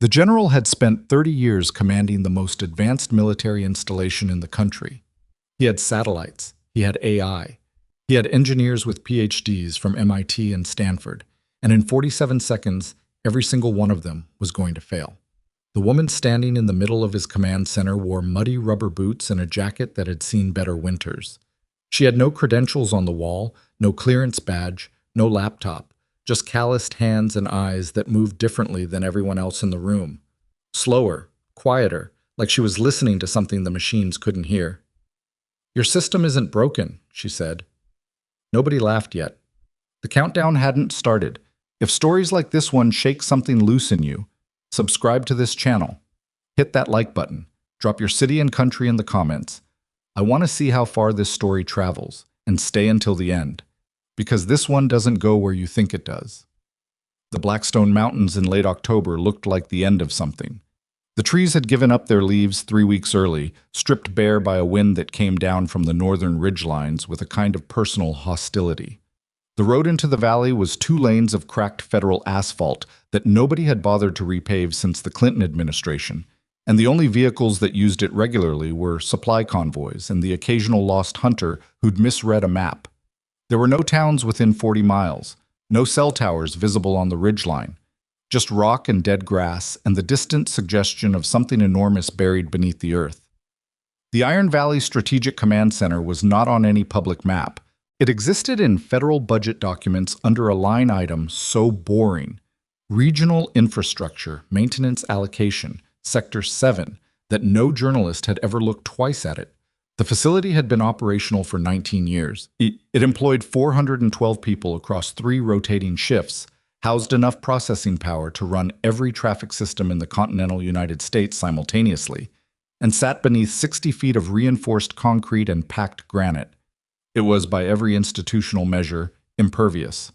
The general had spent 30 years commanding the most advanced military installation in the country. He had satellites, he had AI, he had engineers with PhDs from MIT and Stanford, and in 47 seconds, every single one of them was going to fail. The woman standing in the middle of his command center wore muddy rubber boots and a jacket that had seen better winters. She had no credentials on the wall, no clearance badge, no laptop, just calloused hands and eyes that moved differently than everyone else in the room. Slower, quieter, like she was listening to something the machines couldn't hear. "Your system isn't broken," she said. Nobody laughed yet. The countdown hadn't started. If stories like this one shake something loose in you, subscribe to this channel. Hit that like button. Drop your city and country in the comments. I want to see how far this story travels, and stay until the end, because this one doesn't go where you think it does. The Blackstone Mountains in late October looked like the end of something. The trees had given up their leaves 3 weeks early, stripped bare by a wind that came down from the northern ridgelines with a kind of personal hostility. The road into the valley was 2 lanes of cracked federal asphalt that nobody had bothered to repave since the Clinton administration, and the only vehicles that used it regularly were supply convoys and the occasional lost hunter who'd misread a map. There were no towns within 40 miles, no cell towers visible on the ridgeline, just rock and dead grass and the distant suggestion of something enormous buried beneath the earth. The Iron Valley Strategic Command Center was not on any public map. It existed in federal budget documents under a line item so boring, Regional Infrastructure Maintenance Allocation, Sector 7, that no journalist had ever looked twice at it. The facility had been operational for 19 years. It employed 412 people across 3 rotating shifts, housed enough processing power to run every traffic system in the continental United States simultaneously, and sat beneath 60 feet of reinforced concrete and packed granite. It was, by every institutional measure, impervious.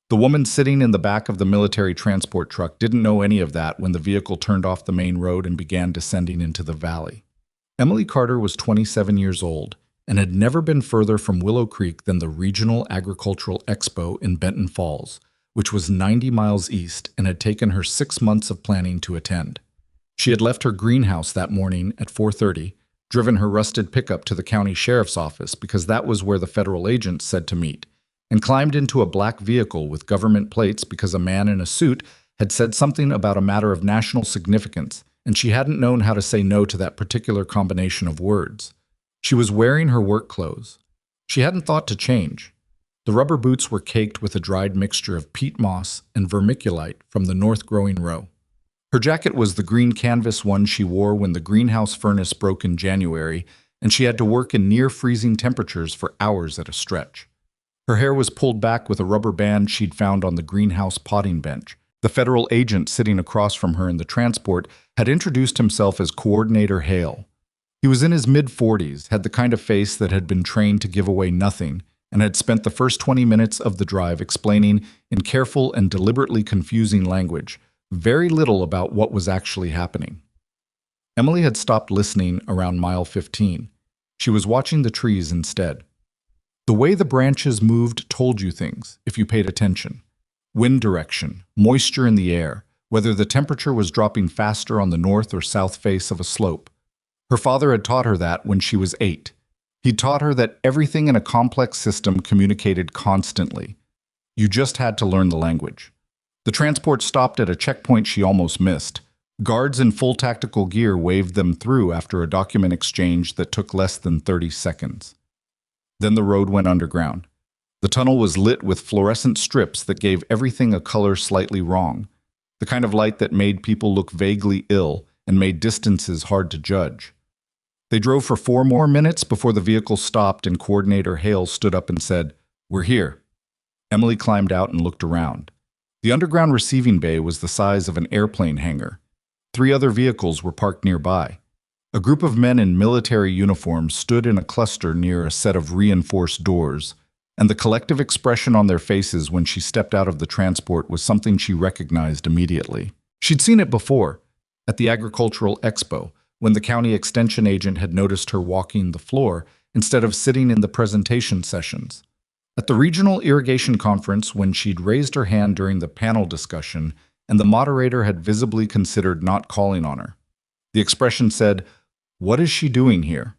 The woman sitting in the back of the military transport truck didn't know any of that when the vehicle turned off the main road and began descending into the valley. Emily Carter was 27 years old and had never been further from Willow Creek than the Regional Agricultural Expo in Benton Falls, which was 90 miles east and had taken her 6 months of planning to attend. She had left her greenhouse that morning at 4:30, driven her rusted pickup to the county sheriff's office because that was where the federal agents said to meet, and climbed into a black vehicle with government plates because a man in a suit had said something about a matter of national significance, and she hadn't known how to say no to that particular combination of words. She was wearing her work clothes. She hadn't thought to change. The rubber boots were caked with a dried mixture of peat moss and vermiculite from the north-growing row. Her jacket was the green canvas one she wore when the greenhouse furnace broke in January, and she had to work in near-freezing temperatures for hours at a stretch. Her hair was pulled back with a rubber band she'd found on the greenhouse potting bench. The federal agent sitting across from her in the transport had introduced himself as Coordinator Hale. He was in his mid-40s, had the kind of face that had been trained to give away nothing, and had spent the first 20 minutes of the drive explaining, in careful and deliberately confusing language, very little about what was actually happening. Emily had stopped listening around mile 15. She was watching the trees instead. The way the branches moved told you things, if you paid attention. Wind direction, moisture in the air, whether the temperature was dropping faster on the north or south face of a slope. Her father had taught her that when she was 8. He taught her that everything in a complex system communicated constantly. You just had to learn the language. The transport stopped at a checkpoint she almost missed. Guards in full tactical gear waved them through after a document exchange that took less than 30 seconds. Then the road went underground. The tunnel was lit with fluorescent strips that gave everything a color slightly wrong, the kind of light that made people look vaguely ill and made distances hard to judge. They drove for 4 more minutes before the vehicle stopped and Coordinator Hale stood up and said, "We're here." Emily climbed out and looked around. The underground receiving bay was the size of an airplane hangar. 3 other vehicles were parked nearby. A group of men in military uniforms stood in a cluster near a set of reinforced doors, and the collective expression on their faces when she stepped out of the transport was something she recognized immediately. She'd seen it before, at the Agricultural Expo, when the county extension agent had noticed her walking the floor instead of sitting in the presentation sessions. At the Regional Irrigation Conference, when she'd raised her hand during the panel discussion and the moderator had visibly considered not calling on her. The expression said, "What is she doing here?"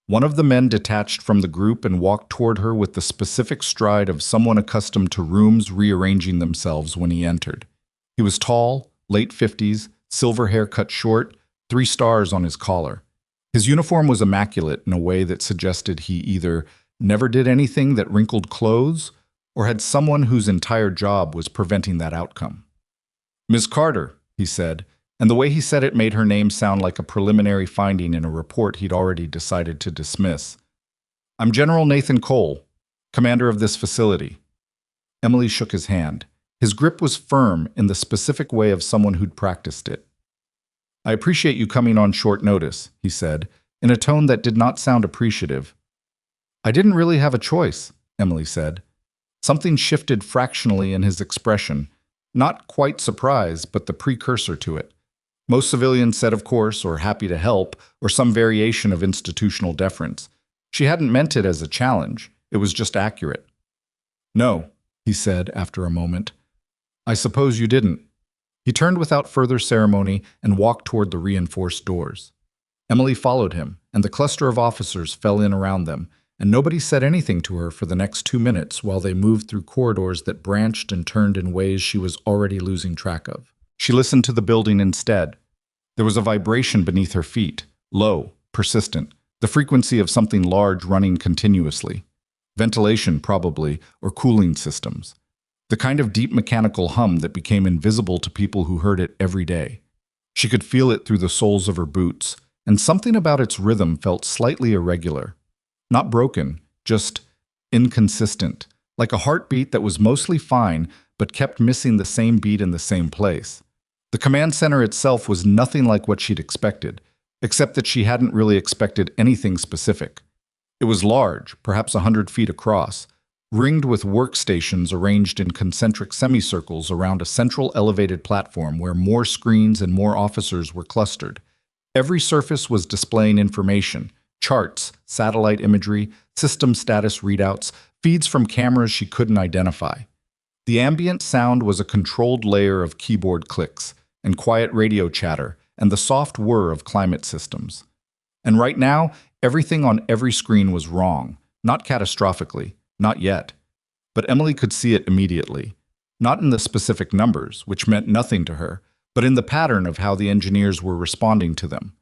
One of the men detached from the group and walked toward her with the specific stride of someone accustomed to rooms rearranging themselves when he entered. He was tall, late 50s, silver hair cut short, 3 stars on his collar. His uniform was immaculate in a way that suggested he either never did anything that wrinkled clothes or had someone whose entire job was preventing that outcome. "Ms. Carter," he said, and the way he said it made her name sound like a preliminary finding in a report he'd already decided to dismiss. "I'm General Nathan Cole, commander of this facility." Emily shook his hand. His grip was firm in the specific way of someone who'd practiced it. "I appreciate you coming on short notice," he said, in a tone that did not sound appreciative. "I didn't really have a choice," Emily said. Something shifted fractionally in his expression, not quite surprise, but the precursor to it. Most civilians said of course, or happy to help, or some variation of institutional deference. She hadn't meant it as a challenge. It was just accurate. "No," he said after a moment. "I suppose you didn't." He turned without further ceremony and walked toward the reinforced doors. Emily followed him, and the cluster of officers fell in around them, and nobody said anything to her for the next 2 minutes while they moved through corridors that branched and turned in ways she was already losing track of. She listened to the building instead. There was a vibration beneath her feet, low, persistent, the frequency of something large running continuously. Ventilation, probably, or cooling systems. The kind of deep mechanical hum that became invisible to people who heard it every day. She could feel it through the soles of her boots, and something about its rhythm felt slightly irregular. Not broken, just inconsistent, like a heartbeat that was mostly fine but kept missing the same beat in the same place. The command center itself was nothing like what she'd expected, except that she hadn't really expected anything specific. It was large, perhaps 100 feet across, ringed with workstations arranged in concentric semicircles around a central elevated platform where more screens and more officers were clustered. Every surface was displaying information, charts, satellite imagery, system status readouts, feeds from cameras she couldn't identify. The ambient sound was a controlled layer of keyboard clicks and quiet radio chatter and the soft whir of climate systems. And right now, everything on every screen was wrong, not catastrophically, not yet. But Emily could see it immediately, not in the specific numbers, which meant nothing to her, but in the pattern of how the engineers were responding to them.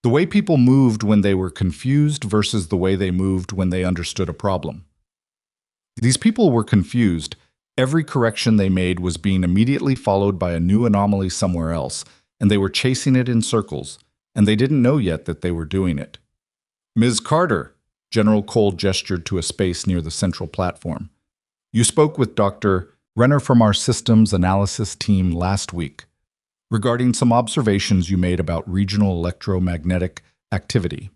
The way people moved when they were confused versus the way they moved when they understood a problem. These people were confused. Every correction they made was being immediately followed by a new anomaly somewhere else, and they were chasing it in circles, and they didn't know yet that they were doing it. "Ms. Carter," General Cole gestured to a space near the central platform. "You spoke with Dr. Renner from our systems analysis team last week regarding some observations you made about regional electromagnetic activity.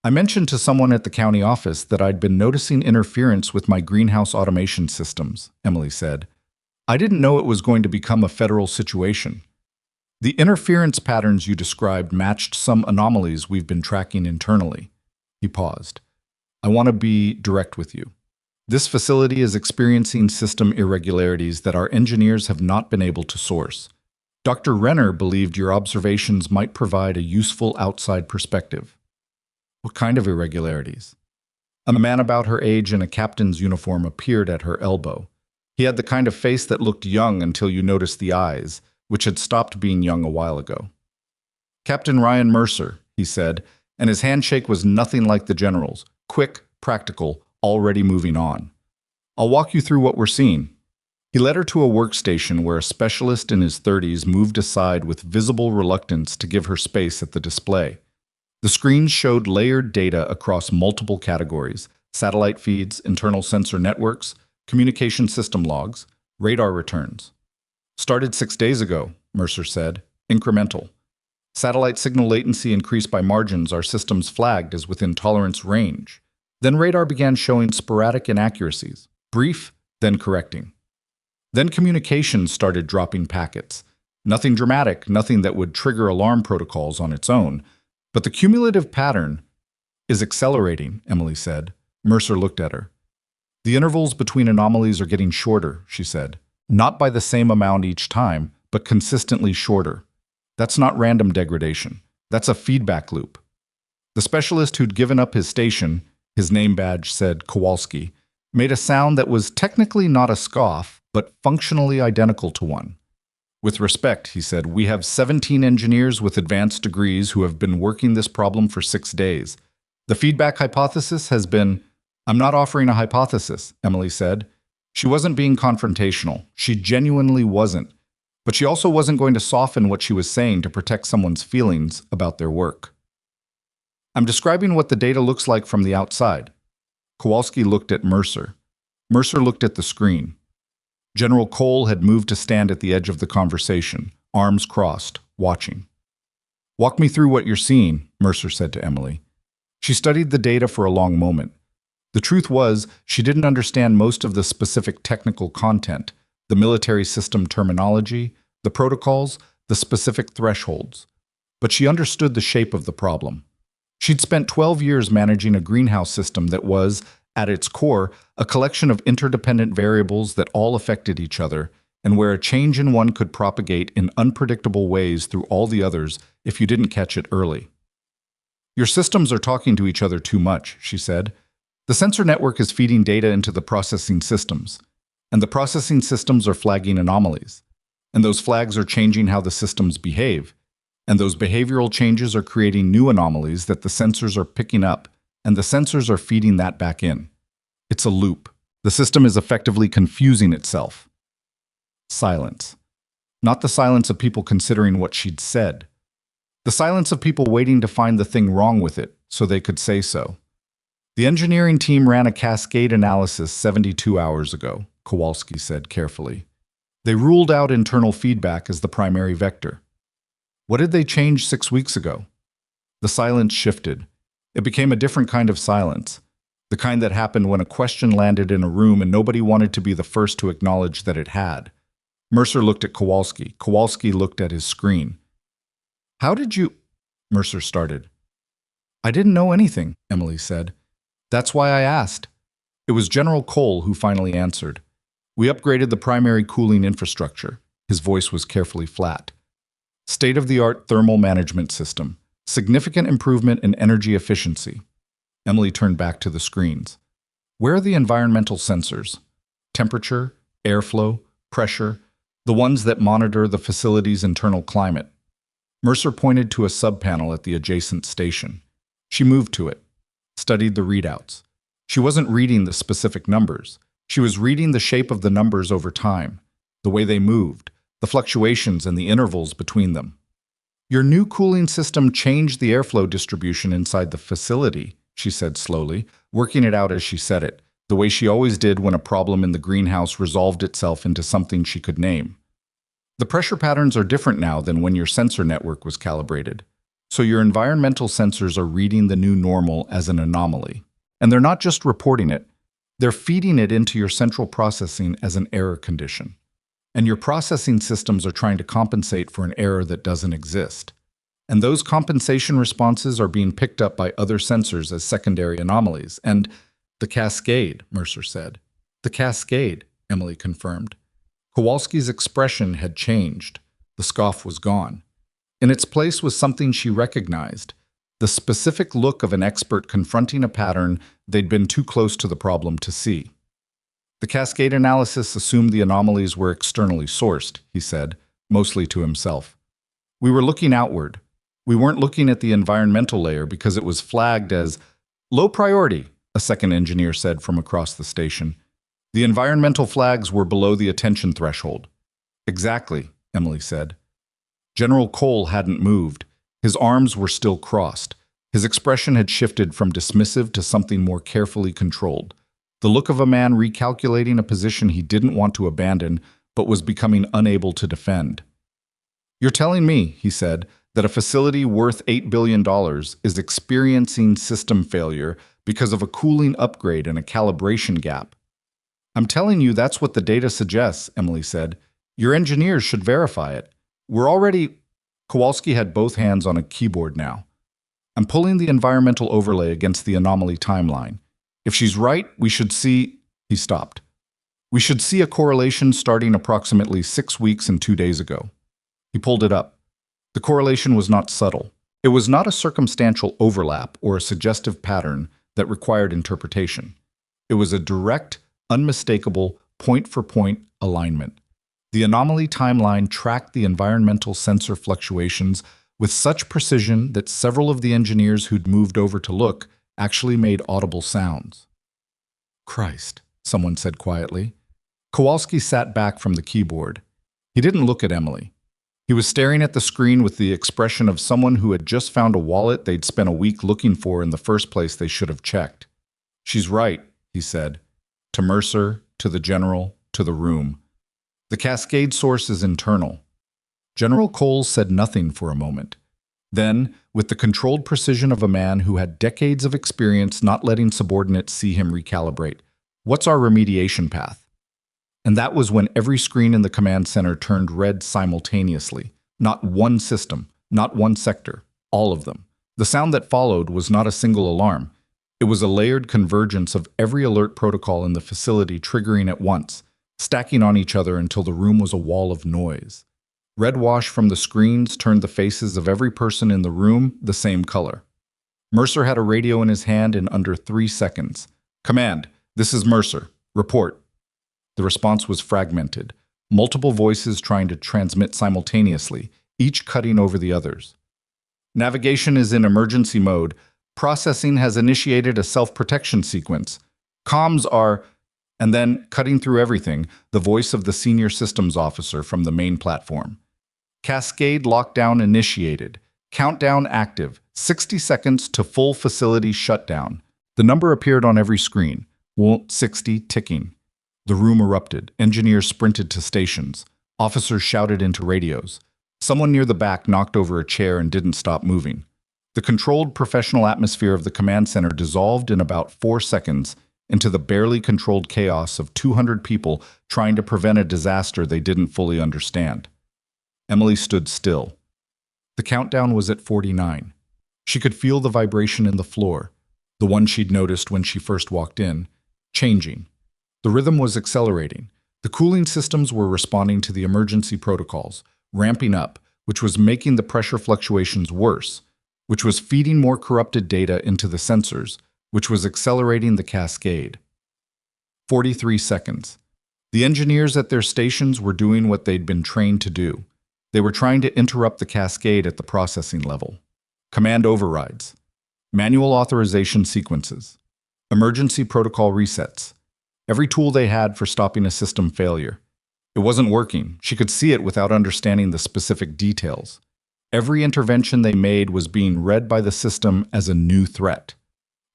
I mentioned to someone at the county office that I'd been noticing interference with my greenhouse automation systems," Emily said. "I didn't know it was going to become a federal situation. The interference patterns you described matched some anomalies we've been tracking internally." He paused. "I want to be direct with you. This facility is experiencing system irregularities that our engineers have not been able to source. Dr. Renner believed your observations might provide a useful outside perspective." "What kind of irregularities?" A man about her age in a captain's uniform appeared at her elbow. He had the kind of face that looked young until you noticed the eyes, which had stopped being young a while ago. "Captain Ryan Mercer," he said, and his handshake was nothing like the general's, quick, practical, already moving on. "I'll walk you through what we're seeing." He led her to a workstation where a specialist in his 30s moved aside with visible reluctance to give her space at the display. The screens showed layered data across multiple categories: satellite feeds, internal sensor networks, communication system logs, radar returns. "Started 6 days ago," Mercer said, "incremental. Satellite signal latency increased by margins our systems flagged as within tolerance range. Then radar began showing sporadic inaccuracies, brief, then correcting. Then communications started dropping packets. Nothing dramatic, nothing that would trigger alarm protocols on its own. But the cumulative pattern is accelerating," Emily said. Mercer looked at her. "The intervals between anomalies are getting shorter," she said. "Not by the same amount each time, but consistently shorter. That's not random degradation. That's a feedback loop. The specialist who'd given up his station, his name badge said Kowalski, made a sound that was technically not a scoff, but functionally identical to one. With respect, he said, we have 17 engineers with advanced degrees who have been working this problem for 6 days. The feedback hypothesis has been, I'm not offering a hypothesis, Emily said. She wasn't being confrontational. She genuinely wasn't. But she also wasn't going to soften what she was saying to protect someone's feelings about their work. I'm describing what the data looks like from the outside. Kowalski looked at Mercer. Mercer looked at the screen. General Cole had moved to stand at the edge of the conversation, arms crossed, watching. Walk me through what you're seeing, Mercer said to Emily. She studied the data for a long moment. The truth was, she didn't understand most of the specific technical content, the military system terminology, the protocols, the specific thresholds. But she understood the shape of the problem. She'd spent 12 years managing a greenhouse system that was, at its core, a collection of interdependent variables that all affected each other, and where a change in one could propagate in unpredictable ways through all the others if you didn't catch it early. Your systems are talking to each other too much, she said. The sensor network is feeding data into the processing systems, and the processing systems are flagging anomalies, and those flags are changing how the systems behave, and those behavioral changes are creating new anomalies that the sensors are picking up, and the sensors are feeding that back in. It's a loop. The system is effectively confusing itself. Silence. Not the silence of people considering what she'd said. The silence of people waiting to find the thing wrong with it, so they could say so. The engineering team ran a cascade analysis 72 hours ago, Kowalski said carefully. They ruled out internal feedback as the primary vector. What did they change 6 weeks ago? The silence shifted. It became a different kind of silence, the kind that happened when a question landed in a room and nobody wanted to be the first to acknowledge that it had. Mercer looked at Kowalski. Kowalski looked at his screen. How did you... Mercer started. I didn't know anything, Emily said. That's why I asked. It was General Cole who finally answered. We upgraded the primary cooling infrastructure. His voice was carefully flat. State-of-the-art thermal management system. Significant improvement in energy efficiency. Emily turned back to the screens. Where are the environmental sensors? Temperature, airflow, pressure, the ones that monitor the facility's internal climate. Mercer pointed to a sub-panel at the adjacent station. She moved to it, studied the readouts. She wasn't reading the specific numbers. She was reading the shape of the numbers over time, the way they moved, the fluctuations and the intervals between them. Your new cooling system changed the airflow distribution inside the facility, she said slowly, working it out as she said it, the way she always did when a problem in the greenhouse resolved itself into something she could name. The pressure patterns are different now than when your sensor network was calibrated. So your environmental sensors are reading the new normal as an anomaly. And they're not just reporting it, they're feeding it into your central processing as an error condition. And your processing systems are trying to compensate for an error that doesn't exist. And those compensation responses are being picked up by other sensors as secondary anomalies. And the cascade, Mercer said. The cascade, Emily confirmed. Kowalski's expression had changed. The scoff was gone. In its place was something she recognized, the specific look of an expert confronting a pattern they'd been too close to the problem to see. The cascade analysis assumed the anomalies were externally sourced, he said, mostly to himself. We were looking outward. We weren't looking at the environmental layer because it was flagged as low priority, a second engineer said from across the station. The environmental flags were below the attention threshold. Exactly, Emily said. General Cole hadn't moved. His arms were still crossed. His expression had shifted from dismissive to something more carefully controlled. The look of a man recalculating a position he didn't want to abandon, but was becoming unable to defend. You're telling me, he said, that a facility worth $8 billion is experiencing system failure because of a cooling upgrade and a calibration gap. I'm telling you that's what the data suggests, Emily said. Your engineers should verify it. We're already... Kowalski had both hands on a keyboard now. I'm pulling the environmental overlay against the anomaly timeline. If she's right, we should see... He stopped. We should see a correlation starting approximately 6 weeks and 2 days ago. He pulled it up. The correlation was not subtle. It was not a circumstantial overlap or a suggestive pattern that required interpretation. It was a direct, unmistakable, point-for-point alignment. The anomaly timeline tracked the environmental sensor fluctuations with such precision that several of the engineers who'd moved over to look actually made audible sounds. "Christ," someone said quietly. Kowalski sat back from the keyboard. He didn't look at Emily. He was staring at the screen with the expression of someone who had just found a wallet they'd spent a week looking for in the first place they should have checked. "She's right," he said, to Mercer, to the general, to the room. "The cascade source is internal." General Coles said nothing for a moment. Then, with the controlled precision of a man who had decades of experience not letting subordinates see him recalibrate, "What's our remediation path?" And that was when every screen in the command center turned red simultaneously. Not one system, not one sector, all of them. The sound that followed was not a single alarm. It was a layered convergence of every alert protocol in the facility triggering at once, stacking on each other until the room was a wall of noise. Red wash from the screens turned the faces of every person in the room the same color. Mercer had a radio in his hand in under 3 seconds. "Command, this is Mercer. Report." The response was fragmented, multiple voices trying to transmit simultaneously, each cutting over the others. "Navigation is in emergency mode. Processing has initiated a self-protection sequence. Comms are..." And then, cutting through everything, the voice of the senior systems officer from the main platform. "Cascade lockdown initiated. Countdown active. 60 seconds to full facility shutdown." The number appeared on every screen. 60 ticking. The room erupted. Engineers sprinted to stations. Officers shouted into radios. Someone near the back knocked over a chair and didn't stop moving. The controlled professional atmosphere of the command center dissolved in about 4 seconds into the barely controlled chaos of 200 people trying to prevent a disaster they didn't fully understand. Emily stood still. The countdown was at 49. She could feel the vibration in the floor, the one she'd noticed when she first walked in, changing. The rhythm was accelerating. The cooling systems were responding to the emergency protocols, ramping up, which was making the pressure fluctuations worse, which was feeding more corrupted data into the sensors, which was accelerating the cascade. 43 seconds. The engineers at their stations were doing what they'd been trained to do. They were trying to interrupt the cascade at the processing level. Command overrides. Manual authorization sequences. Emergency protocol resets. Every tool they had for stopping a system failure. It wasn't working. She could see it without understanding the specific details. Every intervention they made was being read by the system as a new threat.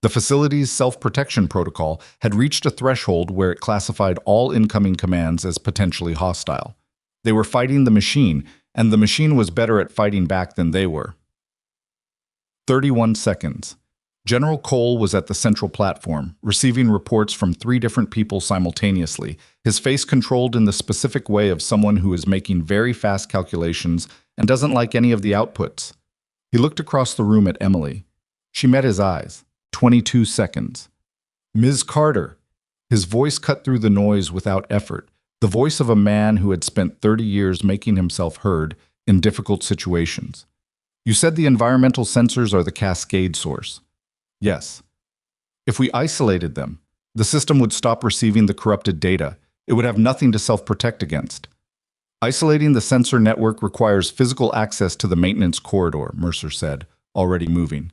The facility's self-protection protocol had reached a threshold where it classified all incoming commands as potentially hostile. They were fighting the machine, and the machine was better at fighting back than they were. 31 seconds. General Cole was at the central platform, receiving reports from 3 different people simultaneously, his face controlled in the specific way of someone who is making very fast calculations and doesn't like any of the outputs. He looked across the room at Emily. She met his eyes. 22 seconds. "Ms. Carter." His voice cut through the noise without effort, the voice of a man who had spent 30 years making himself heard in difficult situations. "You said the environmental sensors are the cascade source." "Yes." "If we isolated them, the system would stop receiving the corrupted data. It would have nothing to self-protect against." "Isolating the sensor network requires physical access to the maintenance corridor," Mercer said, already moving.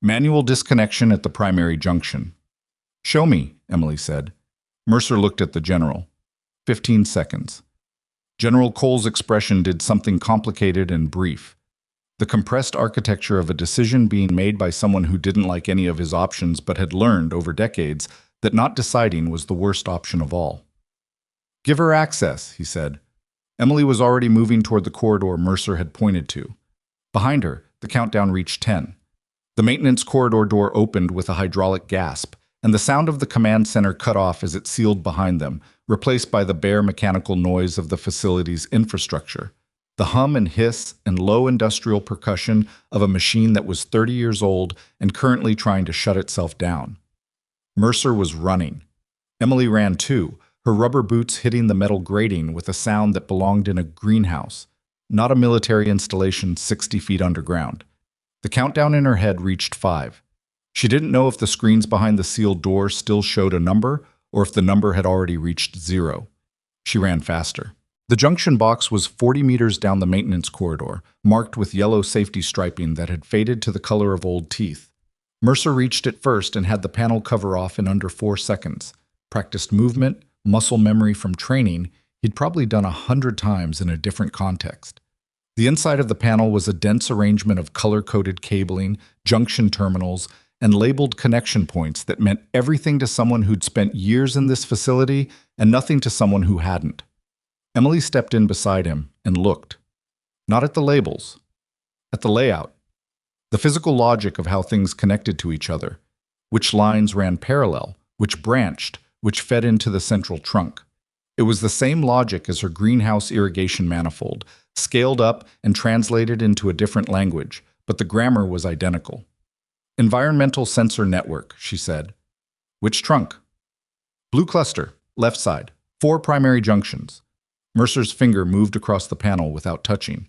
"Manual disconnection at the primary junction." "Show me," Emily said. Mercer looked at the general. 15 seconds. General Cole's expression did something complicated and brief. The compressed architecture of a decision being made by someone who didn't like any of his options but had learned over decades that not deciding was the worst option of all. "Give her access," he said. Emily was already moving toward the corridor Mercer had pointed to. Behind her, the countdown reached 10. The maintenance corridor door opened with a hydraulic gasp, and the sound of the command center cut off as it sealed behind them, replaced by the bare mechanical noise of the facility's infrastructure. The hum and hiss and low industrial percussion of a machine that was 30 years old and currently trying to shut itself down. Mercer was running. Emily ran too, her rubber boots hitting the metal grating with a sound that belonged in a greenhouse. not a military installation 60 feet underground. The countdown in her head reached 5. She didn't know if the screens behind the sealed door still showed a number or if the number had already reached 0. She ran faster. The junction box was 40 meters down the maintenance corridor, marked with yellow safety striping that had faded to the color of old teeth. Mercer reached it first and had the panel cover off in under 4 seconds. Practiced movement, muscle memory from training, he'd probably done 100 times in a different context. The inside of the panel was a dense arrangement of color-coded cabling, junction terminals, and labeled connection points that meant everything to someone who'd spent years in this facility and nothing to someone who hadn't. Emily stepped in beside him and looked. Not at the labels, at the layout. The physical logic of how things connected to each other. Which lines ran parallel, which branched, which fed into the central trunk. It was the same logic as her greenhouse irrigation manifold, scaled up and translated into a different language, but the grammar was identical. Environmental Sensor Network, she said. Which trunk? Blue cluster, left side, 4 primary junctions. Mercer's finger moved across the panel without touching.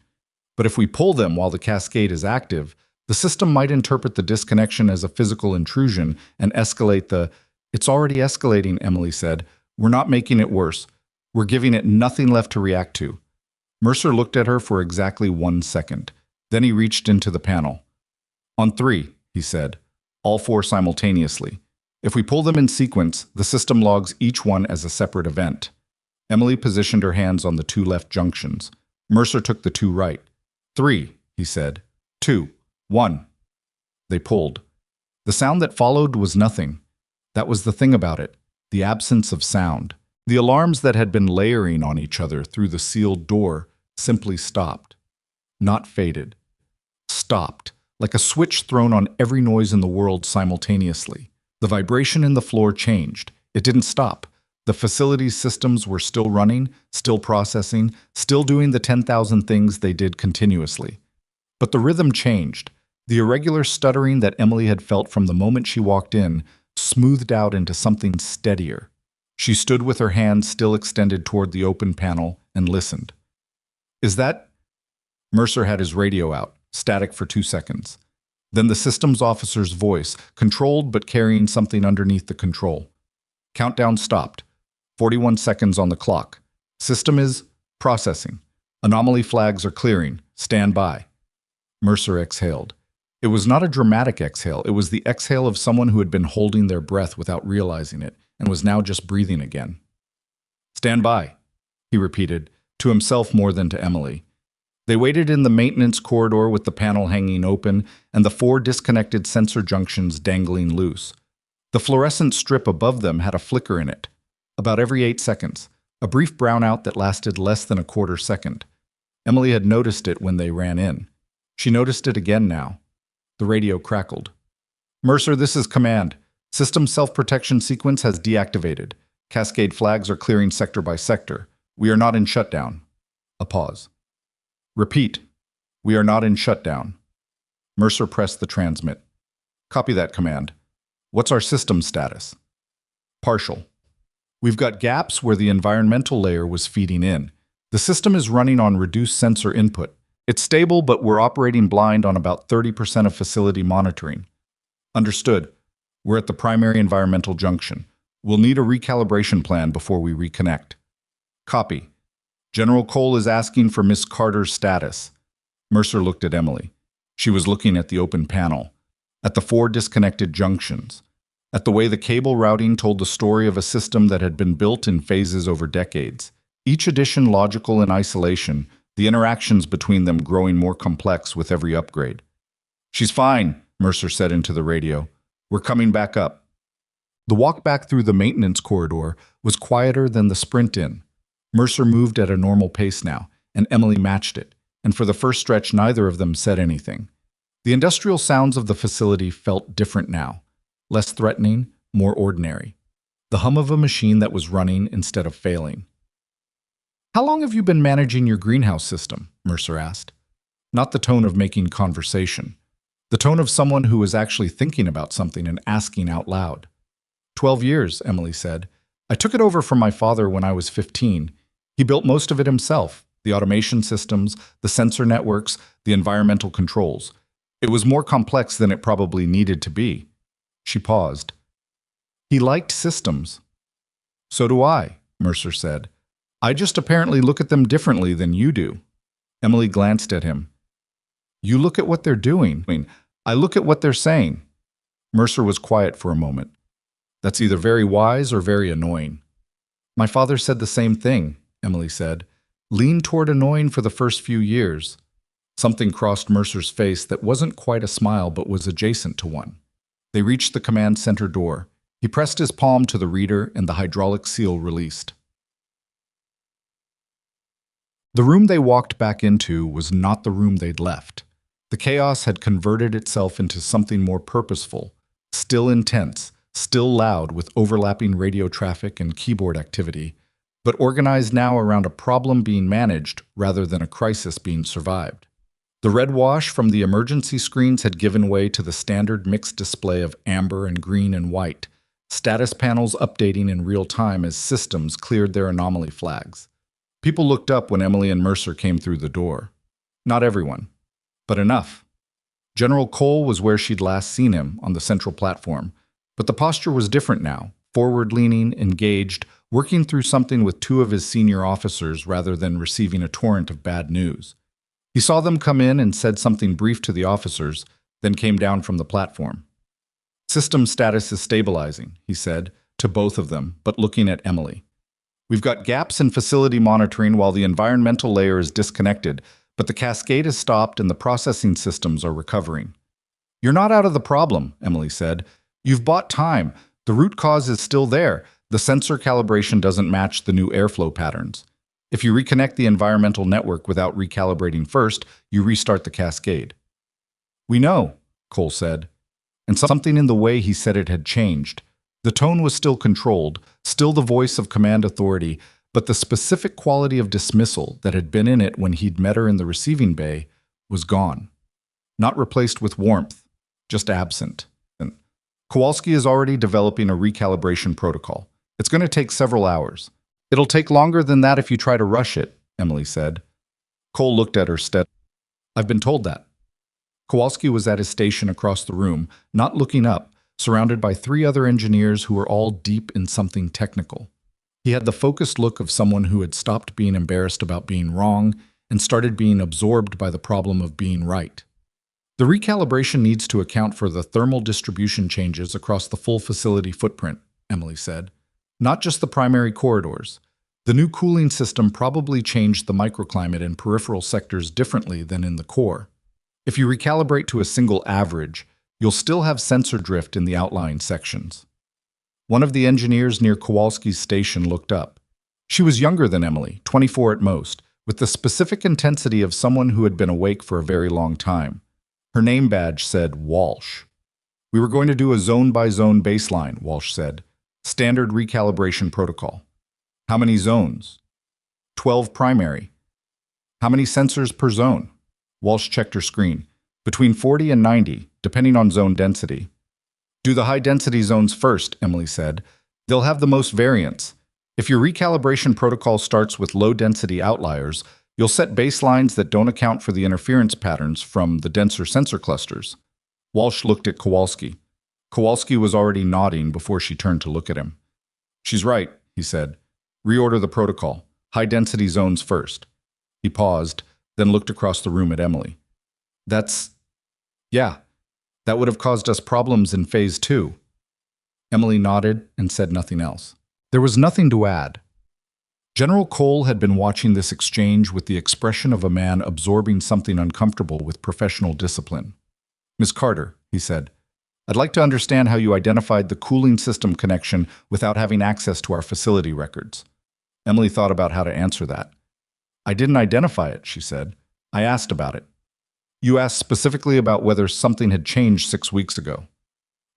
But if we pull them while the cascade is active, the system might interpret the disconnection as a physical intrusion and escalate the... It's already escalating, Emily said. We're not making it worse. We're giving it nothing left to react to. Mercer looked at her for exactly 1 second. Then he reached into the panel. On 3, he said, all 4 simultaneously. If we pull them in sequence, the system logs each one as a separate event. Emily positioned her hands on the 2 left junctions. Mercer took the 2 right. 3, he said. 2, 1. They pulled. The sound that followed was nothing. That was the thing about it, the absence of sound. The alarms that had been layering on each other through the sealed door simply stopped. Not faded. Stopped, like a switch thrown on every noise in the world simultaneously. The vibration in the floor changed. It didn't stop. The facility's systems were still running, still processing, still doing the 10,000 things they did continuously. But the rhythm changed. The irregular stuttering that Emily had felt from the moment she walked in smoothed out into something steadier. She stood with her hands still extended toward the open panel and listened. Is that... Mercer had his radio out, static for 2 seconds. Then the systems officer's voice, controlled but carrying something underneath the control. Countdown stopped. 41 seconds on the clock. System is processing. Anomaly flags are clearing. Stand by. Mercer exhaled. It was not a dramatic exhale. It was the exhale of someone who had been holding their breath without realizing it and was now just breathing again. Stand by, he repeated, to himself more than to Emily. They waited in the maintenance corridor with the panel hanging open and the 4 disconnected sensor junctions dangling loose. The fluorescent strip above them had a flicker in it. About every 8 seconds, a brief brownout that lasted less than a quarter second. Emily had noticed it when they ran in. She noticed it again now. The radio crackled. Mercer, this is command. System self-protection sequence has deactivated. Cascade flags are clearing sector by sector. We are not in shutdown. A pause. Repeat. We are not in shutdown. Mercer pressed the transmit. Copy that command. What's our system status? Partial. We've got gaps where the environmental layer was feeding in. The system is running on reduced sensor input. It's stable, but we're operating blind on about 30% of facility monitoring. Understood. We're at the primary environmental junction. We'll need a recalibration plan before we reconnect. Copy. General Cole is asking for Miss Carter's status. Mercer looked at Emily. She was looking at the open panel, at the 4 disconnected junctions, at the way the cable routing told the story of a system that had been built in phases over decades, each addition logical in isolation, the interactions between them growing more complex with every upgrade. She's fine, Mercer said into the radio. We're coming back up. The walk back through the maintenance corridor was quieter than the sprint in. Mercer moved at a normal pace now, and Emily matched it, and for the first stretch neither of them said anything. The industrial sounds of the facility felt different now, less threatening, more ordinary. The hum of a machine that was running instead of failing. How long have you been managing your greenhouse system? Mercer asked. Not the tone of making conversation. The tone of someone who was actually thinking about something and asking out loud. 12 years, Emily said. I took it over from my father when I was 15. He built most of it himself. the automation systems, the sensor networks, the environmental controls. It was more complex than it probably needed to be. She paused. He liked systems. So do I, Mercer said. I just apparently look at them differently than you do. Emily glanced at him. You look at what they're doing. I look at what they're saying. Mercer was quiet for a moment. That's either very wise or very annoying. My father said the same thing, Emily said. Leaned toward annoying for the first few years. Something crossed Mercer's face that wasn't quite a smile but was adjacent to one. They reached the command center door. He pressed his palm to the reader and the hydraulic seal released. The room they walked back into was not the room they'd left. The chaos had converted itself into something more purposeful, still intense, still loud with overlapping radio traffic and keyboard activity, but organized now around a problem being managed rather than a crisis being survived. The red wash from the emergency screens had given way to the standard mixed display of amber and green and white, status panels updating in real time as systems cleared their anomaly flags. People looked up when Emily and Mercer came through the door. Not everyone, but enough. General Cole was where she'd last seen him, on the central platform, but the posture was different now, forward-leaning, engaged, working through something with two of his senior officers rather than receiving a torrent of bad news. He saw them come in and said something brief to the officers, then came down from the platform. System status is stabilizing, he said, to both of them, but looking at Emily. We've got gaps in facility monitoring while the environmental layer is disconnected, but the cascade has stopped and the processing systems are recovering. You're not out of the problem, Emily said. You've bought time. The root cause is still there. The sensor calibration doesn't match the new airflow patterns. If you reconnect the environmental network without recalibrating first, you restart the cascade. We know, Cole said. And something in the way he said it had changed. The tone was still controlled, still the voice of command authority, but the specific quality of dismissal that had been in it when he'd met her in the receiving bay was gone. Not replaced with warmth, just absent. Kowalski is already developing a recalibration protocol. It's going to take several hours. It'll take longer than that if you try to rush it, Emily said. Cole looked at her steadily. I've been told that. Kowalski was at his station across the room, not looking up, surrounded by three other engineers who were all deep in something technical. He had the focused look of someone who had stopped being embarrassed about being wrong and started being absorbed by the problem of being right. The recalibration needs to account for the thermal distribution changes across the full facility footprint, Emily said. Not just the primary corridors. The new cooling system probably changed the microclimate in peripheral sectors differently than in the core. If you recalibrate to a single average, you'll still have sensor drift in the outlying sections. One of the engineers near Kowalski's station looked up. She was younger than Emily, 24 at most, with the specific intensity of someone who had been awake for a very long time. Her name badge said Walsh. We were going to do a zone-by-zone baseline, Walsh said. Standard recalibration protocol. How many zones? 12 primary. How many sensors per zone? Walsh checked her screen. Between 40 and 90, depending on zone density. Do the high-density zones first, Emily said. They'll have the most variance. If your recalibration protocol starts with low-density outliers, you'll set baselines that don't account for the interference patterns from the denser sensor clusters. Walsh looked at Kowalski. Kowalski was already nodding before she turned to look at him. She's right, he said. Reorder the protocol. High-density zones first. He paused, then looked across the room at Emily. Yeah, that would have caused us problems in Phase 2. Emily nodded and said nothing else. There was nothing to add. General Cole had been watching this exchange with the expression of a man absorbing something uncomfortable with professional discipline. Ms. Carter, he said, I'd like to understand how you identified the cooling system connection without having access to our facility records. Emily thought about how to answer that. I didn't identify it, she said. I asked about it. You asked specifically about whether something had changed 6 weeks ago.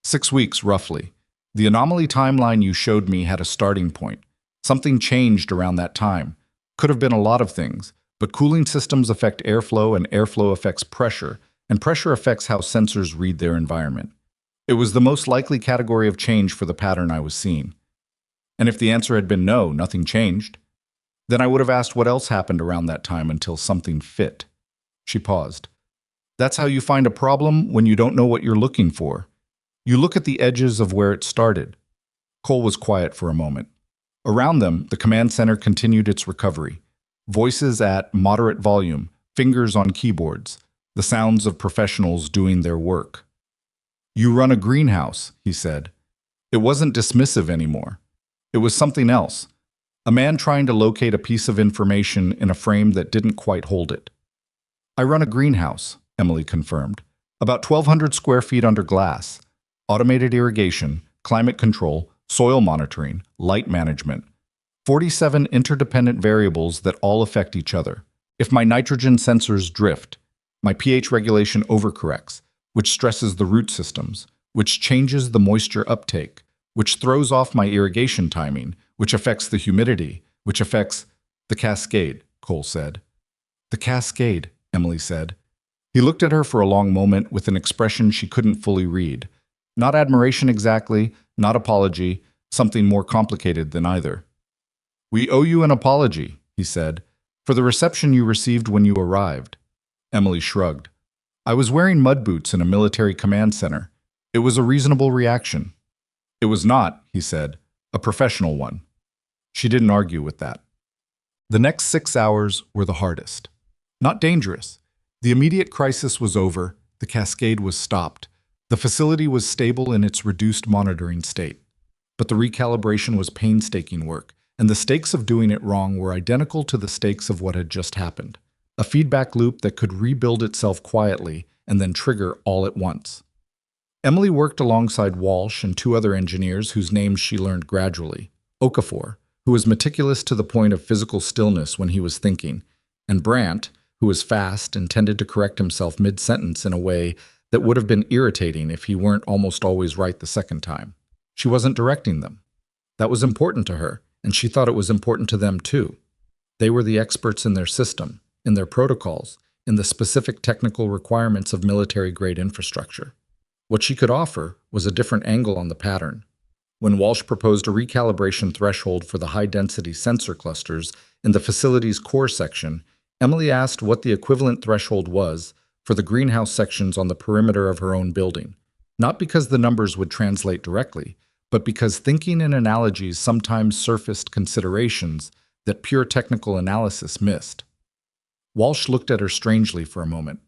6 weeks, roughly. The anomaly timeline you showed me had a starting point. Something changed around that time. Could have been a lot of things, but cooling systems affect airflow and airflow affects pressure, and pressure affects how sensors read their environment. It was the most likely category of change for the pattern I was seeing. And if the answer had been no, nothing changed, Then I would have asked what else happened around that time until something fit. She paused. That's how you find a problem when you don't know what you're looking for. You look at the edges of where it started. Cole was quiet for a moment. Around them, the command center continued its recovery. Voices at moderate volume, fingers on keyboards, the sounds of professionals doing their work. You run a greenhouse, he said. It wasn't dismissive anymore. It was something else. A man trying to locate a piece of information in a frame that didn't quite hold it. I run a greenhouse, Emily confirmed. About 1,200 square feet under glass. Automated irrigation, climate control, soil monitoring, light management. 47 interdependent variables that all affect each other. If my nitrogen sensors drift, my pH regulation overcorrects, which stresses the root systems, which changes the moisture uptake, which throws off my irrigation timing, which affects the humidity, which affects the cascade, Cole said. The cascade, Emily said. He looked at her for a long moment with an expression she couldn't fully read. Not admiration exactly, not apology, something more complicated than either. We owe you an apology, he said, for the reception you received when you arrived. Emily shrugged. I was wearing mud boots in a military command center. It was a reasonable reaction. It was not, he said, a professional one. She didn't argue with that. The next 6 hours were the hardest. Not dangerous. The immediate crisis was over, the cascade was stopped. The facility was stable in its reduced monitoring state. But the recalibration was painstaking work, and the stakes of doing it wrong were identical to the stakes of what had just happened. A feedback loop that could rebuild itself quietly and then trigger all at once. Emily worked alongside Walsh and 2 other engineers whose names she learned gradually. Okafor, who was meticulous to the point of physical stillness when he was thinking, and Brandt, who was fast and tended to correct himself mid-sentence in a way that would have been irritating if he weren't almost always right the second time. She wasn't directing them. That was important to her, and she thought it was important to them too. They were the experts in their system, in their protocols, in the specific technical requirements of military-grade infrastructure. What she could offer was a different angle on the pattern. When Walsh proposed a recalibration threshold for the high-density sensor clusters in the facility's core section, Emily asked what the equivalent threshold was for the greenhouse sections on the perimeter of her own building, not because the numbers would translate directly, but because thinking in analogies sometimes surfaced considerations that pure technical analysis missed. Walsh looked at her strangely for a moment.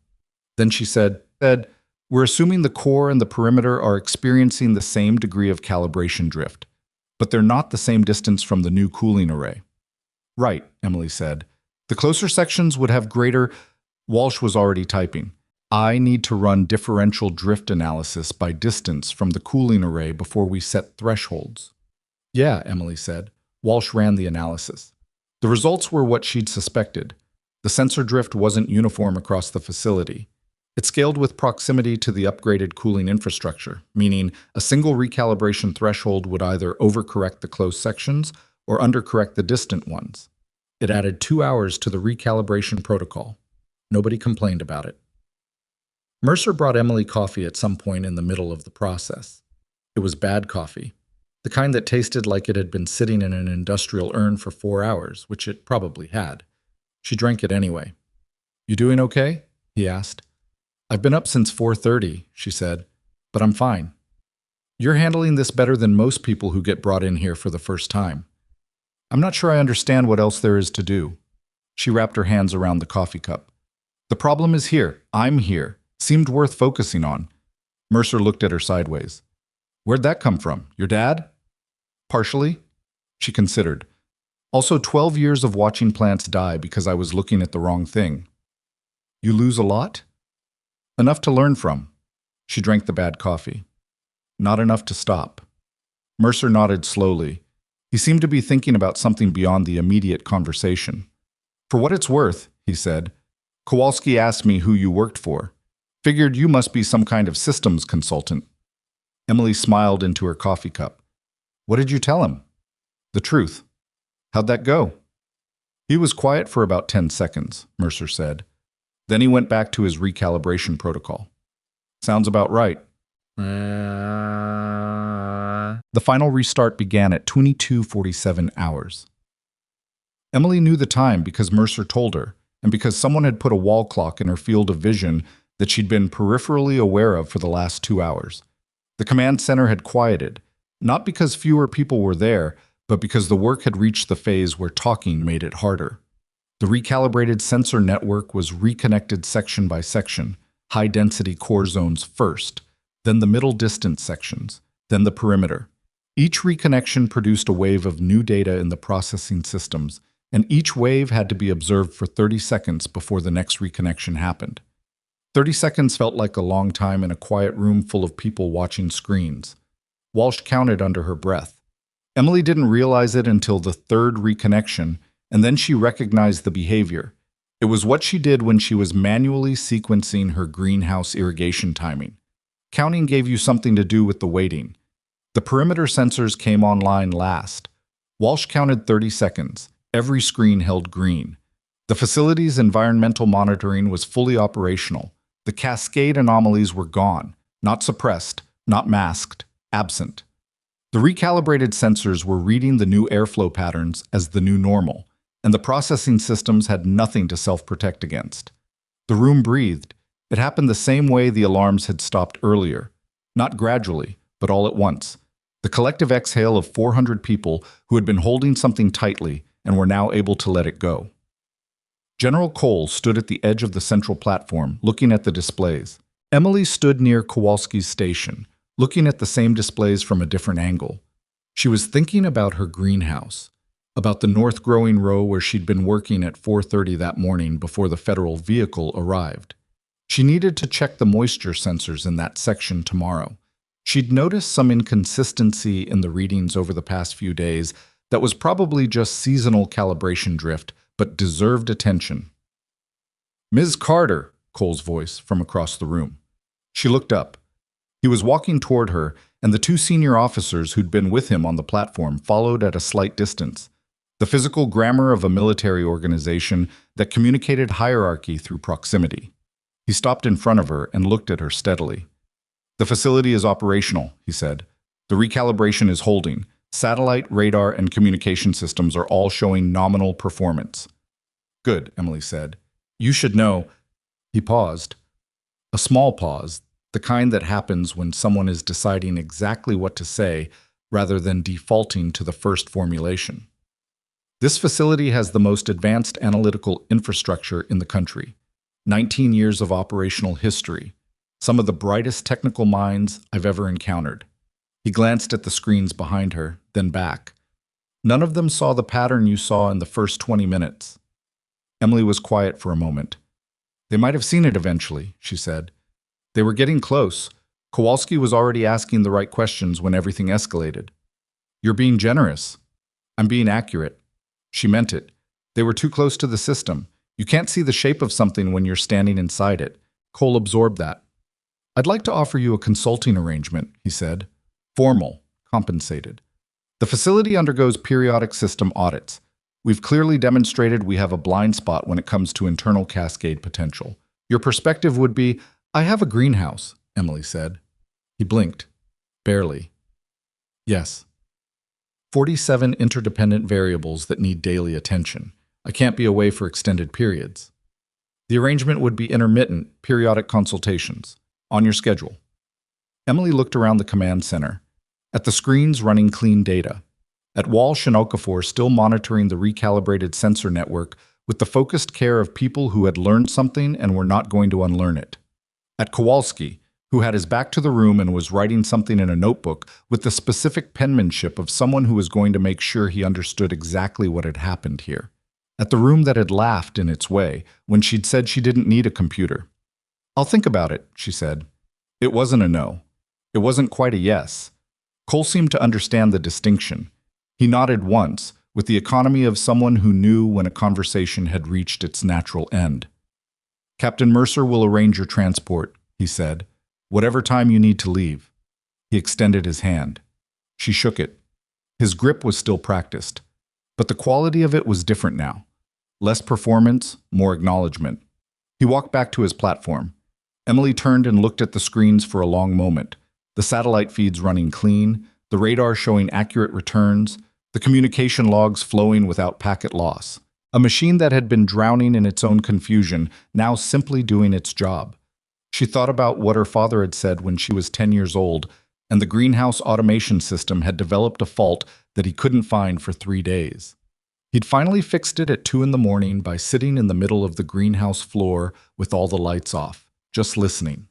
Then she said, we're assuming the core and the perimeter are experiencing the same degree of calibration drift, but they're not the same distance from the new cooling array. Right, Emily said. The closer sections would have greater... Walsh was already typing. I need to run differential drift analysis by distance from the cooling array before we set thresholds. Yeah, Emily said. Walsh ran the analysis. The results were what she'd suspected. The sensor drift wasn't uniform across the facility. It scaled with proximity to the upgraded cooling infrastructure, meaning a single recalibration threshold would either overcorrect the close sections or undercorrect the distant ones. It added 2 hours to the recalibration protocol. Nobody complained about it. Mercer brought Emily coffee at some point in the middle of the process. It was bad coffee, the kind that tasted like it had been sitting in an industrial urn for 4 hours, which it probably had. She drank it anyway. You doing okay? He asked. I've been up since 4:30, she said, but I'm fine. You're handling this better than most people who get brought in here for the first time. I'm not sure I understand what else there is to do. She wrapped her hands around the coffee cup. The problem is here. I'm here. Seemed worth focusing on. Mercer looked at her sideways. Where'd that come from? Your dad? Partially. She considered. Also 12 years of watching plants die because I was looking at the wrong thing. You lose a lot? Enough to learn from. She drank the bad coffee. Not enough to stop. Mercer nodded slowly. He seemed to be thinking about something beyond the immediate conversation. For what it's worth, he said, Kowalski asked me who you worked for. Figured you must be some kind of systems consultant. Emily smiled into her coffee cup. What did you tell him? The truth. How'd that go? He was quiet for about 10 seconds, Mercer said. Then he went back to his recalibration protocol. Sounds about right. The final restart began at 22:47 hours. Emily knew the time because Mercer told her, and because someone had put a wall clock in her field of vision that she'd been peripherally aware of for the last 2 hours. The command center had quieted, not because fewer people were there, but because the work had reached the phase where talking made it harder. The recalibrated sensor network was reconnected section by section, high-density core zones first, then the middle distance sections, then the perimeter. Each reconnection produced a wave of new data in the processing systems, and each wave had to be observed for 30 seconds before the next reconnection happened. 30 seconds felt like a long time in a quiet room full of people watching screens. Walsh counted under her breath. Emily didn't realize it until the third reconnection, and then she recognized the behavior. It was what she did when she was manually sequencing her greenhouse irrigation timing. Counting gave you something to do with the waiting. The perimeter sensors came online last. Walsh counted 30 seconds. Every screen held green. The facility's environmental monitoring was fully operational. The cascade anomalies were gone, not suppressed, not masked, absent. The recalibrated sensors were reading the new airflow patterns as the new normal, and the processing systems had nothing to self-protect against. The room breathed. It happened the same way the alarms had stopped earlier, not gradually, but all at once. The collective exhale of 400 people who had been holding something tightly and were now able to let it go. General Cole stood at the edge of the central platform, looking at the displays. Emily stood near Kowalski's station, looking at the same displays from a different angle. She was thinking about her greenhouse, about the north growing row where she'd been working at 4:30 that morning before the federal vehicle arrived. She needed to check the moisture sensors in that section tomorrow. She'd noticed some inconsistency in the readings over the past few days that was probably just seasonal calibration drift, but deserved attention. "Ms. Carter," Cole's voice from across the room. She looked up. He was walking toward her, and the two senior officers who'd been with him on the platform followed at a slight distance. The physical grammar of a military organization that communicated hierarchy through proximity. He stopped in front of her and looked at her steadily. "The facility is operational," he said. "The recalibration is holding. Satellite, radar, and communication systems are all showing nominal performance." "Good," Emily said. "You should know." He paused. A small pause, the kind that happens when someone is deciding exactly what to say rather than defaulting to the first formulation. "This facility has the most advanced analytical infrastructure in the country. 19 years of operational history. Some of the brightest technical minds I've ever encountered." He glanced at the screens behind her, then back. "None of them saw the pattern you saw in the first 20 minutes. Emily was quiet for a moment. "They might have seen it eventually," she said. "They were getting close. Kowalski was already asking the right questions when everything escalated." "You're being generous." "I'm being accurate." She meant it. They were too close to the system. You can't see the shape of something when you're standing inside it. Cole absorbed that. "I'd like to offer you a consulting arrangement," he said. "Formal, compensated. The facility undergoes periodic system audits. We've clearly demonstrated we have a blind spot when it comes to internal cascade potential. Your perspective would be, I have a greenhouse," Emily said. He blinked. "Barely." "Yes. 47 interdependent variables that need daily attention. I can't be away for extended periods. The arrangement would be intermittent, periodic consultations. On your schedule." Emily looked around the command center, at the screens running clean data, at Walsh and Okafor still monitoring the recalibrated sensor network with the focused care of people who had learned something and were not going to unlearn it, at Kowalski, who had his back to the room and was writing something in a notebook with the specific penmanship of someone who was going to make sure he understood exactly what had happened here, at the room that had laughed in its way when she'd said she didn't need a computer. "I'll think about it," she said. It wasn't a no. It wasn't quite a yes. Cole seemed to understand the distinction. He nodded once, with the economy of someone who knew when a conversation had reached its natural end. "Captain Mercer will arrange your transport," he said. "Whatever time you need to leave." He extended his hand. She shook it. His grip was still practiced, but the quality of it was different now. Less performance, more acknowledgement. He walked back to his platform. Emily turned and looked at the screens for a long moment. The satellite feeds running clean, the radar showing accurate returns, the communication logs flowing without packet loss. A machine that had been drowning in its own confusion, now simply doing its job. She thought about what her father had said when she was 10 years old, and the greenhouse automation system had developed a fault that he couldn't find for 3 days. He'd finally fixed it at 2 in the morning by sitting in the middle of the greenhouse floor with all the lights off, just listening.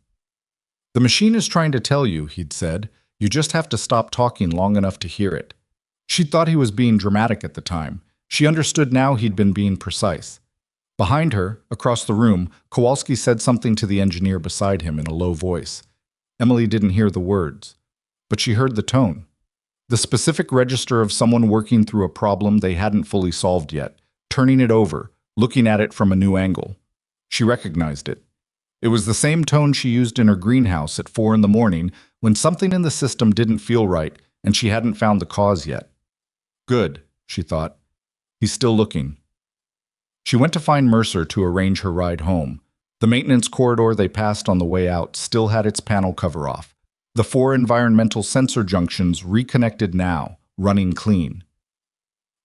"The machine is trying to tell you," he'd said. "You just have to stop talking long enough to hear it." She'd thought he was being dramatic at the time. She understood now he'd been being precise. Behind her, across the room, Kowalski said something to the engineer beside him in a low voice. Emily didn't hear the words, but she heard the tone. The specific register of someone working through a problem they hadn't fully solved yet, turning it over, looking at it from a new angle. She recognized it. It was the same tone she used in her greenhouse at 4 in the morning when something in the system didn't feel right and she hadn't found the cause yet. Good, she thought. He's still looking. She went to find Mercer to arrange her ride home. The maintenance corridor they passed on the way out still had its panel cover off. The 4 environmental sensor junctions reconnected now, running clean.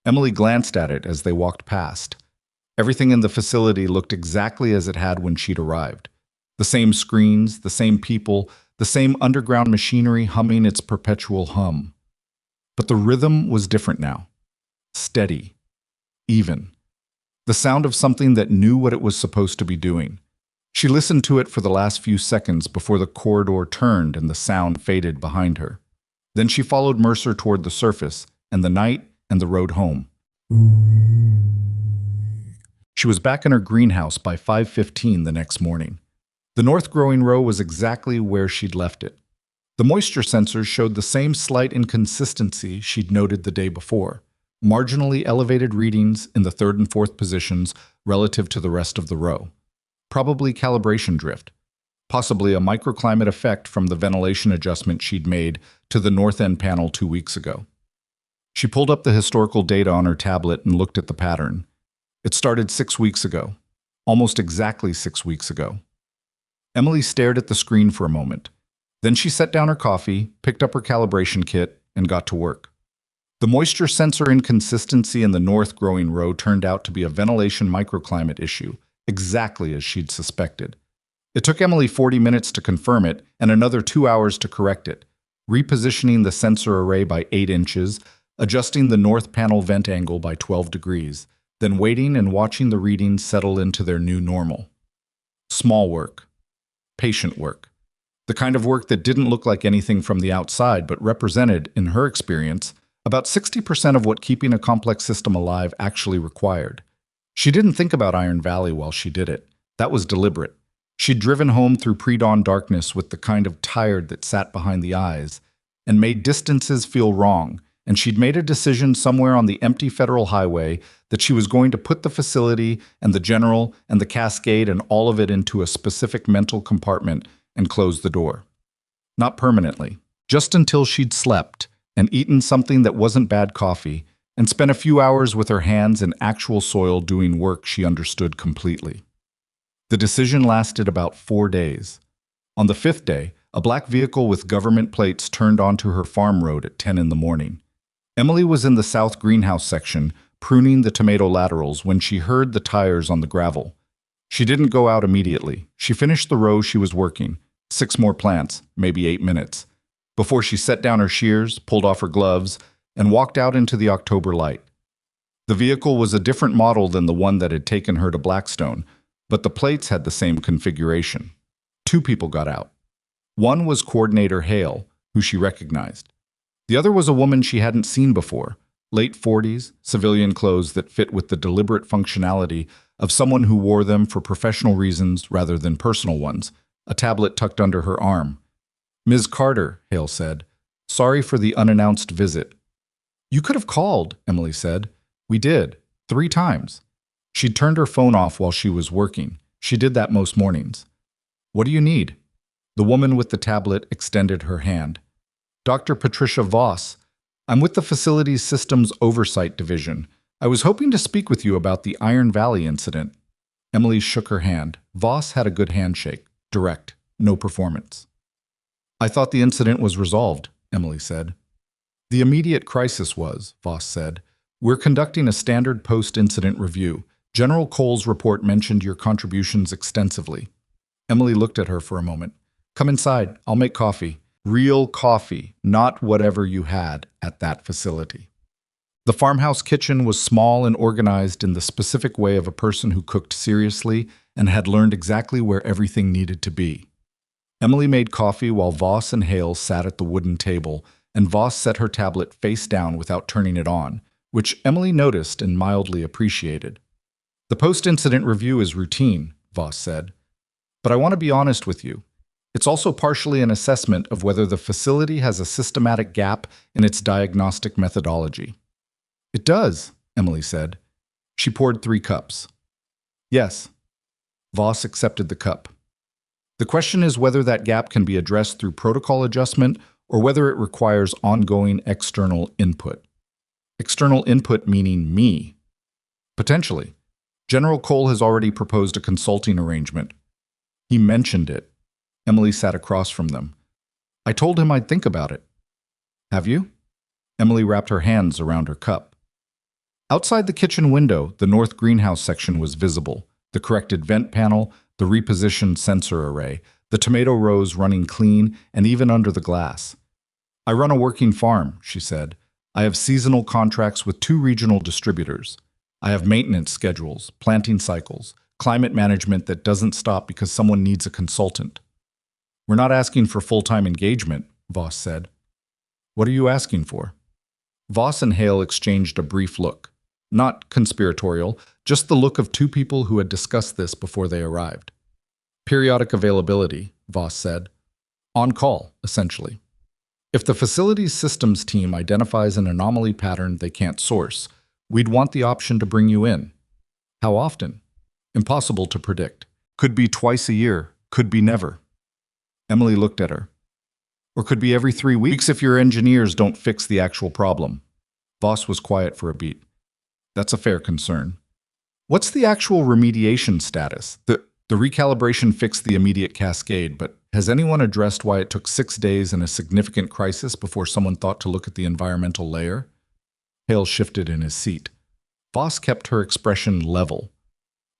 Emily glanced at it as they walked past. Everything in the facility looked exactly as it had when she'd arrived. The same screens, the same people, the same underground machinery humming its perpetual hum. But the rhythm was different now. Steady. Even. The sound of something that knew what it was supposed to be doing. She listened to it for the last few seconds before the corridor turned and the sound faded behind her. Then she followed Mercer toward the surface, and the night, and the road home. She was back in her greenhouse by 5:15 the next morning. The north growing row was exactly where she'd left it. The moisture sensors showed the same slight inconsistency she'd noted the day before. Marginally elevated readings in the 3rd and 4th positions relative to the rest of the row. Probably calibration drift. Possibly a microclimate effect from the ventilation adjustment she'd made to the north end panel 2 weeks ago. She pulled up the historical data on her tablet and looked at the pattern. It started 6 weeks ago. Almost exactly 6 weeks ago. Emily stared at the screen for a moment. Then she set down her coffee, picked up her calibration kit, and got to work. The moisture sensor inconsistency in the north growing row turned out to be a ventilation microclimate issue, exactly as she'd suspected. It took Emily 40 minutes to confirm it and another 2 hours to correct it, repositioning the sensor array by 8 inches, adjusting the north panel vent angle by 12 degrees, then waiting and watching the readings settle into their new normal. Small work. Patient work. The kind of work that didn't look like anything from the outside but represented, in her experience, about 60% of what keeping a complex system alive actually required. She didn't think about Iron Valley while she did it. That was deliberate. She'd driven home through pre-dawn darkness with the kind of tired that sat behind the eyes, and made distances feel wrong, and she'd made a decision somewhere on the empty federal highway that she was going to put the facility and the general and the cascade and all of it into a specific mental compartment and close the door. Not permanently, just until she'd slept and eaten something that wasn't bad coffee, and spent a few hours with her hands in actual soil doing work she understood completely. The decision lasted about 4 days. On the 5th day, a black vehicle with government plates turned onto her farm road at 10 in the morning. Emily was in the south greenhouse section, pruning the tomato laterals when she heard the tires on the gravel. She didn't go out immediately. She finished the row she was working, 6 more plants, maybe 8 minutes, before she set down her shears, pulled off her gloves, and walked out into the October light. The vehicle was a different model than the one that had taken her to Blackstone, but the plates had the same configuration. 2 people got out. One was Coordinator Hale, who she recognized. The other was a woman she hadn't seen before, late 40s, civilian clothes that fit with the deliberate functionality of someone who wore them for professional reasons rather than personal ones, a tablet tucked under her arm. "Ms. Carter," Hale said, "sorry for the unannounced visit." "You could have called," Emily said. "We did. 3 times. She'd turned her phone off while she was working. She did that most mornings. "What do you need?" The woman with the tablet extended her hand. "Dr. Patricia Voss. I'm with the Facilities Systems Oversight Division. I was hoping to speak with you about the Iron Valley incident." Emily shook her hand. Voss had a good handshake. Direct. No performance. "I thought the incident was resolved," Emily said. The immediate crisis was, Voss said, we're conducting a standard post-incident review. General Cole's report mentioned your contributions extensively. Emily looked at her for a moment. Come inside, I'll make coffee. Real coffee, not whatever you had at that facility. The farmhouse kitchen was small and organized in the specific way of a person who cooked seriously and had learned exactly where everything needed to be. Emily made coffee while Voss and Hale sat at the wooden table, and Voss set her tablet face down without turning it on, which Emily noticed and mildly appreciated. The post-incident review is routine, Voss said. But I want to be honest with you. It's also partially an assessment of whether the facility has a systematic gap in its diagnostic methodology. It does, Emily said. She poured 3 cups. Yes. Voss accepted the cup. The question is whether that gap can be addressed through protocol adjustment or whether it requires ongoing external input. External input meaning me. Potentially. General Cole has already proposed a consulting arrangement. He mentioned it. Emily sat across from them. I told him I'd think about it. Have you? Emily wrapped her hands around her cup. Outside the kitchen window, the north greenhouse section was visible. The corrected vent panel, the repositioned sensor array, the tomato rows running clean, and even under the glass. I run a working farm, she said. I have seasonal contracts with 2 regional distributors. I have maintenance schedules, planting cycles, climate management that doesn't stop because someone needs a consultant. We're not asking for full-time engagement, Voss said. What are you asking for? Voss and Hale exchanged a brief look. Not conspiratorial, just the look of 2 people who had discussed this before they arrived. Periodic availability, Voss said. On call, essentially. If the facilities systems team identifies an anomaly pattern they can't source, we'd want the option to bring you in. How often? Impossible to predict. Could be twice a year, could be never. Emily looked at her. Or could be every 3 weeks if your engineers don't fix the actual problem. Voss was quiet for a beat. That's a fair concern. What's the actual remediation status? The recalibration fixed the immediate cascade, but has anyone addressed why it took 6 days in a significant crisis before someone thought to look at the environmental layer? Hale shifted in his seat. Voss kept her expression level.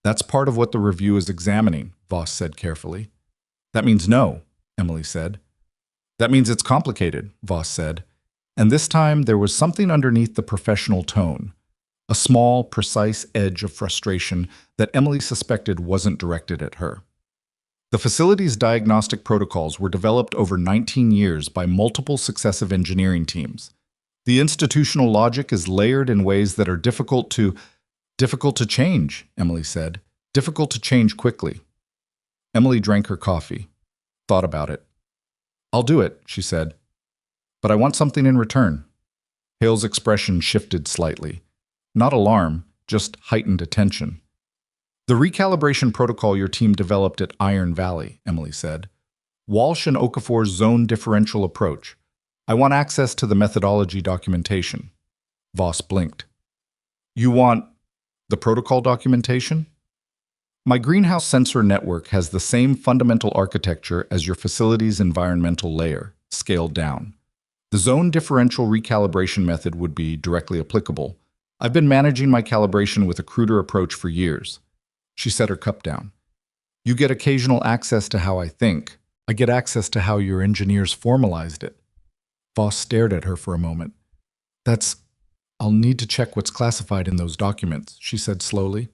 That's part of what the review is examining, Voss said carefully. That means no, Emily said. That means it's complicated, Voss said. And this time there was something underneath the professional tone. A small, precise edge of frustration that Emily suspected wasn't directed at her. The facility's diagnostic protocols were developed over 19 years by multiple successive engineering teams. The institutional logic is layered in ways that are difficult to change, Emily said. Difficult to change quickly. Emily drank her coffee. Thought about it. I'll do it, she said. But I want something in return. Hale's expression shifted slightly. Not alarm, just heightened attention. The recalibration protocol your team developed at Iron Valley, Emily said. Walsh and Okafor's zone differential approach. I want access to the methodology documentation. Voss blinked. You want the protocol documentation? My greenhouse sensor network has the same fundamental architecture as your facility's environmental layer, scaled down. The zone differential recalibration method would be directly applicable. I've been managing my calibration with a cruder approach for years. She set her cup down. You get occasional access to how I think. I get access to how your engineers formalized it. Voss stared at her for a moment. I'll need to check what's classified in those documents, she said slowly.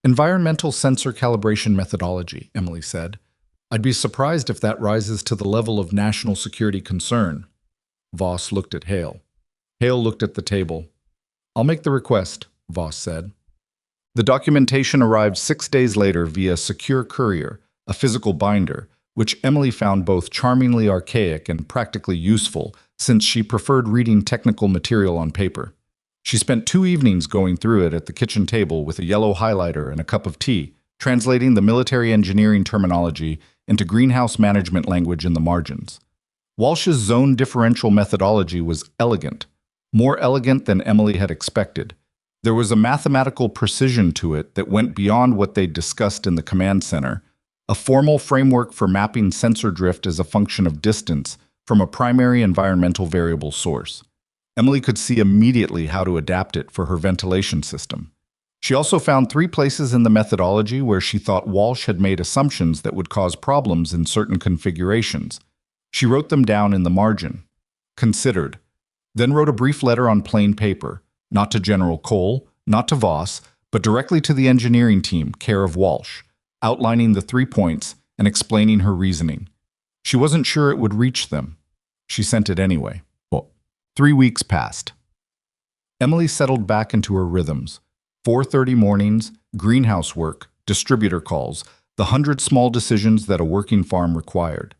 Environmental sensor calibration methodology, Emily said. I'd be surprised if that rises to the level of national security concern. Voss looked at Hale. Hale looked at the table. I'll make the request, Voss said. The documentation arrived 6 days later via secure courier, a physical binder, which Emily found both charmingly archaic and practically useful, since she preferred reading technical material on paper. She spent 2 evenings going through it at the kitchen table with a yellow highlighter and a cup of tea, translating the military engineering terminology into greenhouse management language in the margins. Walsh's zone differential methodology was elegant, more elegant than Emily had expected. There was a mathematical precision to it that went beyond what they'd discussed in the command center, a formal framework for mapping sensor drift as a function of distance from a primary environmental variable source. Emily could see immediately how to adapt it for her ventilation system. She also found 3 places in the methodology where she thought Walsh had made assumptions that would cause problems in certain configurations. She wrote them down in the margin. Considered. Then wrote a brief letter on plain paper, not to General Cole, not to Voss, but directly to the engineering team, care of Walsh, outlining the 3 points and explaining her reasoning. She wasn't sure it would reach them. She sent it anyway. 3 weeks passed. Emily settled back into her rhythms. 4:30 mornings, greenhouse work, distributor calls, the 100 small decisions that a working farm required.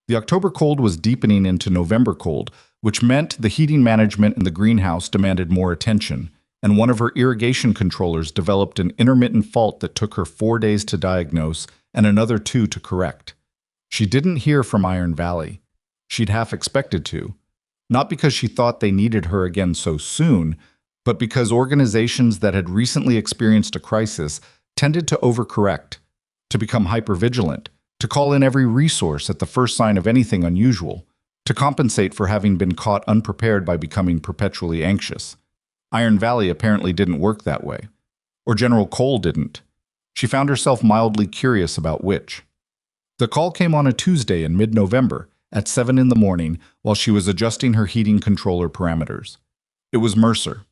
The October cold was deepening into November cold, which meant the heating management in the greenhouse demanded more attention, and one of her irrigation controllers developed an intermittent fault that took her 4 days to diagnose and another 2 to correct. She didn't hear from Iron Valley. She'd half expected to. Not because she thought they needed her again so soon, but because organizations that had recently experienced a crisis tended to overcorrect, to become hypervigilant, to call in every resource at the first sign of anything unusual, to compensate for having been caught unprepared by becoming perpetually anxious. Iron Valley apparently didn't work that way. Or General Cole didn't. She found herself mildly curious about which. The call came on a Tuesday in mid-November, at 7 in the morning, while she was adjusting her heating controller parameters. It was Mercer.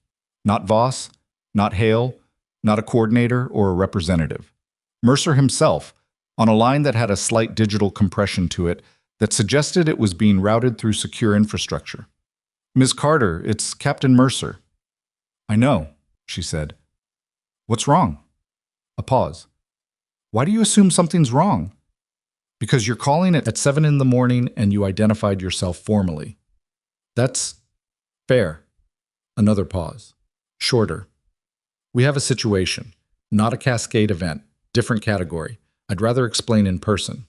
Not Voss, not Hale, not a coordinator or a representative. Mercer himself, on a line that had a slight digital compression to it that suggested it was being routed through secure infrastructure. "Ms. Carter, it's Captain Mercer." "I know," she said. "What's wrong?" A pause. "Why do you assume something's wrong?" "Because you're calling it at 7 in the morning and you identified yourself formally." "That's fair." Another pause. Shorter. "We have a situation, not a cascade event, different category. I'd rather explain in person."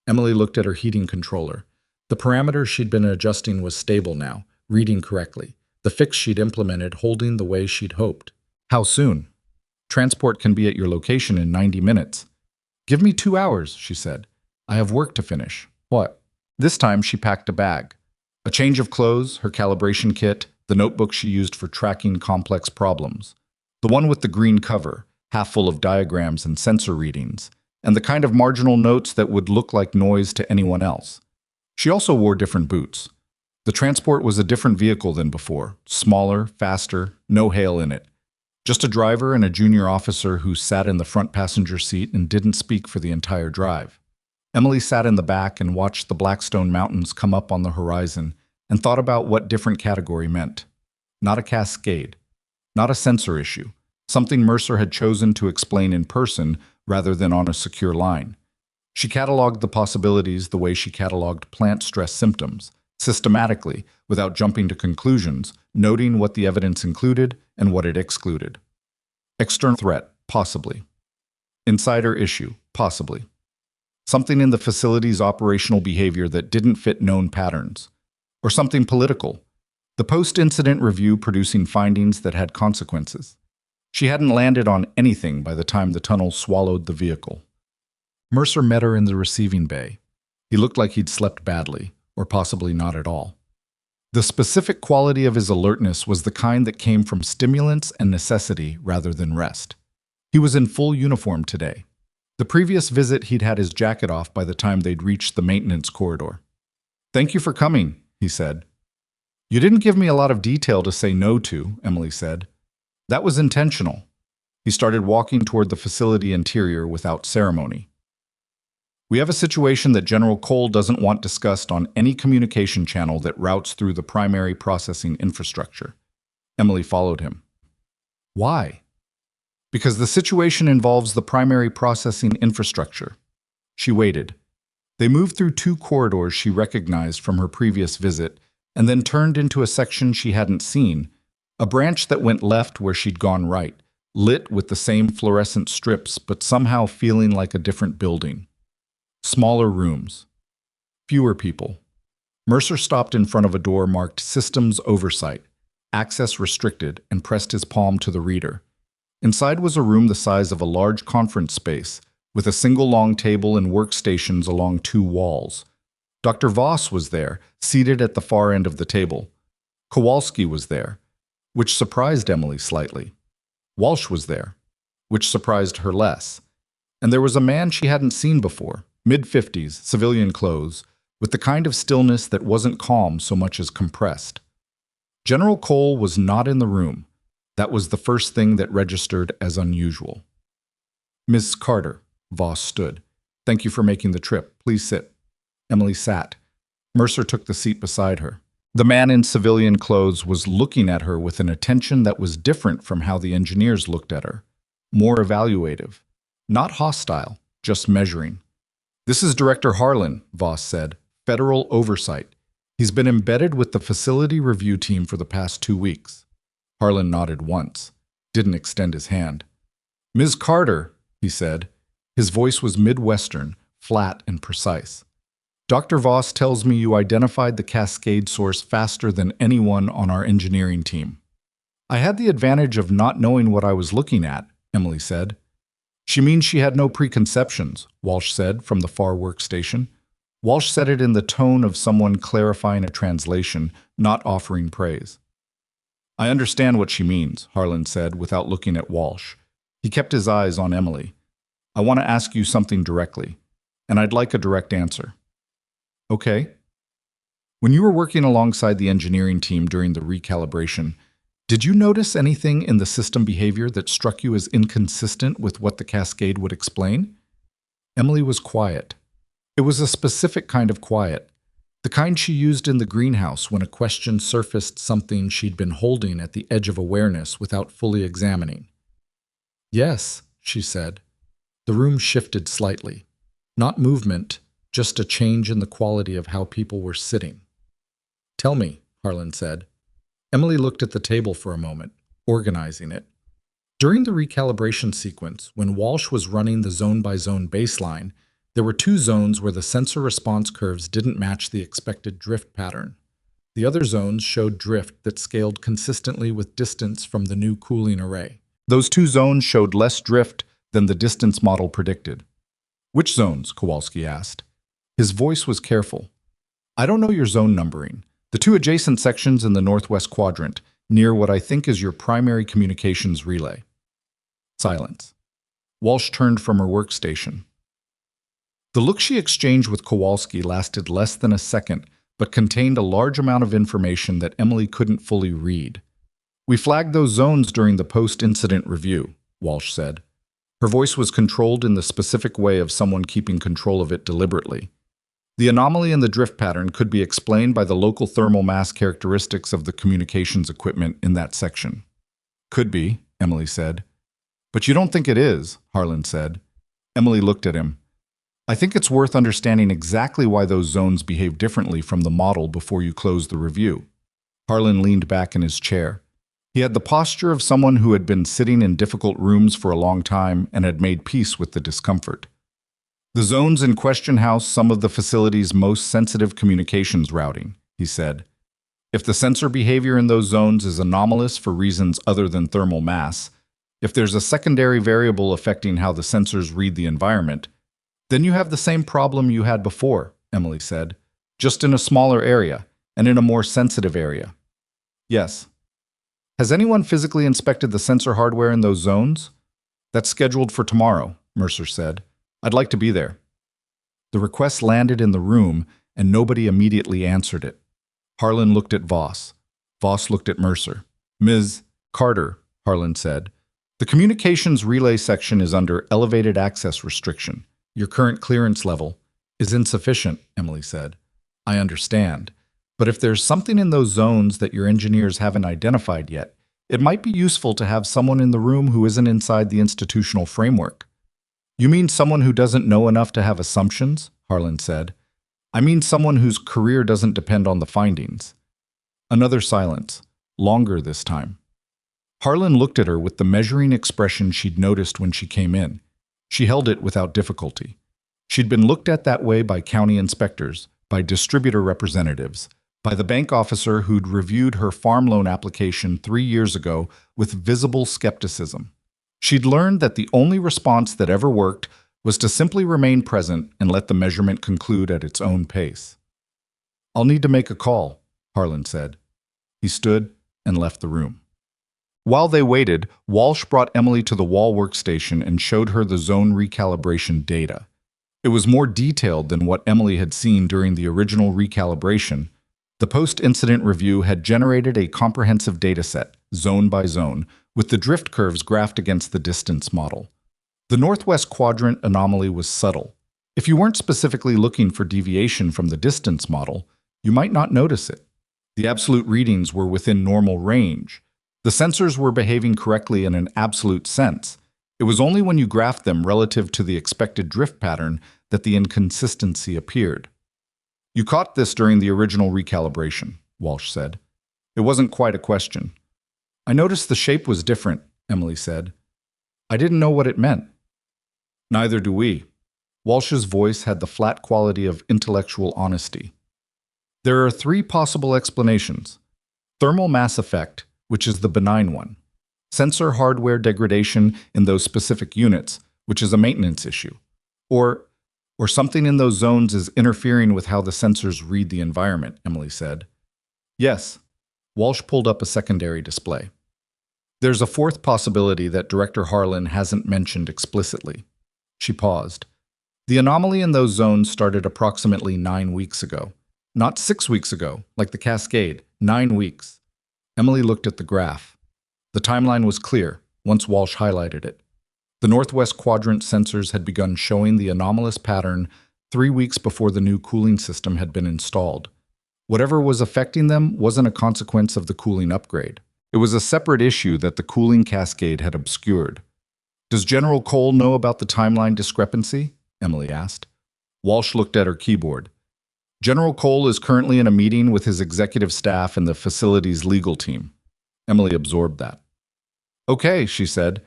Emily looked at her heating controller. The parameter she'd been adjusting was stable now, reading correctly. The fix she'd implemented holding the way she'd hoped. "How soon?" "Transport can be at your location in 90 minutes. "Give me 2 hours," she said. "I have work to finish." "What?" This time she packed a bag. A change of clothes, her calibration kit, the notebook she used for tracking complex problems. The one with the green cover, half full of diagrams and sensor readings, and the kind of marginal notes that would look like noise to anyone else. She also wore different boots. The transport was a different vehicle than before, smaller, faster, no Hale in it. Just a driver and a junior officer who sat in the front passenger seat and didn't speak for the entire drive. Emily sat in the back and watched the Blackstone Mountains come up on the horizon and thought about what different category meant. Not a cascade. Not a sensor issue. Something Mercer had chosen to explain in person rather than on a secure line. She cataloged the possibilities the way she cataloged plant stress symptoms, systematically, without jumping to conclusions, noting what the evidence included and what it excluded. External threat, possibly. Insider issue, possibly. Something in the facility's operational behavior that didn't fit known patterns. Or something political. The post-incident review producing findings that had consequences. She hadn't landed on anything by the time the tunnel swallowed the vehicle. Mercer met her in the receiving bay. He looked like he'd slept badly, or possibly not at all. The specific quality of his alertness was the kind that came from stimulants and necessity rather than rest. He was in full uniform today. The previous visit he'd had his jacket off by the time they'd reached the maintenance corridor. "Thank you for coming," he said. "You didn't give me a lot of detail to say no to," Emily said. "That was intentional." He started walking toward the facility interior without ceremony. "We have a situation that General Cole doesn't want discussed on any communication channel that routes through the primary processing infrastructure." Emily followed him. "Why?" "Because the situation involves the primary processing infrastructure." She waited. They moved through 2 corridors she recognized from her previous visit, and then turned into a section she hadn't seen, a branch that went left where she'd gone right, lit with the same fluorescent strips but somehow feeling like a different building. Smaller rooms. Fewer people. Mercer stopped in front of a door marked Systems Oversight, Access Restricted, and pressed his palm to the reader. Inside was a room the size of a large conference space, with a single long table and workstations along 2 walls. Dr. Voss was there, seated at the far end of the table. Kowalski was there, which surprised Emily slightly. Walsh was there, which surprised her less. And there was a man she hadn't seen before, mid-50s, civilian clothes, with the kind of stillness that wasn't calm so much as compressed. General Cole was not in the room. That was the first thing that registered as unusual. "Miss Carter," Voss stood. "Thank you for making the trip. Please sit." Emily sat. Mercer took the seat beside her. The man in civilian clothes was looking at her with an attention that was different from how the engineers looked at her. More evaluative. Not hostile, just measuring. "This is Director Harlan," Voss said. "Federal oversight. He's been embedded with the facility review team for the past 2 weeks." Harlan nodded once, didn't extend his hand. "Ms. Carter," he said. His voice was Midwestern, flat and precise. "Dr. Voss tells me you identified the cascade source faster than anyone on our engineering team." "I had the advantage of not knowing what I was looking at," Emily said. "She means she had no preconceptions," Walsh said from the far workstation. Walsh said it in the tone of someone clarifying a translation, not offering praise. "I understand what she means," Harlan said without looking at Walsh. He kept his eyes on Emily. "I want to ask you something directly, and I'd like a direct answer." "Okay." "When you were working alongside the engineering team during the recalibration, did you notice anything in the system behavior that struck you as inconsistent with what the cascade would explain?" Emily was quiet. It was a specific kind of quiet, the kind she used in the greenhouse when a question surfaced something she'd been holding at the edge of awareness without fully examining. "Yes," she said. The room shifted slightly. Not movement, just a change in the quality of how people were sitting. "Tell me," Harlan said. Emily looked at the table for a moment, organizing it. During the recalibration sequence, when Walsh was running the zone-by-zone baseline, there were 2 zones where the sensor response curves didn't match the expected drift pattern. The other zones showed drift that scaled consistently with distance from the new cooling array. Those 2 zones showed less drift than the distance model predicted. "Which zones?" Kowalski asked. His voice was careful. "I don't know your zone numbering. The 2 adjacent sections in the northwest quadrant, near what I think is your primary communications relay." Silence. Walsh turned from her workstation. The look she exchanged with Kowalski lasted less than a second, but contained a large amount of information that Emily couldn't fully read. "We flagged those zones during the post-incident review," Walsh said. Her voice was controlled in the specific way of someone keeping control of it deliberately. "The anomaly in the drift pattern could be explained by the local thermal mass characteristics of the communications equipment in that section." "Could be," Emily said. "But you don't think it is," Harlan said. Emily looked at him. "I think it's worth understanding exactly why those zones behave differently from the model before you close the review." Harlan leaned back in his chair. He had the posture of someone who had been sitting in difficult rooms for a long time and had made peace with the discomfort. "The zones in question house some of the facility's most sensitive communications routing," he said. "If the sensor behavior in those zones is anomalous for reasons other than thermal mass, if there's a secondary variable affecting how the sensors read the environment, then you have the same problem you had before," Emily said, "just in a smaller area and in a more sensitive area." "Yes." "Has anyone physically inspected the sensor hardware in those zones?" "That's scheduled for tomorrow," Mercer said. "I'd like to be there." The request landed in the room, and nobody immediately answered it. Harlan looked at Voss. Voss looked at Mercer. "Ms. Carter," Harlan said, "the communications relay section is under elevated access restriction. Your current clearance level is insufficient," Emily said. "I understand. But if there's something in those zones that your engineers haven't identified yet, it might be useful to have someone in the room who isn't inside the institutional framework." "You mean someone who doesn't know enough to have assumptions?" Harlan said. "I mean someone whose career doesn't depend on the findings." Another silence, longer this time. Harlan looked at her with the measuring expression she'd noticed when she came in. She held it without difficulty. She'd been looked at that way by county inspectors, by distributor representatives, by the bank officer who'd reviewed her farm loan application 3 years ago with visible skepticism. She'd learned that the only response that ever worked was to simply remain present and let the measurement conclude at its own pace. "I'll need to make a call," Harlan said. He stood and left the room. While they waited, Walsh brought Emily to the wall workstation and showed her the zone recalibration data. It was more detailed than what Emily had seen during the original recalibration. The post-incident review had generated a comprehensive dataset, zone by zone, with the drift curves graphed against the distance model. The northwest quadrant anomaly was subtle. If you weren't specifically looking for deviation from the distance model, you might not notice it. The absolute readings were within normal range. The sensors were behaving correctly in an absolute sense. It was only when you graphed them relative to the expected drift pattern that the inconsistency appeared. "You caught this during the original recalibration," Walsh said. "It wasn't quite a question." "I noticed the shape was different," Emily said. "I didn't know what it meant." "Neither do we." Walsh's voice had the flat quality of intellectual honesty. "There are three possible explanations. Thermal mass effect, which is the benign one. Sensor hardware degradation in those specific units, which is a maintenance issue. Or something in those zones is interfering with how the sensors read the environment," Emily said. "Yes." Walsh pulled up a secondary display. "There's a fourth possibility that Director Harlan hasn't mentioned explicitly." She paused. "The anomaly in those zones started approximately 9 weeks ago. Not 6 weeks ago, like the Cascade, 9 weeks." Emily looked at the graph. The timeline was clear, once Walsh highlighted it. The northwest quadrant sensors had begun showing the anomalous pattern 3 weeks before the new cooling system had been installed. Whatever was affecting them wasn't a consequence of the cooling upgrade. It was a separate issue that the cooling cascade had obscured. "Does General Cole know about the timeline discrepancy?" Emily asked. Walsh looked at her keyboard. "General Cole is currently in a meeting with his executive staff and the facility's legal team." Emily absorbed that. "Okay," she said.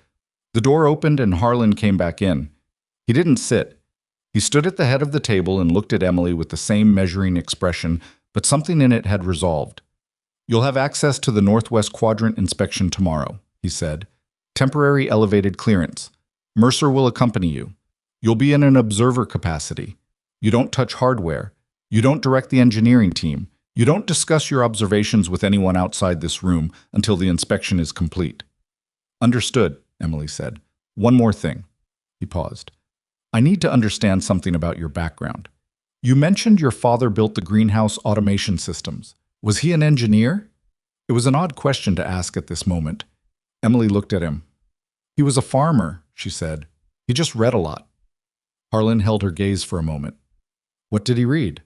The door opened and Harlan came back in. He didn't sit. He stood at the head of the table and looked at Emily with the same measuring expression, but something in it had resolved. "You'll have access to the Northwest Quadrant inspection tomorrow," he said. "Temporary elevated clearance. Mercer will accompany you. You'll be in an observer capacity. You don't touch hardware. You don't direct the engineering team. You don't discuss your observations with anyone outside this room until the inspection is complete." "Understood," Emily said. "One more thing." He paused. "I need to understand something about your background. You mentioned your father built the greenhouse automation systems. Was he an engineer?" It was an odd question to ask at this moment. Emily looked at him. "He was a farmer," she said. "He just read a lot." Harlan held her gaze for a moment. "What did he read?"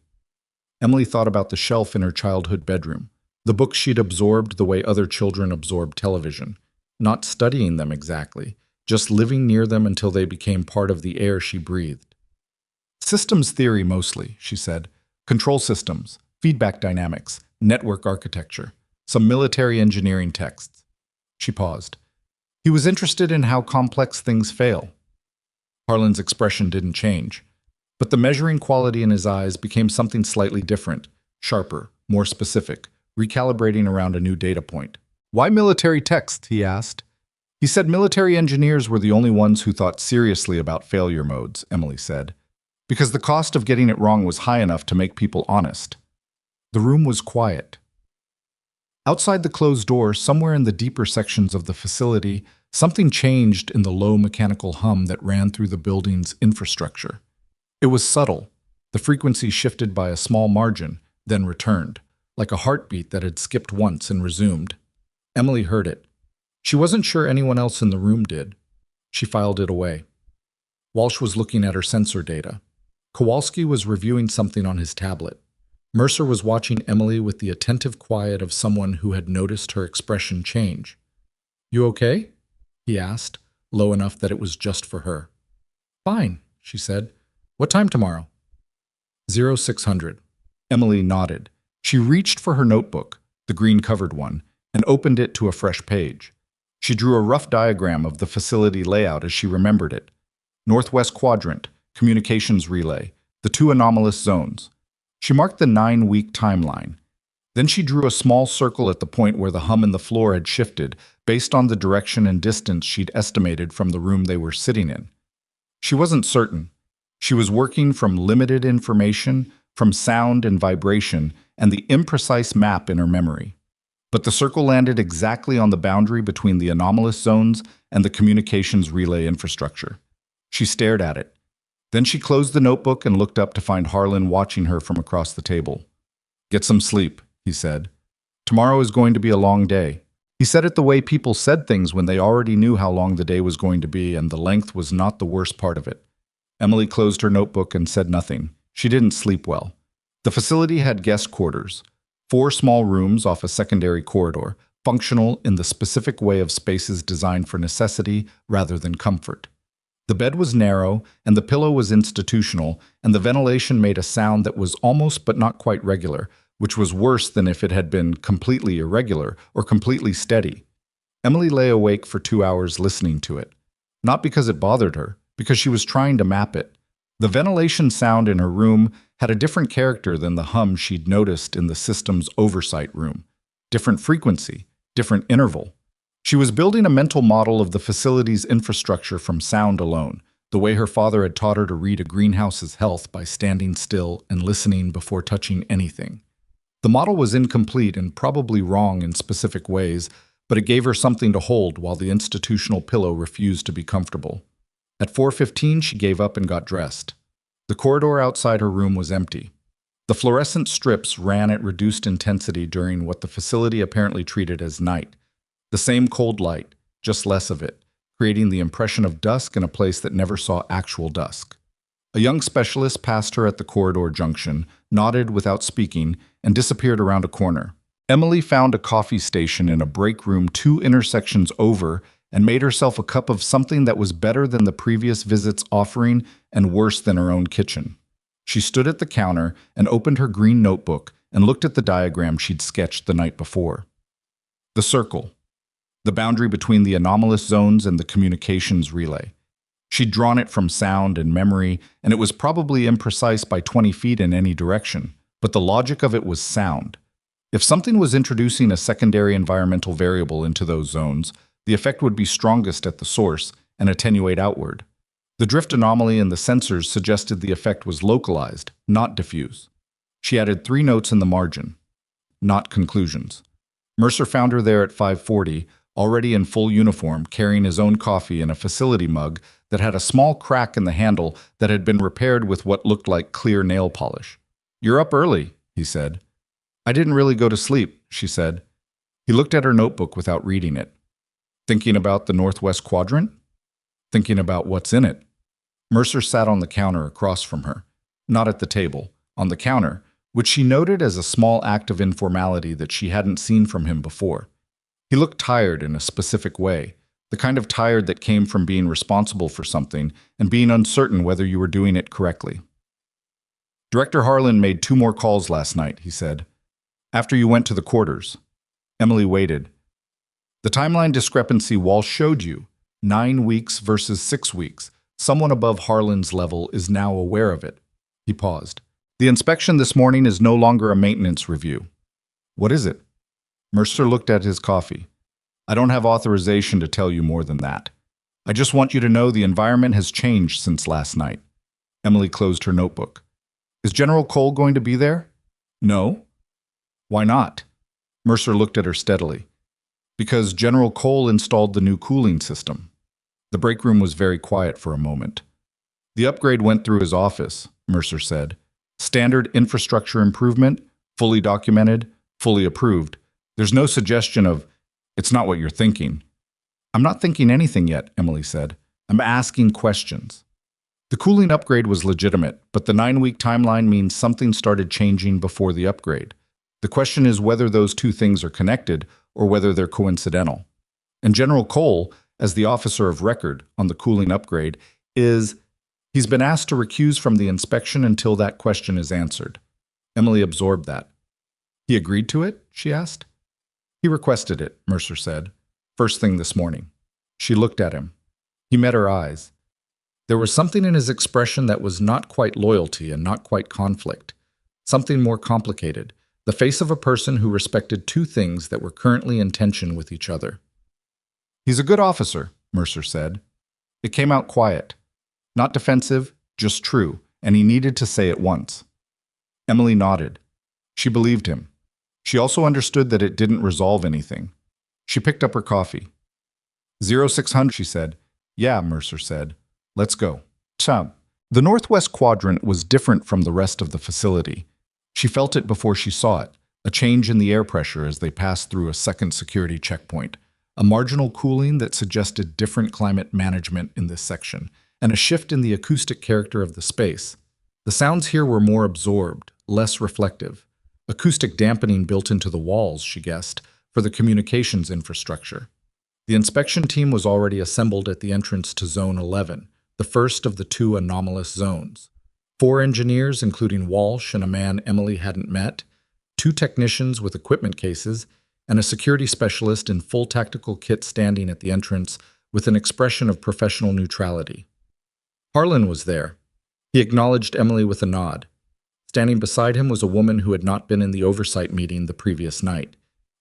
Emily thought about the shelf in her childhood bedroom, the books she'd absorbed the way other children absorb television, not studying them exactly, just living near them until they became part of the air she breathed. "Systems theory mostly," she said. "Control systems, feedback dynamics, network architecture, some military engineering texts." She paused. "He was interested in how complex things fail." Harlan's expression didn't change, but the measuring quality in his eyes became something slightly different, sharper, more specific, recalibrating around a new data point. "Why military texts?" he asked. "He said military engineers were the only ones who thought seriously about failure modes," Emily said, "because the cost of getting it wrong was high enough to make people honest." The room was quiet. Outside the closed door, somewhere in the deeper sections of the facility, something changed in the low mechanical hum that ran through the building's infrastructure. It was subtle. The frequency shifted by a small margin, then returned, like a heartbeat that had skipped once and resumed. Emily heard it. She wasn't sure anyone else in the room did. She filed it away. Walsh was looking at her sensor data. Kowalski was reviewing something on his tablet. Mercer was watching Emily with the attentive quiet of someone who had noticed her expression change. "You okay?" he asked, low enough that it was just for her. "Fine," she said. "What time tomorrow?" 0600. Emily nodded. She reached for her notebook, the green-covered one, and opened it to a fresh page. She drew a rough diagram of the facility layout as she remembered it. Northwest Quadrant, communications relay, the 2 anomalous zones. She marked the 9-week timeline. Then she drew a small circle at the point where the hum in the floor had shifted, based on the direction and distance she'd estimated from the room they were sitting in. She wasn't certain. She was working from limited information, from sound and vibration, and the imprecise map in her memory. But the circle landed exactly on the boundary between the anomalous zones and the communications relay infrastructure. She stared at it. Then she closed the notebook and looked up to find Harlan watching her from across the table. "Get some sleep," he said. "Tomorrow is going to be a long day." He said it the way people said things when they already knew how long the day was going to be, and the length was not the worst part of it. Emily closed her notebook and said nothing. She didn't sleep well. The facility had guest quarters, 4 small rooms off a secondary corridor, functional in the specific way of spaces designed for necessity rather than comfort. The bed was narrow, and the pillow was institutional, and the ventilation made a sound that was almost but not quite regular, which was worse than if it had been completely irregular or completely steady. Emily lay awake for 2 hours listening to it. Not because it bothered her, because she was trying to map it. The ventilation sound in her room had a different character than the hum she'd noticed in the system's oversight room. Different frequency, different interval. She was building a mental model of the facility's infrastructure from sound alone, the way her father had taught her to read a greenhouse's health by standing still and listening before touching anything. The model was incomplete and probably wrong in specific ways, but it gave her something to hold while the institutional pillow refused to be comfortable. At 4:15, she gave up and got dressed. The corridor outside her room was empty. The fluorescent strips ran at reduced intensity during what the facility apparently treated as night. The same cold light, just less of it, creating the impression of dusk in a place that never saw actual dusk. A young specialist passed her at the corridor junction, nodded without speaking, and disappeared around a corner. Emily found a coffee station in a break room 2 intersections over and made herself a cup of something that was better than the previous visit's offering and worse than her own kitchen. She stood at the counter and opened her green notebook and looked at the diagram she'd sketched the night before. The circle. The boundary between the anomalous zones and the communications relay. She'd drawn it from sound and memory, and it was probably imprecise by 20 feet in any direction, but the logic of it was sound. If something was introducing a secondary environmental variable into those zones, the effect would be strongest at the source and attenuate outward. The drift anomaly in the sensors suggested the effect was localized, not diffuse. She added 3 notes in the margin. Not conclusions. Mercer found her there at 5:40, already in full uniform, carrying his own coffee in a facility mug that had a small crack in the handle that had been repaired with what looked like clear nail polish. "You're up early," he said. "I didn't really go to sleep," she said. He looked at her notebook without reading it. "Thinking about the Northwest Quadrant? Thinking about what's in it?" Mercer sat on the counter across from her. Not at the table, on the counter, which she noted as a small act of informality that she hadn't seen from him before. He looked tired in a specific way, the kind of tired that came from being responsible for something and being uncertain whether you were doing it correctly. "Director Harlan made 2 more calls last night," he said. "After you went to the quarters." Emily waited. "The timeline discrepancy Walsh showed you, 9 weeks versus 6 weeks. Someone above Harlan's level is now aware of it." He paused. "The inspection this morning is no longer a maintenance review." "What is it?" Mercer looked at his coffee. "I don't have authorization to tell you more than that. I just want you to know the environment has changed since last night." Emily closed her notebook. "Is General Cole going to be there?" "No." "Why not?" Mercer looked at her steadily. "Because General Cole installed the new cooling system." The break room was very quiet for a moment. "The upgrade went through his office," Mercer said. "Standard infrastructure improvement, fully documented, fully approved. There's no suggestion of, 'It's not what you're thinking.'" "I'm not thinking anything yet," Emily said. "I'm asking questions." The cooling upgrade was legitimate, but the 9-week timeline means something started changing before the upgrade. The question is whether those 2 things are connected or whether they're coincidental. And General Cole, as the officer of record on the cooling upgrade, he's been asked to recuse from the inspection until that question is answered. Emily absorbed that. "He agreed to it?" she asked. "He requested it," Mercer said. "First thing this morning." She looked at him. He met her eyes. There was something in his expression that was not quite loyalty and not quite conflict. Something more complicated. The face of a person who respected 2 things that were currently in tension with each other. "He's a good officer," Mercer said. It came out quiet. Not defensive, just true, and he needed to say it once. Emily nodded. She believed him. She also understood that it didn't resolve anything. She picked up her coffee. 0600, she said. Yeah, Mercer said. Let's go. Chum. The northwest quadrant was different from the rest of the facility. She felt it before she saw it, a change in the air pressure as they passed through a second security checkpoint, a marginal cooling that suggested different climate management in this section, and a shift in the acoustic character of the space. The sounds here were more absorbed, less reflective. Acoustic dampening built into the walls, she guessed, for the communications infrastructure. The inspection team was already assembled at the entrance to Zone 11, the first of the two anomalous zones. 4 engineers, including Walsh and a man Emily hadn't met, 2 technicians with equipment cases, and a security specialist in full tactical kit standing at the entrance with an expression of professional neutrality. Harlan was there. He acknowledged Emily with a nod. Standing beside him was a woman who had not been in the oversight meeting the previous night.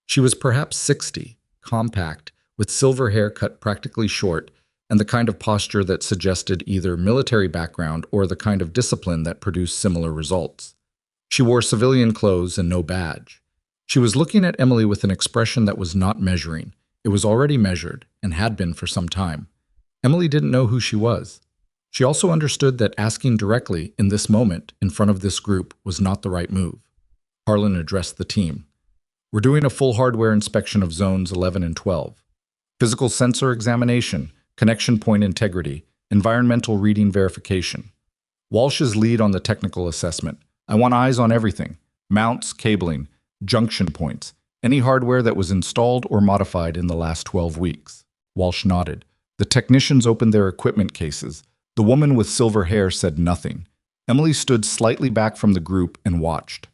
She was perhaps 60, compact, with silver hair cut practically short, and the kind of posture that suggested either military background or the kind of discipline that produced similar results. She wore civilian clothes and no badge. She was looking at Emily with an expression that was not measuring. It was already measured, and had been for some time. Emily didn't know who she was. She also understood that asking directly, in this moment, in front of this group, was not the right move. Harlan addressed the team. We're doing a full hardware inspection of zones 11 and 12. Physical sensor examination, connection point integrity, environmental reading verification. Walsh's lead on the technical assessment. I want eyes on everything. Mounts, cabling, junction points, any hardware that was installed or modified in the last 12 weeks. Walsh nodded. The technicians opened their equipment cases. The woman with silver hair said nothing. Emily stood slightly back from the group and watched.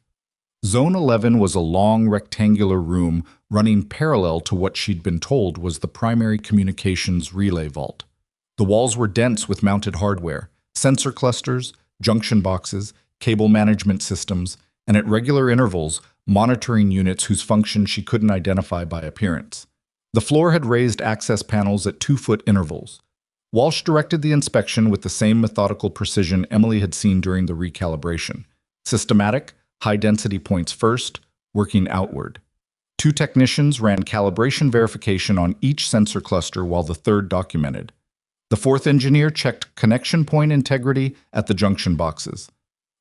Zone 11 was a long rectangular room running parallel to what she'd been told was the primary communications relay vault. The walls were dense with mounted hardware, sensor clusters, junction boxes, cable management systems, and at regular intervals, monitoring units whose function she couldn't identify by appearance. The floor had raised access panels at 2-foot intervals. Walsh directed the inspection with the same methodical precision Emily had seen during the recalibration. Systematic, high-density points first, working outward. 2 technicians ran calibration verification on each sensor cluster while the third documented. The 4th engineer checked connection point integrity at the junction boxes.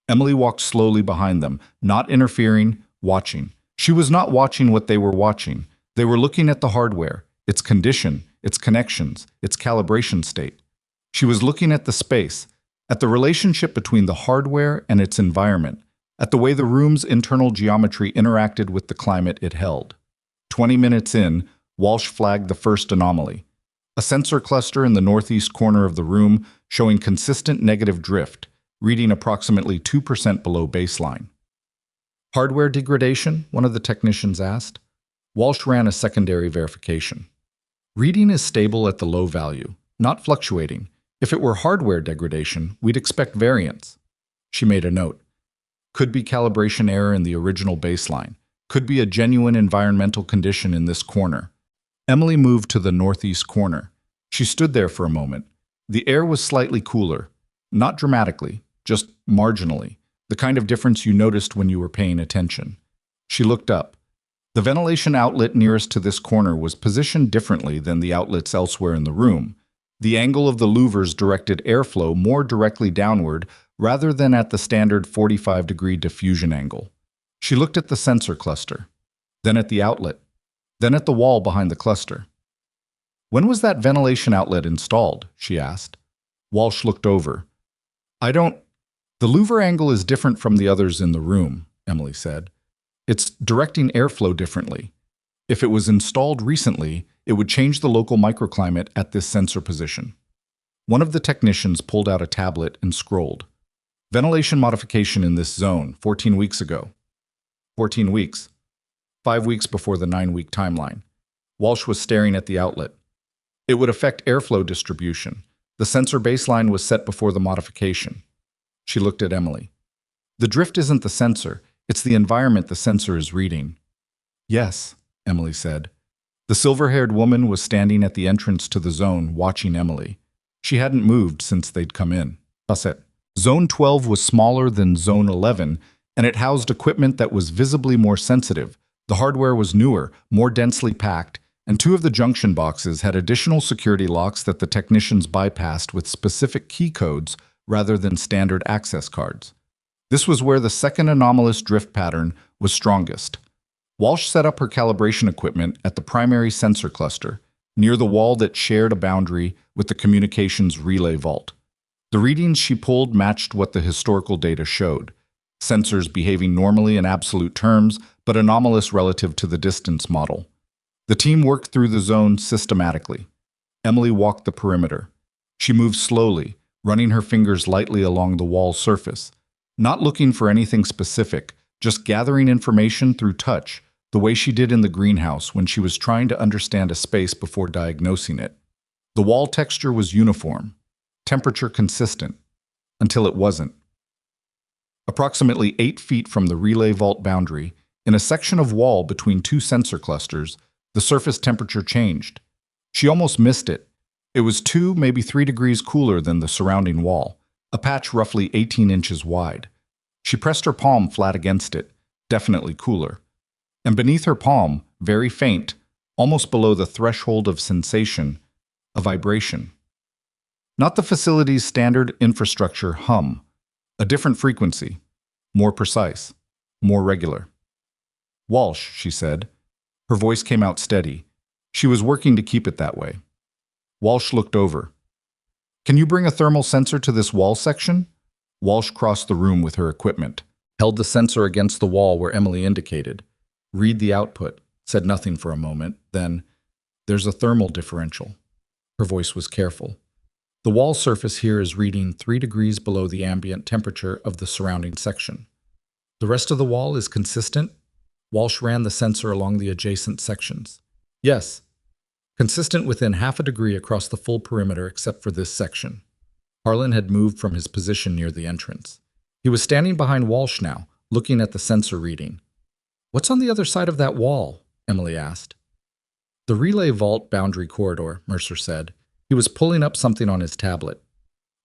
Emily walked slowly behind them, not interfering, watching. She was not watching what they were watching. They were looking at the hardware, its condition, its connections, its calibration state. She was looking at the space, at the relationship between the hardware and its environment, at the way the room's internal geometry interacted with the climate it held. 20 minutes in, Walsh flagged the first anomaly. A sensor cluster in the northeast corner of the room showing consistent negative drift, reading approximately 2% below baseline. Hardware degradation? One of the technicians asked. Walsh ran a secondary verification. Reading is stable at the low value, not fluctuating. If it were hardware degradation, we'd expect variance. She made a note. Could be calibration error in the original baseline. Could be a genuine environmental condition in this corner. Emily moved to the northeast corner. She stood there for a moment. The air was slightly cooler. Not dramatically, just marginally. The kind of difference you noticed when you were paying attention. She looked up. The ventilation outlet nearest to this corner was positioned differently than the outlets elsewhere in the room. The angle of the louvers directed airflow more directly downward rather than at the standard 45-degree diffusion angle. She looked at the sensor cluster, then at the outlet, then at the wall behind the cluster. When was that ventilation outlet installed? She asked. Walsh looked over. The louver angle is different from the others in the room, Emily said. It's directing airflow differently. If it was installed recently, it would change the local microclimate at this sensor position. One of the technicians pulled out a tablet and scrolled. Ventilation modification in this zone, 14 weeks ago. 14 weeks. 5 weeks before the 9-week timeline. Walsh was staring at the outlet. It would affect airflow distribution. The sensor baseline was set before the modification. She looked at Emily. The drift isn't the sensor, it's the environment the sensor is reading. Yes, Emily said. The silver-haired woman was standing at the entrance to the zone, watching Emily. She hadn't moved since they'd come in. Basset. Zone 12 was smaller than Zone 11, and it housed equipment that was visibly more sensitive, The hardware was newer, more densely packed, and two of the junction boxes had additional security locks that the technicians bypassed with specific key codes rather than standard access cards. This was where the second anomalous drift pattern was strongest. Walsh set up her calibration equipment at the primary sensor cluster, near the wall that shared a boundary with the communications relay vault. The readings she pulled matched what the historical data showed, sensors behaving normally in absolute terms, but anomalous relative to the distance model. The team worked through the zone systematically. Emily walked the perimeter. She moved slowly, running her fingers lightly along the wall surface, not looking for anything specific, just gathering information through touch, the way she did in the greenhouse when she was trying to understand a space before diagnosing it. The wall texture was uniform, temperature consistent, until it wasn't. Approximately 8 feet from the relay vault boundary, in a section of wall between two sensor clusters, the surface temperature changed. She almost missed it. It was 2, maybe 3 degrees cooler than the surrounding wall, a patch roughly 18 inches wide. She pressed her palm flat against it, definitely cooler. And beneath her palm, very faint, almost below the threshold of sensation, a vibration. Not the facility's standard infrastructure hum, a different frequency, more precise, more regular. "Walsh," she said. Her voice came out steady. She was working to keep it that way. Walsh looked over. "Can you bring a thermal sensor to this wall section?" Walsh crossed the room with her equipment, held the sensor against the wall where Emily indicated. "Read the output," said nothing for a moment, then, "There's a thermal differential." Her voice was careful. "The wall surface here is reading 3 degrees below the ambient temperature of the surrounding section. The rest of the wall is consistent?" Walsh ran the sensor along the adjacent sections. "Yes. Consistent within half a degree across the full perimeter except for this section." Harlan had moved from his position near the entrance. He was standing behind Walsh now, looking at the sensor reading. "What's on the other side of that wall?" Emily asked. "The relay vault boundary corridor," Mercer said. He was pulling up something on his tablet.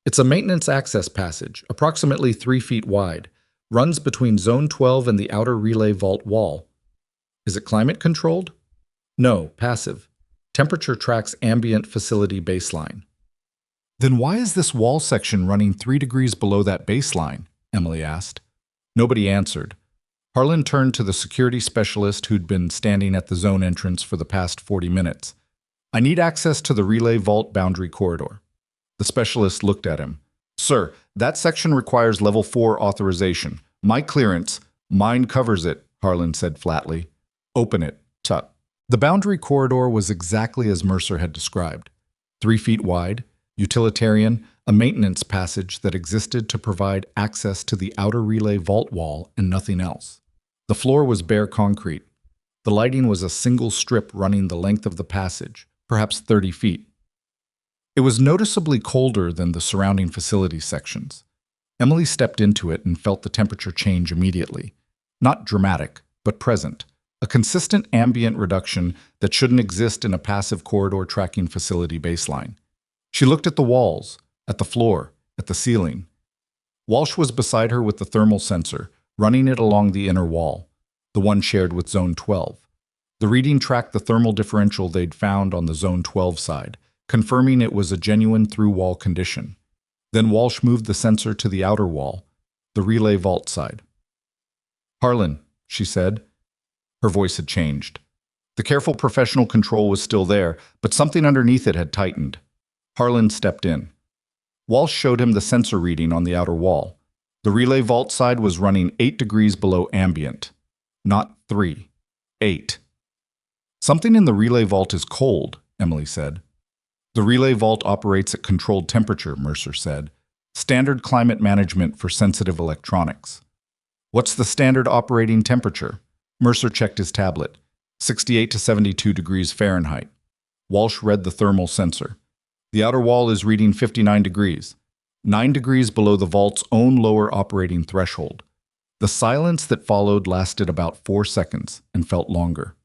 "It's a maintenance access passage, approximately 3 feet wide, runs between Zone 12 and the outer relay vault wall." "Is it climate controlled?" "No, passive. Temperature tracks ambient facility baseline." "Then why is this wall section running 3 degrees below that baseline?" Emily asked. Nobody answered. Harlan turned to the security specialist who'd been standing at the zone entrance for the past 40 minutes. "I need access to the relay vault boundary corridor." The specialist looked at him. "Sir, that section requires Level 4 authorization. My clearance, mine covers it," Harlan said flatly. "Open it, Tut." The boundary corridor was exactly as Mercer had described. 3 feet wide, utilitarian, a maintenance passage that existed to provide access to the outer relay vault wall and nothing else. The floor was bare concrete. The lighting was a single strip running the length of the passage, perhaps 30 feet. It was noticeably colder than the surrounding facility sections. Emily stepped into it and felt the temperature change immediately. Not dramatic, but present. A consistent ambient reduction that shouldn't exist in a passive corridor tracking facility baseline. She looked at the walls, at the floor, at the ceiling. Walsh was beside her with the thermal sensor, running it along the inner wall, the one shared with Zone 12. The reading tracked the thermal differential they'd found on the Zone 12 side, confirming it was a genuine through-wall condition. Then Walsh moved the sensor to the outer wall, the relay vault side. "Harlan," she said. Her voice had changed. The careful professional control was still there, but something underneath it had tightened. Harlan stepped in. Walsh showed him the sensor reading on the outer wall. The relay vault side was running 8 degrees below ambient. Not 3. 8. "Something in the relay vault is cold," Emily said. "The relay vault operates at controlled temperature," Mercer said. "Standard climate management for sensitive electronics." "What's the standard operating temperature?" Mercer checked his tablet. 68 to 72 degrees Fahrenheit. Walsh read the thermal sensor. "The outer wall is reading 59 degrees. 9 degrees below the vault's own lower operating threshold." The silence that followed lasted about 4 seconds and felt longer.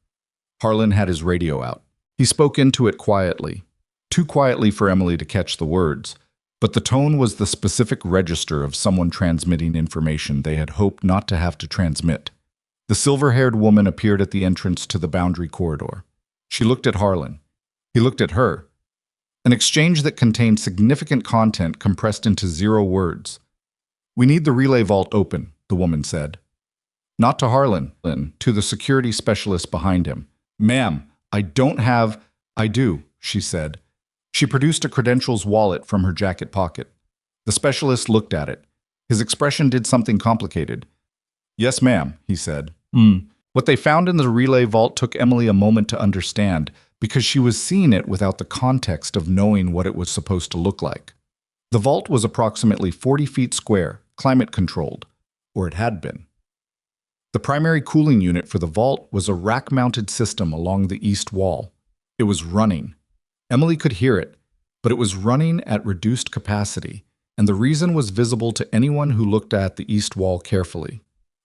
Harlan had his radio out. He spoke into it quietly. Too quietly for Emily to catch the words, but the tone was the specific register of someone transmitting information they had hoped not to have to transmit. The silver-haired woman appeared at the entrance to the boundary corridor. She looked at Harlan. He looked at her. An exchange that contained significant content compressed into 0 words. "We need the relay vault open," the woman said. Not to Harlan, to the security specialist behind him. "Ma'am, I don't have—" "I do," she said. She produced a credentials wallet from her jacket pocket. The specialist looked at it. His expression did something complicated. "Yes, ma'am," he said. What they found in the relay vault took Emily a moment to understand, because she was seeing it without the context of knowing what it was supposed to look like. The vault was approximately 40 feet square, climate-controlled, or it had been. The primary cooling unit for the vault was a rack-mounted system along the east wall. It was running. Emily could hear it, but it was running at reduced capacity, and the reason was visible to anyone who looked at the east wall carefully.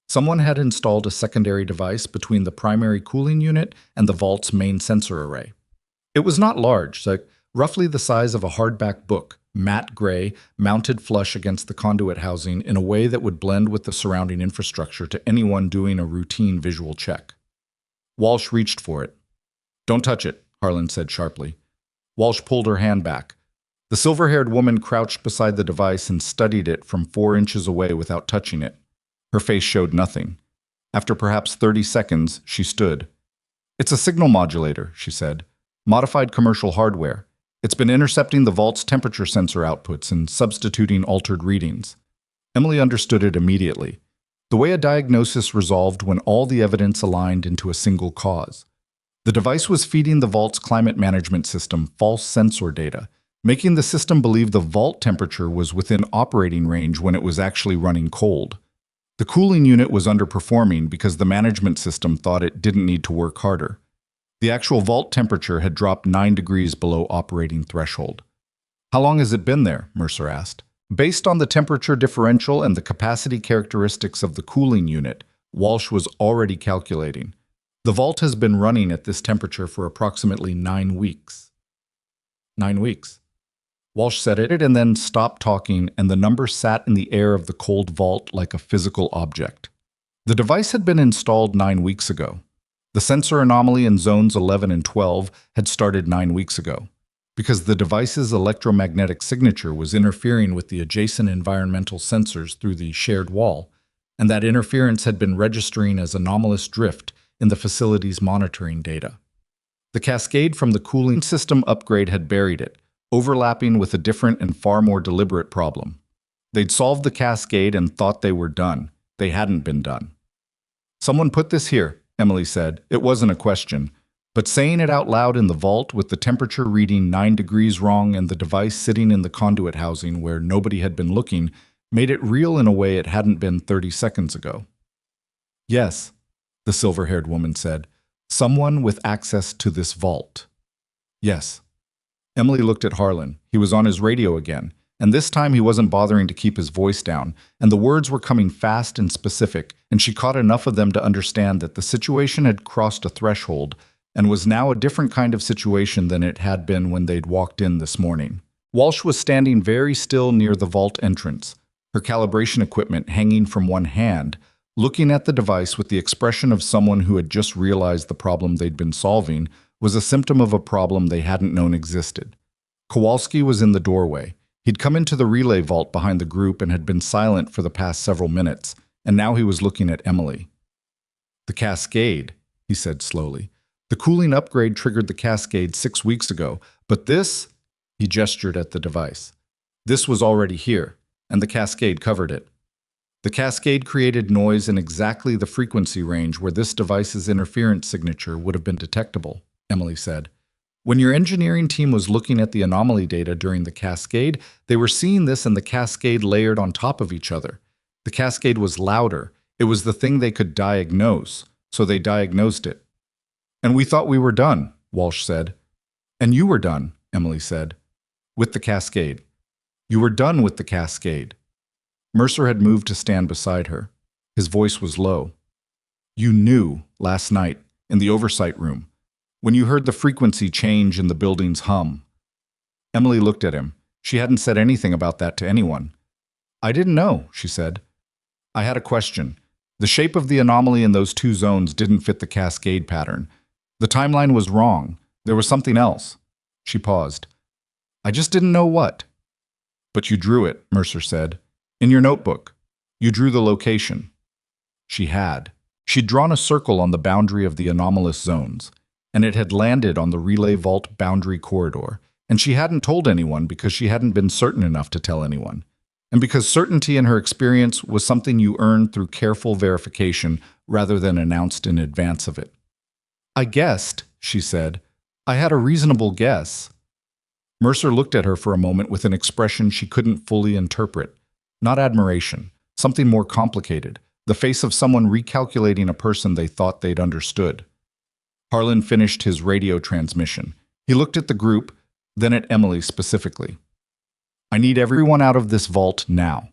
Someone had installed a secondary device between the primary cooling unit and the vault's main sensor array. It was not large, roughly the size of a hardback book, matte gray, mounted flush against the conduit housing in a way that would blend with the surrounding infrastructure to anyone doing a routine visual check. Walsh reached for it. "Don't touch it," Harlan said sharply. Walsh pulled her hand back. The silver-haired woman crouched beside the device and studied it from 4 inches away without touching it. Her face showed nothing. After perhaps 30 seconds, she stood. "It's a signal modulator," she said. "Modified commercial hardware. It's been intercepting the vault's temperature sensor outputs and substituting altered readings." Emily understood it immediately. The way a diagnosis resolved when all the evidence aligned into a single cause. The device was feeding the vault's climate management system false sensor data, making the system believe the vault temperature was within operating range when it was actually running cold. The cooling unit was underperforming because the management system thought it didn't need to work harder. The actual vault temperature had dropped 9 degrees below operating threshold. "How long has it been there?" Mercer asked. Based on the temperature differential and the capacity characteristics of the cooling unit, Walsh was already calculating. The vault has been running at this temperature for approximately 9 weeks. 9 weeks. Walsh said it and then stopped talking, and the number sat in the air of the cold vault like a physical object. The device had been installed 9 weeks ago. The sensor anomaly in zones 11 and 12 had started 9 weeks ago, because the device's electromagnetic signature was interfering with the adjacent environmental sensors through the shared wall, and that interference had been registering as anomalous drift in the facility's monitoring data. The cascade from the cooling system upgrade had buried it, overlapping with a different and far more deliberate problem. They'd solved the cascade and thought they were done. They hadn't been done. "Someone put this here," Emily said. It wasn't a question, but saying it out loud in the vault with the temperature reading 9 degrees wrong and the device sitting in the conduit housing where nobody had been looking made it real in a way it hadn't been 30 seconds ago. "Yes," the silver-haired woman said. "Someone with access to this vault." "Yes." Emily looked at Harlan. He was on his radio again, and this time he wasn't bothering to keep his voice down, and the words were coming fast and specific, and she caught enough of them to understand that the situation had crossed a threshold and was now a different kind of situation than it had been when they'd walked in this morning. Walsh was standing very still near the vault entrance, her calibration equipment hanging from one hand, looking at the device with the expression of someone who had just realized the problem they'd been solving was a symptom of a problem they hadn't known existed. Kowalski was in the doorway. He'd come into the relay vault behind the group and had been silent for the past several minutes, and now he was looking at Emily. "The cascade," he said slowly. "The cooling upgrade triggered the cascade 6 weeks ago, but this," he gestured at the device, "this was already here, and the cascade covered it. The cascade created noise in exactly the frequency range where this device's interference signature would have been detectable," Emily said. "When your engineering team was looking at the anomaly data during the cascade, they were seeing this and the cascade layered on top of each other. The cascade was louder. It was the thing they could diagnose, so they diagnosed it." "And we thought we were done," Walsh said. "And you were done," Emily said. "With the cascade. You were done with the cascade." Mercer had moved to stand beside her. His voice was low. "You knew last night in the oversight room, when you heard the frequency change in the building's hum." Emily looked at him. She hadn't said anything about that to anyone. "I didn't know," she said. "I had a question. The shape of the anomaly in those two zones didn't fit the cascade pattern. The timeline was wrong. There was something else. She paused. I just didn't know what. But you drew it, Mercer said. In your notebook. You drew the location. She had. She'd drawn a circle on the boundary of the anomalous zones, and it had landed on the relay vault boundary corridor, and she hadn't told anyone because she hadn't been certain enough to tell anyone. And because certainty in her experience was something you earned through careful verification rather than announced in advance of it. I guessed, she said. I had a reasonable guess. Mercer looked at her for a moment with an expression she couldn't fully interpret. Not admiration, something more complicated, the face of someone recalculating a person they thought they'd understood. Harlan finished his radio transmission. He looked at the group, then at Emily specifically. I need everyone out of this vault now.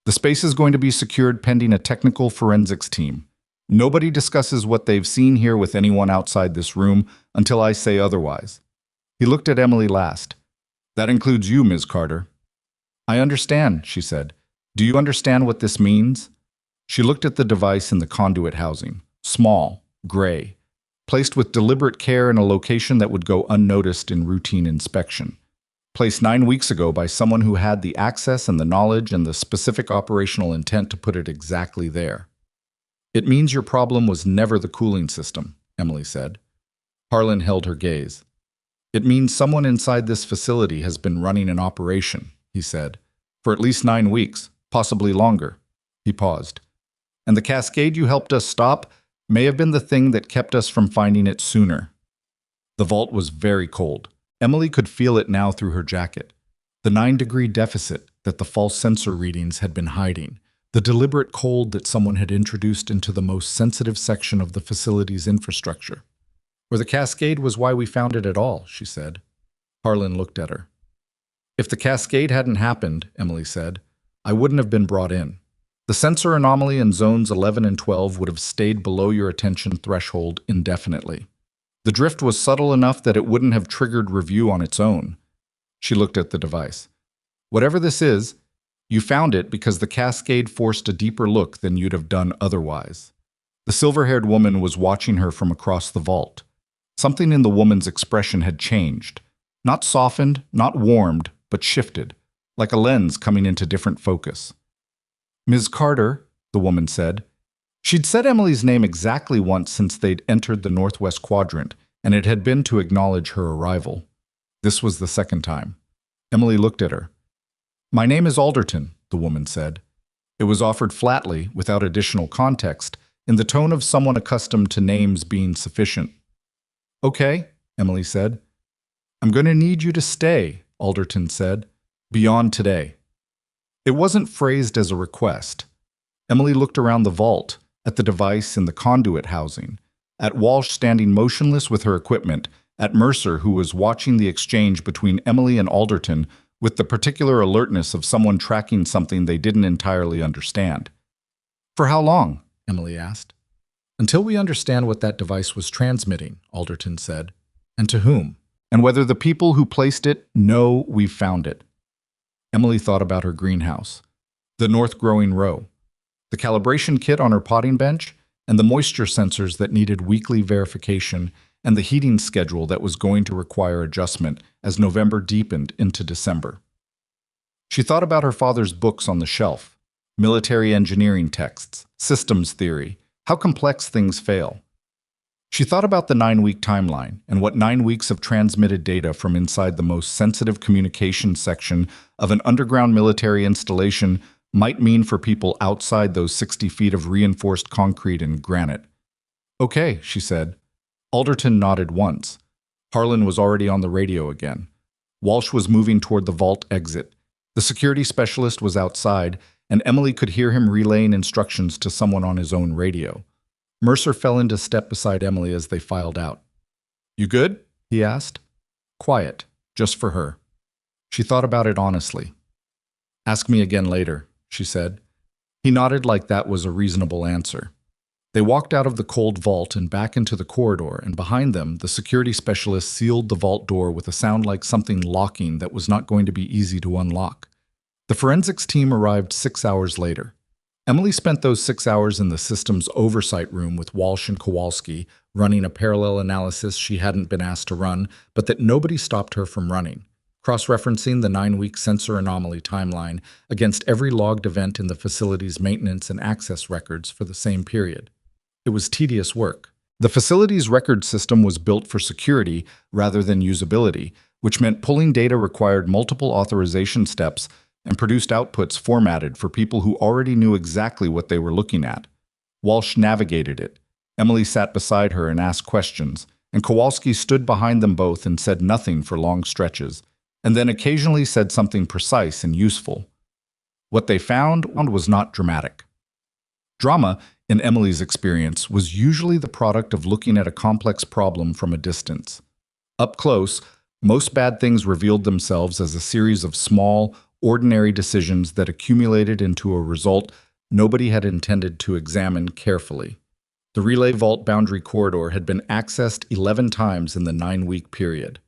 The space is going to be secured pending a technical forensics team. Nobody discusses what they've seen here with anyone outside this room until I say otherwise. He looked at Emily last. That includes you, Ms. Carter. I understand, she said. Do you understand what this means? She looked at the device in the conduit housing. Small, gray, placed with deliberate care in a location that would go unnoticed in routine inspection. Placed 9 weeks ago by someone who had the access and the knowledge and the specific operational intent to put it exactly there. It means your problem was never the cooling system, Emily said. Harlan held her gaze. It means someone inside this facility has been running an operation, he said, for at least 9 weeks, possibly longer. He paused. And the cascade you helped us stop may have been the thing that kept us from finding it sooner. The vault was very cold. Emily could feel it now through her jacket. The 9-degree deficit that the false sensor readings had been hiding. The deliberate cold that someone had introduced into the most sensitive section of the facility's infrastructure. Or the cascade was why we found it at all, she said. Harlan looked at her. If the cascade hadn't happened, Emily said, I wouldn't have been brought in. The sensor anomaly in zones 11 and 12 would have stayed below your attention threshold indefinitely. The drift was subtle enough that it wouldn't have triggered review on its own. She looked at the device. Whatever this is, you found it because the cascade forced a deeper look than you'd have done otherwise. The silver-haired woman was watching her from across the vault. Something in the woman's expression had changed. Not softened, not warmed, but shifted, like a lens coming into different focus. Ms. Carter, the woman said. She'd said Emily's name exactly once since they'd entered the Northwest Quadrant, and it had been to acknowledge her arrival. This was the second time. Emily looked at her. My name is Alderton, the woman said. It was offered flatly, without additional context, in the tone of someone accustomed to names being sufficient. Okay, Emily said. I'm going to need you to stay, Alderton said, beyond today. It wasn't phrased as a request. Emily looked around the vault, at the device in the conduit housing, at Walsh standing motionless with her equipment, at Mercer who was watching the exchange between Emily and Alderton with the particular alertness of someone tracking something they didn't entirely understand. For how long? Emily asked. Until we understand what that device was transmitting, Alderton said, and to whom, and whether the people who placed it know we've found it. Emily thought about her greenhouse, the north-growing row, the calibration kit on her potting bench, and the moisture sensors that needed weekly verification, and the heating schedule that was going to require adjustment as November deepened into December. She thought about her father's books on the shelf, military engineering texts, systems theory, how complex things fail. She thought about the 9-week timeline and what 9 weeks of transmitted data from inside the most sensitive communications section of an underground military installation might mean for people outside those 60 feet of reinforced concrete and granite. Okay, she said. Alderton nodded once. Harlan was already on the radio again. Walsh was moving toward the vault exit. The security specialist was outside, and Emily could hear him relaying instructions to someone on his own radio. Mercer fell into step beside Emily as they filed out. You good? He asked. Quiet, just for her. She thought about it honestly. Ask me again later, she said. He nodded like that was a reasonable answer. They walked out of the cold vault and back into the corridor, and behind them, the security specialist sealed the vault door with a sound like something locking that was not going to be easy to unlock. The forensics team arrived 6 hours later. Emily spent those 6 hours in the system's oversight room with Walsh and Kowalski, running a parallel analysis she hadn't been asked to run, but that nobody stopped her from running, cross-referencing the 9-week sensor anomaly timeline against every logged event in the facility's maintenance and access records for the same period. It was tedious work. The facility's record system was built for security rather than usability, which meant pulling data required multiple authorization steps and produced outputs formatted for people who already knew exactly what they were looking at. Walsh navigated it. Emily sat beside her and asked questions, and Kowalski stood behind them both and said nothing for long stretches, and then occasionally said something precise and useful. What they found was not dramatic. Drama, in Emily's experience, was usually the product of looking at a complex problem from a distance. Up close, most bad things revealed themselves as a series of small, ordinary decisions that accumulated into a result nobody had intended to examine carefully. The Relay Vault boundary corridor had been accessed 11 times in the 9-week period.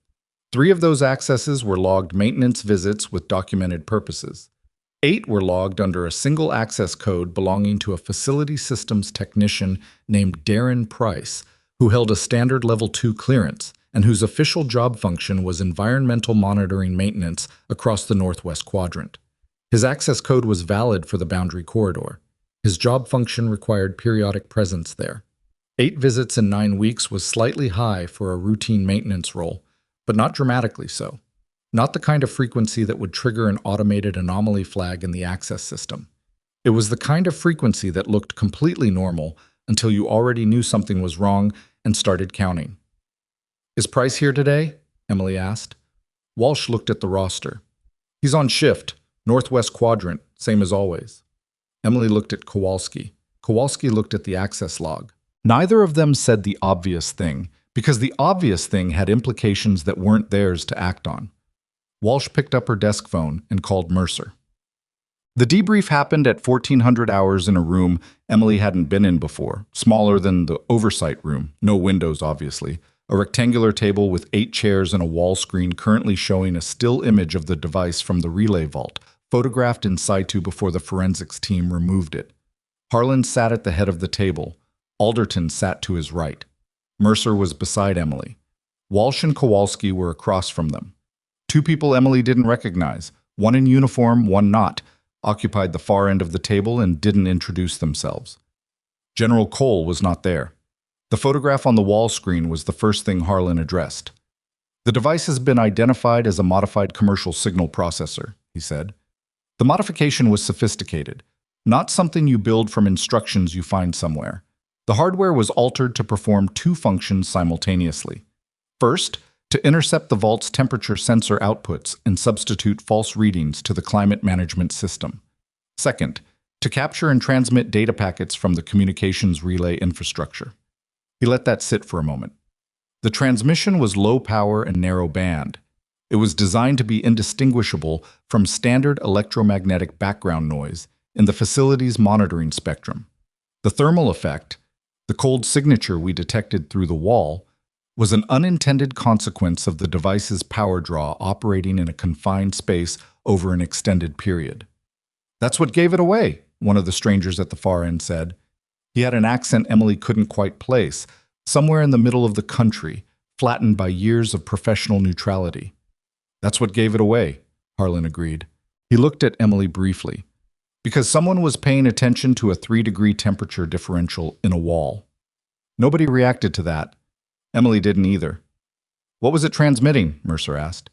3 of those accesses were logged maintenance visits with documented purposes. 8 were logged under a single access code belonging to a facility systems technician named Darren Price, who held a standard Level 2 clearance and whose official job function was environmental monitoring maintenance across the Northwest Quadrant. His access code was valid for the boundary corridor. His job function required periodic presence there. 8 visits in 9 weeks was slightly high for a routine maintenance role, but not dramatically so. Not the kind of frequency that would trigger an automated anomaly flag in the access system. It was the kind of frequency that looked completely normal until you already knew something was wrong and started counting. "Is Price here today?" Emily asked. Walsh looked at the roster. "He's on shift, Northwest Quadrant, same as always." Emily looked at Kowalski. Kowalski looked at the access log. Neither of them said the obvious thing, because the obvious thing had implications that weren't theirs to act on. Walsh picked up her desk phone and called Mercer. The debrief happened at 1400 hours in a room Emily hadn't been in before, smaller than the oversight room, no windows obviously, a rectangular table with 8 chairs and a wall screen currently showing a still image of the device from the relay vault, photographed in situ before the forensics team removed it. Harlan sat at the head of the table. Alderton sat to his right. Mercer was beside Emily. Walsh and Kowalski were across from them. 2 people Emily didn't recognize, one in uniform, one not, occupied the far end of the table and didn't introduce themselves. General Cole was not there. The photograph on the wall screen was the first thing Harlan addressed. "The device has been identified as a modified commercial signal processor," he said. The modification was sophisticated, not something you build from instructions you find somewhere. The hardware was altered to perform 2 functions simultaneously. First, to intercept the vault's temperature sensor outputs and substitute false readings to the climate management system. Second, to capture and transmit data packets from the communications relay infrastructure. He let that sit for a moment. The transmission was low power and narrow band. It was designed to be indistinguishable from standard electromagnetic background noise in the facility's monitoring spectrum. The thermal effect, the cold signature we detected through the wall, was an unintended consequence of the device's power draw operating in a confined space over an extended period. "That's what gave it away," one of the strangers at the far end said. He had an accent Emily couldn't quite place, somewhere in the middle of the country, flattened by years of professional neutrality. "That's what gave it away," Harlan agreed. He looked at Emily briefly. "Because someone was paying attention to a 3-degree temperature differential in a wall." Nobody reacted to that. Emily didn't either. "What was it transmitting?" Mercer asked.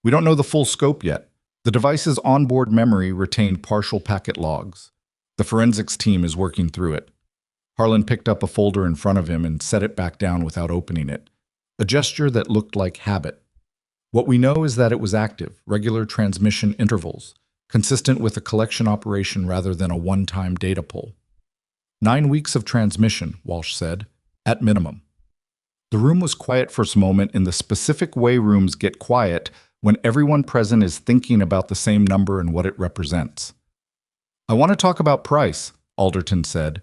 "We don't know the full scope yet. The device's onboard memory retained partial packet logs. The forensics team is working through it." Harlan picked up a folder in front of him and set it back down without opening it, a gesture that looked like habit. "What we know is that it was active, regular transmission intervals, consistent with a collection operation rather than a one-time data pull. 9 weeks of transmission," Walsh said, "at minimum." The room was quiet for a moment in the specific way rooms get quiet when everyone present is thinking about the same number and what it represents. "I want to talk about Price," Alderton said.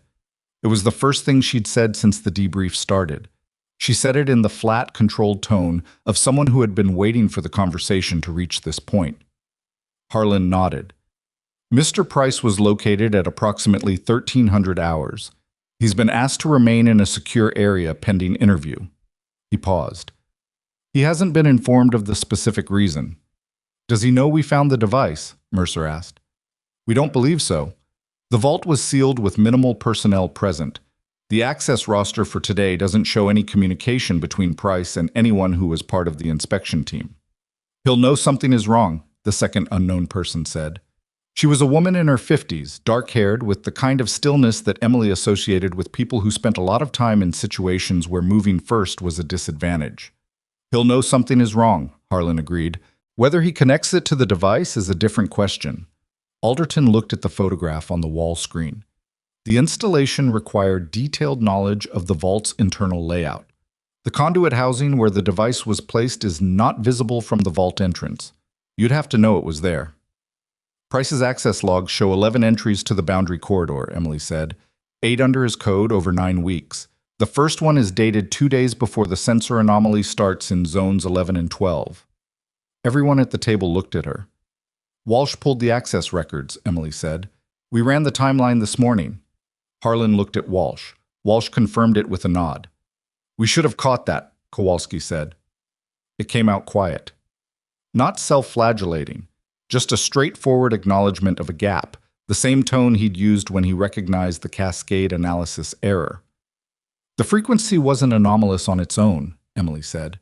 It was the first thing she'd said since the debrief started. She said it in the flat, controlled tone of someone who had been waiting for the conversation to reach this point. Harlan nodded. Mr. Price was located at approximately 1300 hours. He's been asked to remain in a secure area pending interview. He paused. He hasn't been informed of the specific reason. Does he know we found the device? Mercer asked. We don't believe so. The vault was sealed with minimal personnel present. The access roster for today doesn't show any communication between Price and anyone who was part of the inspection team. He'll know something is wrong, the second unknown person said. She was a woman in her 50s, dark-haired, with the kind of stillness that Emily associated with people who spent a lot of time in situations where moving first was a disadvantage. He'll know something is wrong, Harlan agreed. Whether he connects it to the device is a different question. Alderton looked at the photograph on the wall screen. The installation required detailed knowledge of the vault's internal layout. The conduit housing where the device was placed is not visible from the vault entrance. You'd have to know it was there. Price's access logs show 11 entries to the boundary corridor, Emily said. 8 under his code over 9 weeks. The first one is dated 2 days before the sensor anomaly starts in zones 11 and 12. Everyone at the table looked at her. Walsh pulled the access records, Emily said. We ran the timeline this morning. Harlan looked at Walsh. Walsh confirmed it with a nod. We should have caught that, Kowalski said. It came out quiet. Not self-flagellating, just a straightforward acknowledgement of a gap, the same tone he'd used when he recognized the cascade analysis error. The frequency wasn't anomalous on its own, Emily said.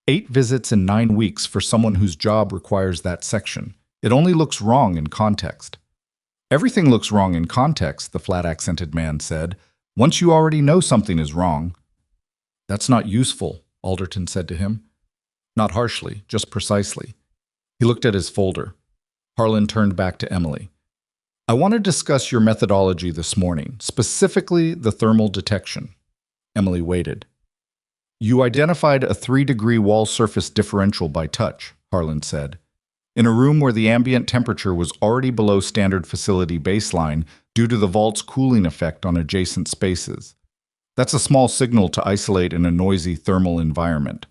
8 visits in 9 weeks for someone whose job requires that section. It only looks wrong in context. Everything looks wrong in context, the flat-accented man said. Once you already know something is wrong. That's not useful, Alderton said to him. Not harshly, just precisely. He looked at his folder. Harlan turned back to Emily. I want to discuss your methodology this morning, specifically the thermal detection. Emily waited. You identified a 3-degree wall surface differential by touch, Harlan said. In a room where the ambient temperature was already below standard facility baseline due to the vault's cooling effect on adjacent spaces. That's a small signal to isolate in a noisy thermal environment.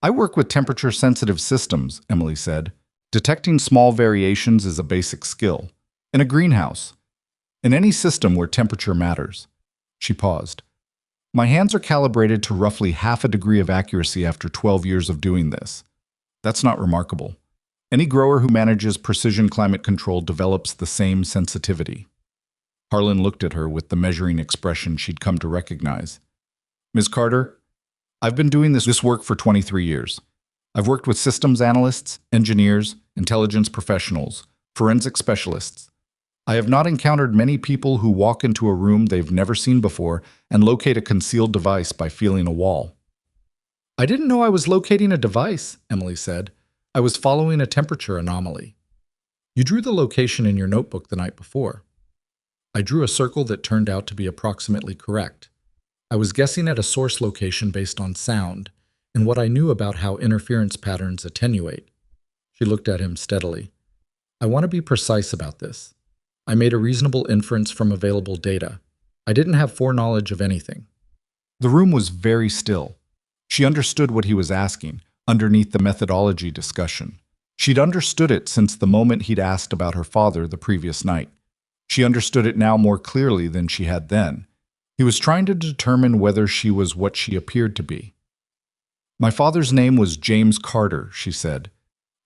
I work with temperature-sensitive systems, Emily said. Detecting small variations is a basic skill. In a greenhouse. In any system where temperature matters. She paused. My hands are calibrated to roughly half a degree of accuracy after 12 years of doing this. That's not remarkable. Any grower who manages precision climate control develops the same sensitivity. Harlan looked at her with the measuring expression she'd come to recognize. Ms. Carter, I've been doing this work for 23 years. I've worked with systems analysts, engineers, intelligence professionals, forensic specialists. I have not encountered many people who walk into a room they've never seen before and locate a concealed device by feeling a wall. I didn't know I was locating a device, Emily said. I was following a temperature anomaly. You drew the location in your notebook the night before. I drew a circle that turned out to be approximately correct. I was guessing at a source location based on sound and what I knew about how interference patterns attenuate. She looked at him steadily. I want to be precise about this. I made a reasonable inference from available data. I didn't have foreknowledge of anything. The room was very still. She understood what he was asking, underneath the methodology discussion. She'd understood it since the moment he'd asked about her father the previous night. She understood it now more clearly than she had then. He was trying to determine whether she was what she appeared to be. My father's name was James Carter, she said.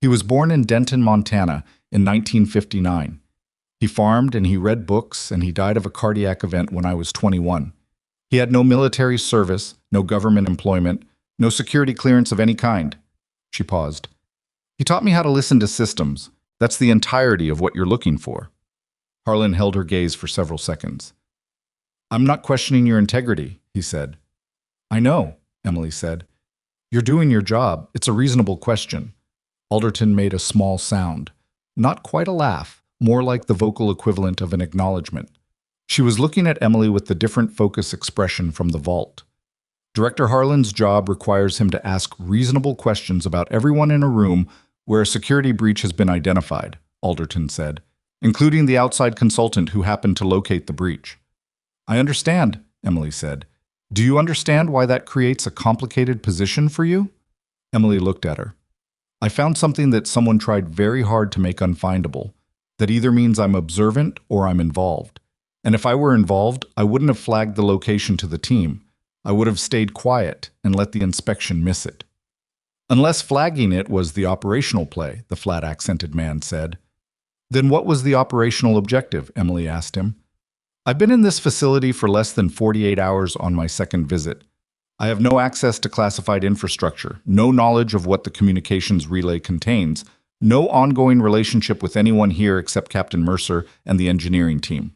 He was born in Denton, Montana, in 1959. He farmed and he read books, and he died of a cardiac event when I was 21. He had no military service, no government employment, no security clearance of any kind. She paused. He taught me how to listen to systems. That's the entirety of what you're looking for. Harlan held her gaze for several seconds. I'm not questioning your integrity, he said. I know, Emily said. You're doing your job. It's a reasonable question. Alderton made a small sound. Not quite a laugh, more like the vocal equivalent of an acknowledgement. She was looking at Emily with the different focus expression from the vault. Director Harlan's job requires him to ask reasonable questions about everyone in a room where a security breach has been identified, Alderton said, including the outside consultant who happened to locate the breach. I understand, Emily said. Do you understand why that creates a complicated position for you? Emily looked at her. I found something that someone tried very hard to make unfindable. That either means I'm observant or I'm involved. And if I were involved, I wouldn't have flagged the location to the team. I would have stayed quiet and let the inspection miss it. Unless flagging it was the operational play, the flat-accented man said. Then what was the operational objective? Emily asked him. I've been in this facility for less than 48 hours on my second visit. I have no access to classified infrastructure, no knowledge of what the communications relay contains, no ongoing relationship with anyone here except Captain Mercer and the engineering team.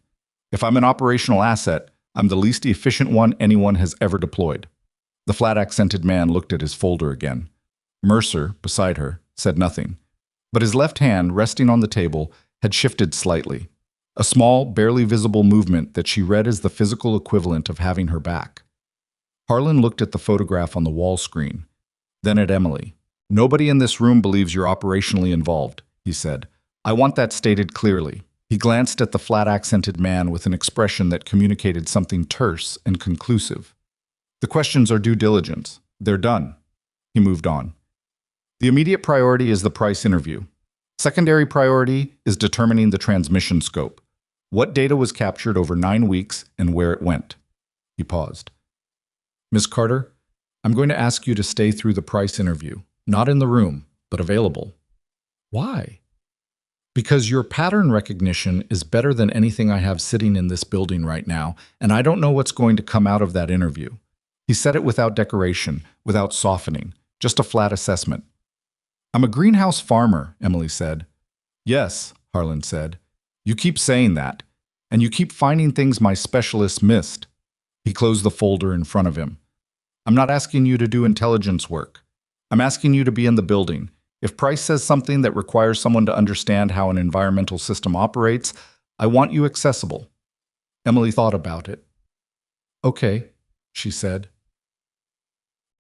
If I'm an operational asset, I'm the least efficient one anyone has ever deployed. The flat-accented man looked at his folder again. Mercer, beside her, said nothing, but his left hand, resting on the table, had shifted slightly. A small, barely visible movement that she read as the physical equivalent of having her back. Harlan looked at the photograph on the wall screen, then at Emily. Nobody in this room believes you're operationally involved, he said. I want that stated clearly. He glanced at the flat-accented man with an expression that communicated something terse and conclusive. The questions are due diligence. They're done. He moved on. The immediate priority is the Price interview. Secondary priority is determining the transmission scope. What data was captured over 9 weeks and where it went? He paused. Ms. Carter, I'm going to ask you to stay through the Price interview. Not in the room, but available. Why? Because your pattern recognition is better than anything I have sitting in this building right now, and I don't know what's going to come out of that interview. He said it without decoration, without softening, just a flat assessment. I'm a greenhouse farmer, Emily said. Yes, Harlan said. You keep saying that, and you keep finding things my specialists missed. He closed the folder in front of him. I'm not asking you to do intelligence work. I'm asking you to be in the building. If Price says something that requires someone to understand how an environmental system operates, I want you accessible. Emily thought about it. Okay, she said.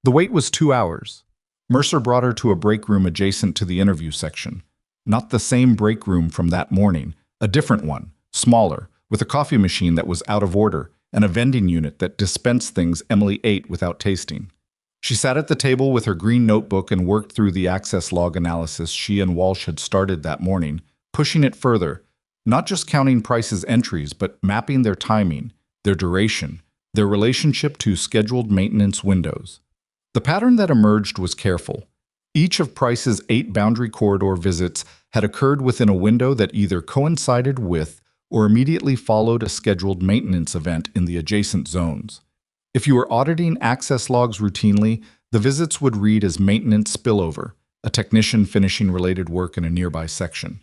The wait was 2 hours. Mercer brought her to a break room adjacent to the interview section. Not the same break room from that morning, a different one, smaller, with a coffee machine that was out of order and a vending unit that dispensed things Emily ate without tasting. She sat at the table with her green notebook and worked through the access log analysis she and Walsh had started that morning, pushing it further, not just counting Price's entries, but mapping their timing, their duration, their relationship to scheduled maintenance windows. The pattern that emerged was careful. Each of Price's 8 boundary corridor visits had occurred within a window that either coincided with or immediately followed a scheduled maintenance event in the adjacent zones. If you were auditing access logs routinely, the visits would read as maintenance spillover, a technician finishing related work in a nearby section.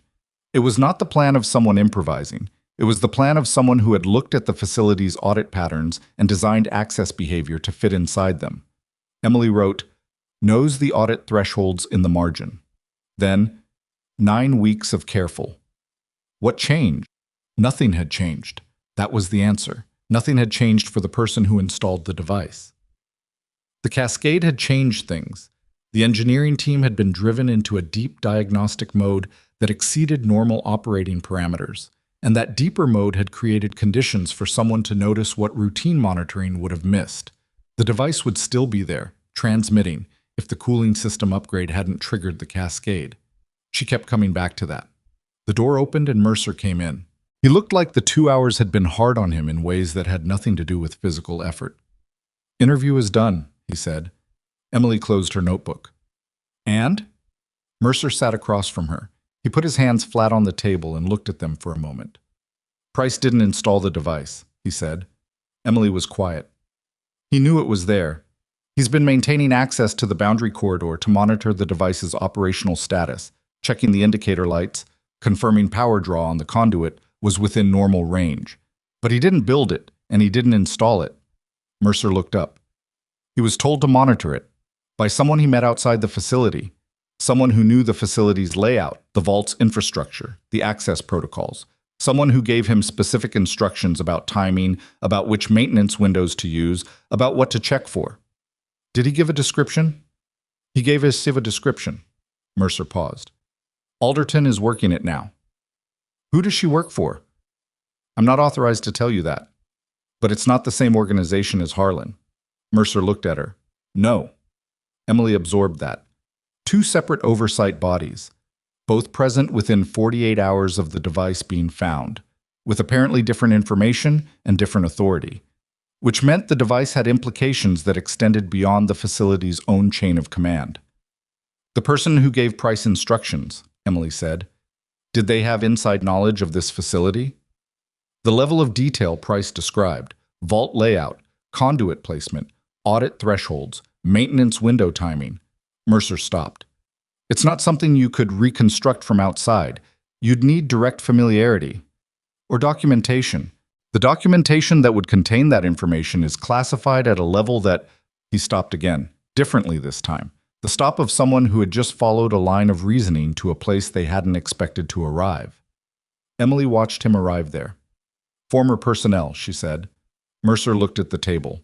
It was not the plan of someone improvising. It was the plan of someone who had looked at the facility's audit patterns and designed access behavior to fit inside them. Emily wrote, knows the audit thresholds in the margin. Then, 9 weeks of careful. What changed? Nothing had changed. That was the answer. Nothing had changed for the person who installed the device. The cascade had changed things. The engineering team had been driven into a deep diagnostic mode that exceeded normal operating parameters, and that deeper mode had created conditions for someone to notice what routine monitoring would have missed. The device would still be there, transmitting, if the cooling system upgrade hadn't triggered the cascade. She kept coming back to that. The door opened and Mercer came in. He looked like the 2 hours had been hard on him in ways that had nothing to do with physical effort. Interview is done, he said. Emily closed her notebook. And? Mercer sat across from her. He put his hands flat on the table and looked at them for a moment. Price didn't install the device, he said. Emily was quiet. He knew it was there. He's been maintaining access to the boundary corridor to monitor the device's operational status, checking the indicator lights, confirming power draw on the conduit was within normal range. But he didn't build it, and he didn't install it. Mercer looked up. He was told to monitor it by someone he met outside the facility, someone who knew the facility's layout, the vault's infrastructure, the access protocols, someone who gave him specific instructions about timing, about which maintenance windows to use, about what to check for. Did he give a description? He gave his civ a description. Mercer paused. Alderton is working it now. Who does she work for? I'm not authorized to tell you that. But it's not the same organization as Harlan. Mercer looked at her. No. Emily absorbed that. 2 separate oversight bodies. both present within 48 hours of the device being found, with apparently different information and different authority, which meant the device had implications that extended beyond the facility's own chain of command. The person who gave Price instructions, Emily said, did they have inside knowledge of this facility? The level of detail Price described, vault layout, conduit placement, audit thresholds, maintenance window timing. Mercer stopped. It's not something you could reconstruct from outside. You'd need direct familiarity. Or documentation. The documentation that would contain that information is classified at a level that… He stopped again, differently this time. The stop of someone who had just followed a line of reasoning to a place they hadn't expected to arrive. Emily watched him arrive there. Former personnel, she said. Mercer looked at the table.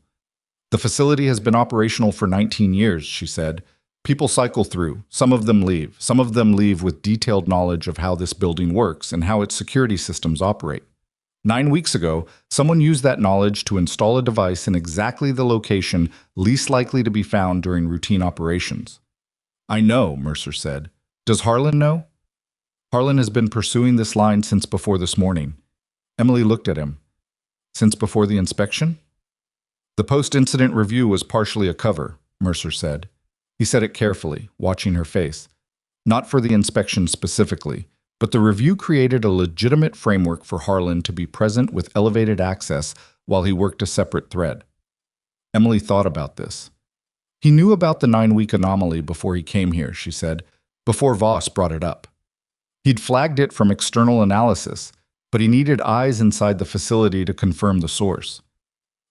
The facility has been operational for 19 years, she said. People cycle through. Some of them leave. Some of them leave with detailed knowledge of how this building works and how its security systems operate. 9 weeks ago, someone used that knowledge to install a device in exactly the location least likely to be found during routine operations. I know, Mercer said. Does Harlan know? Harlan has been pursuing this line since before this morning. Emily looked at him. Since before the inspection? The post-incident review was partially a cover, Mercer said. He said it carefully, watching her face. Not for the inspection specifically, but the review created a legitimate framework for Harlan to be present with elevated access while he worked a separate thread. Emily thought about this. He knew about the 9-week anomaly before he came here, she said, before Voss brought it up. He'd flagged it from external analysis, but he needed eyes inside the facility to confirm the source.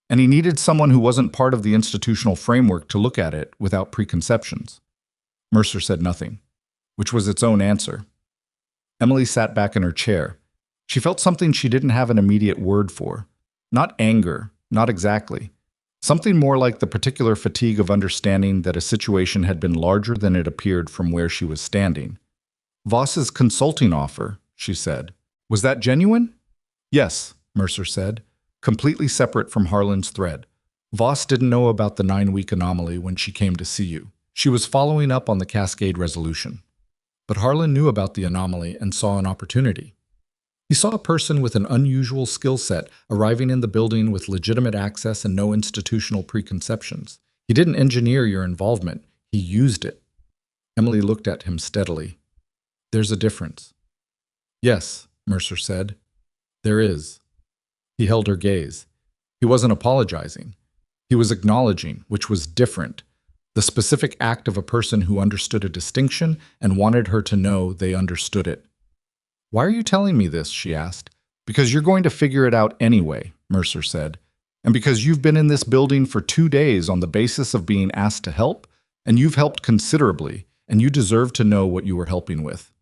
And he needed someone who wasn't part of the institutional framework to look at it without preconceptions. Mercer said nothing, which was its own answer. Emily sat back in her chair. She felt something she didn't have an immediate word for. Not anger, not exactly. Something more like the particular fatigue of understanding that a situation had been larger than it appeared from where she was standing. Voss's consulting offer, she said. Was that genuine? Yes, Mercer said, completely separate from Harlan's thread. Voss didn't know about the 9-week anomaly when she came to see you. She was following up on the Cascade resolution. But Harlan knew about the anomaly and saw an opportunity. He saw a person with an unusual skill set arriving in the building with legitimate access and no institutional preconceptions. He didn't engineer your involvement, he used it. Emily looked at him steadily. There's a difference. Yes, Mercer said. There is. He held her gaze. He wasn't apologizing. He was acknowledging, which was different. The specific act of a person who understood a distinction and wanted her to know they understood it. Why are you telling me this? She asked. Because you're going to figure it out anyway, Mercer said. And because you've been in this building for 2 days on the basis of being asked to help, and you've helped considerably, and you deserve to know what you were helping with.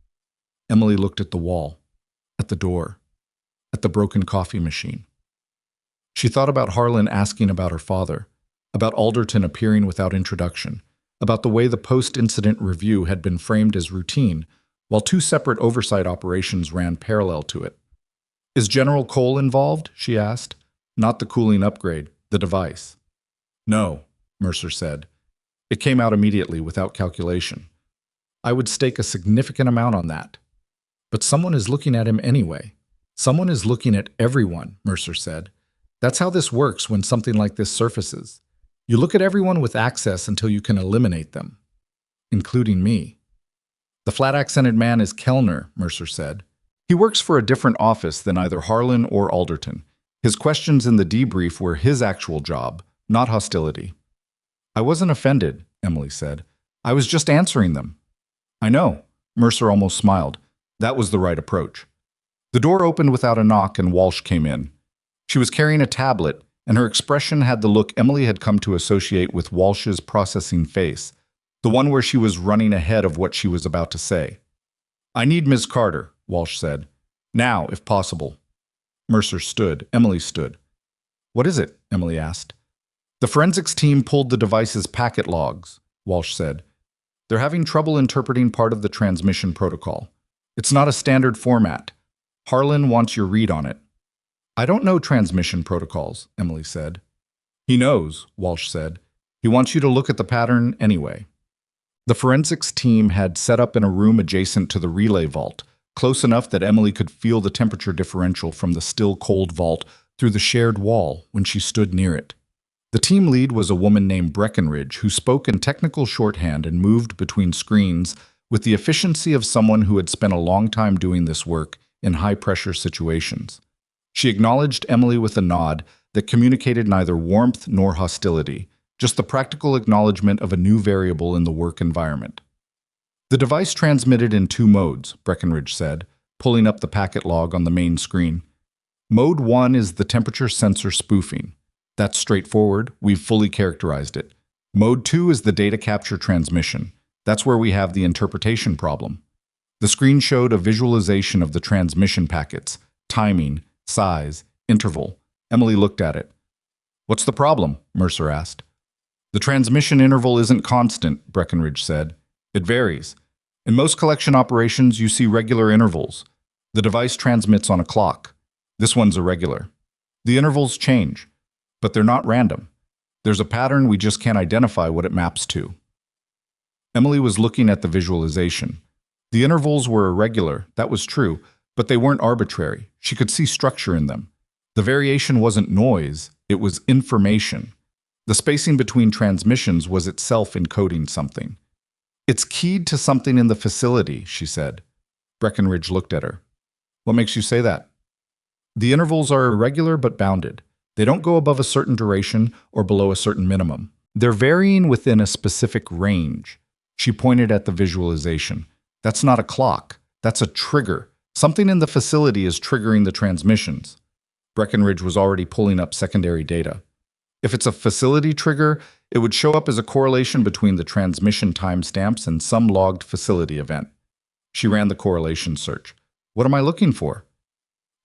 Emily looked at the wall, at the door, at the broken coffee machine. She thought about Harlan asking about her father, about Alderton appearing without introduction, about the way the post-incident review had been framed as routine, while 2 separate oversight operations ran parallel to it. Is General Cole involved? She asked. Not the cooling upgrade, the device. No, Mercer said. It came out immediately without calculation. I would stake a significant amount on that. But someone is looking at him anyway. Someone is looking at everyone, Mercer said. That's how this works when something like this surfaces. You look at everyone with access until you can eliminate them, including me. The flat-accented man is Kellner, Mercer said. He works for a different office than either Harlan or Alderton. His questions in the debrief were his actual job, not hostility. I wasn't offended, Emily said. I was just answering them. I know, Mercer almost smiled. That was the right approach. The door opened without a knock and Walsh came in. She was carrying a tablet, and her expression had the look Emily had come to associate with Walsh's processing face, the one where she was running ahead of what she was about to say. I need Ms. Carter, Walsh said. Now, if possible. Mercer stood. Emily stood. What is it? Emily asked. The forensics team pulled the device's packet logs, Walsh said. They're having trouble interpreting part of the transmission protocol. It's not a standard format. Harlan wants your read on it. I don't know transmission protocols, Emily said. He knows, Walsh said. He wants you to look at the pattern anyway. The forensics team had set up in a room adjacent to the relay vault, close enough that Emily could feel the temperature differential from the still cold vault through the shared wall when she stood near it. The team lead was a woman named Breckenridge who spoke in technical shorthand and moved between screens with the efficiency of someone who had spent a long time doing this work in high-pressure situations. She acknowledged Emily with a nod that communicated neither warmth nor hostility, just the practical acknowledgement of a new variable in the work environment. The device transmitted in 2 modes, Breckenridge said, pulling up the packet log on the main screen. Mode 1 is the temperature sensor spoofing. That's straightforward, we've fully characterized it. Mode 2 is the data capture transmission. That's where we have the interpretation problem. The screen showed a visualization of the transmission packets, timing, size, interval. Emily looked at it. "What's the problem?" Mercer asked. "The transmission interval isn't constant," Breckenridge said. "It varies. In most collection operations, you see regular intervals. The device transmits on a clock. This one's irregular. The intervals change, but they're not random. There's a pattern, we just can't identify what it maps to." Emily was looking at the visualization. The intervals were irregular, that was true, but they weren't arbitrary. She could see structure in them. The variation wasn't noise, it was information. The spacing between transmissions was itself encoding something. "It's keyed to something in the facility," she said. Breckenridge looked at her. "What makes you say that?" "The intervals are irregular but bounded. They don't go above a certain duration or below a certain minimum. They're varying within a specific range." She pointed at the visualization. "That's not a clock. That's a trigger. Something in the facility is triggering the transmissions." Breckenridge was already pulling up secondary data. If it's a facility trigger, it would show up as a correlation between the transmission timestamps and some logged facility event. She ran the correlation search. "What am I looking for?"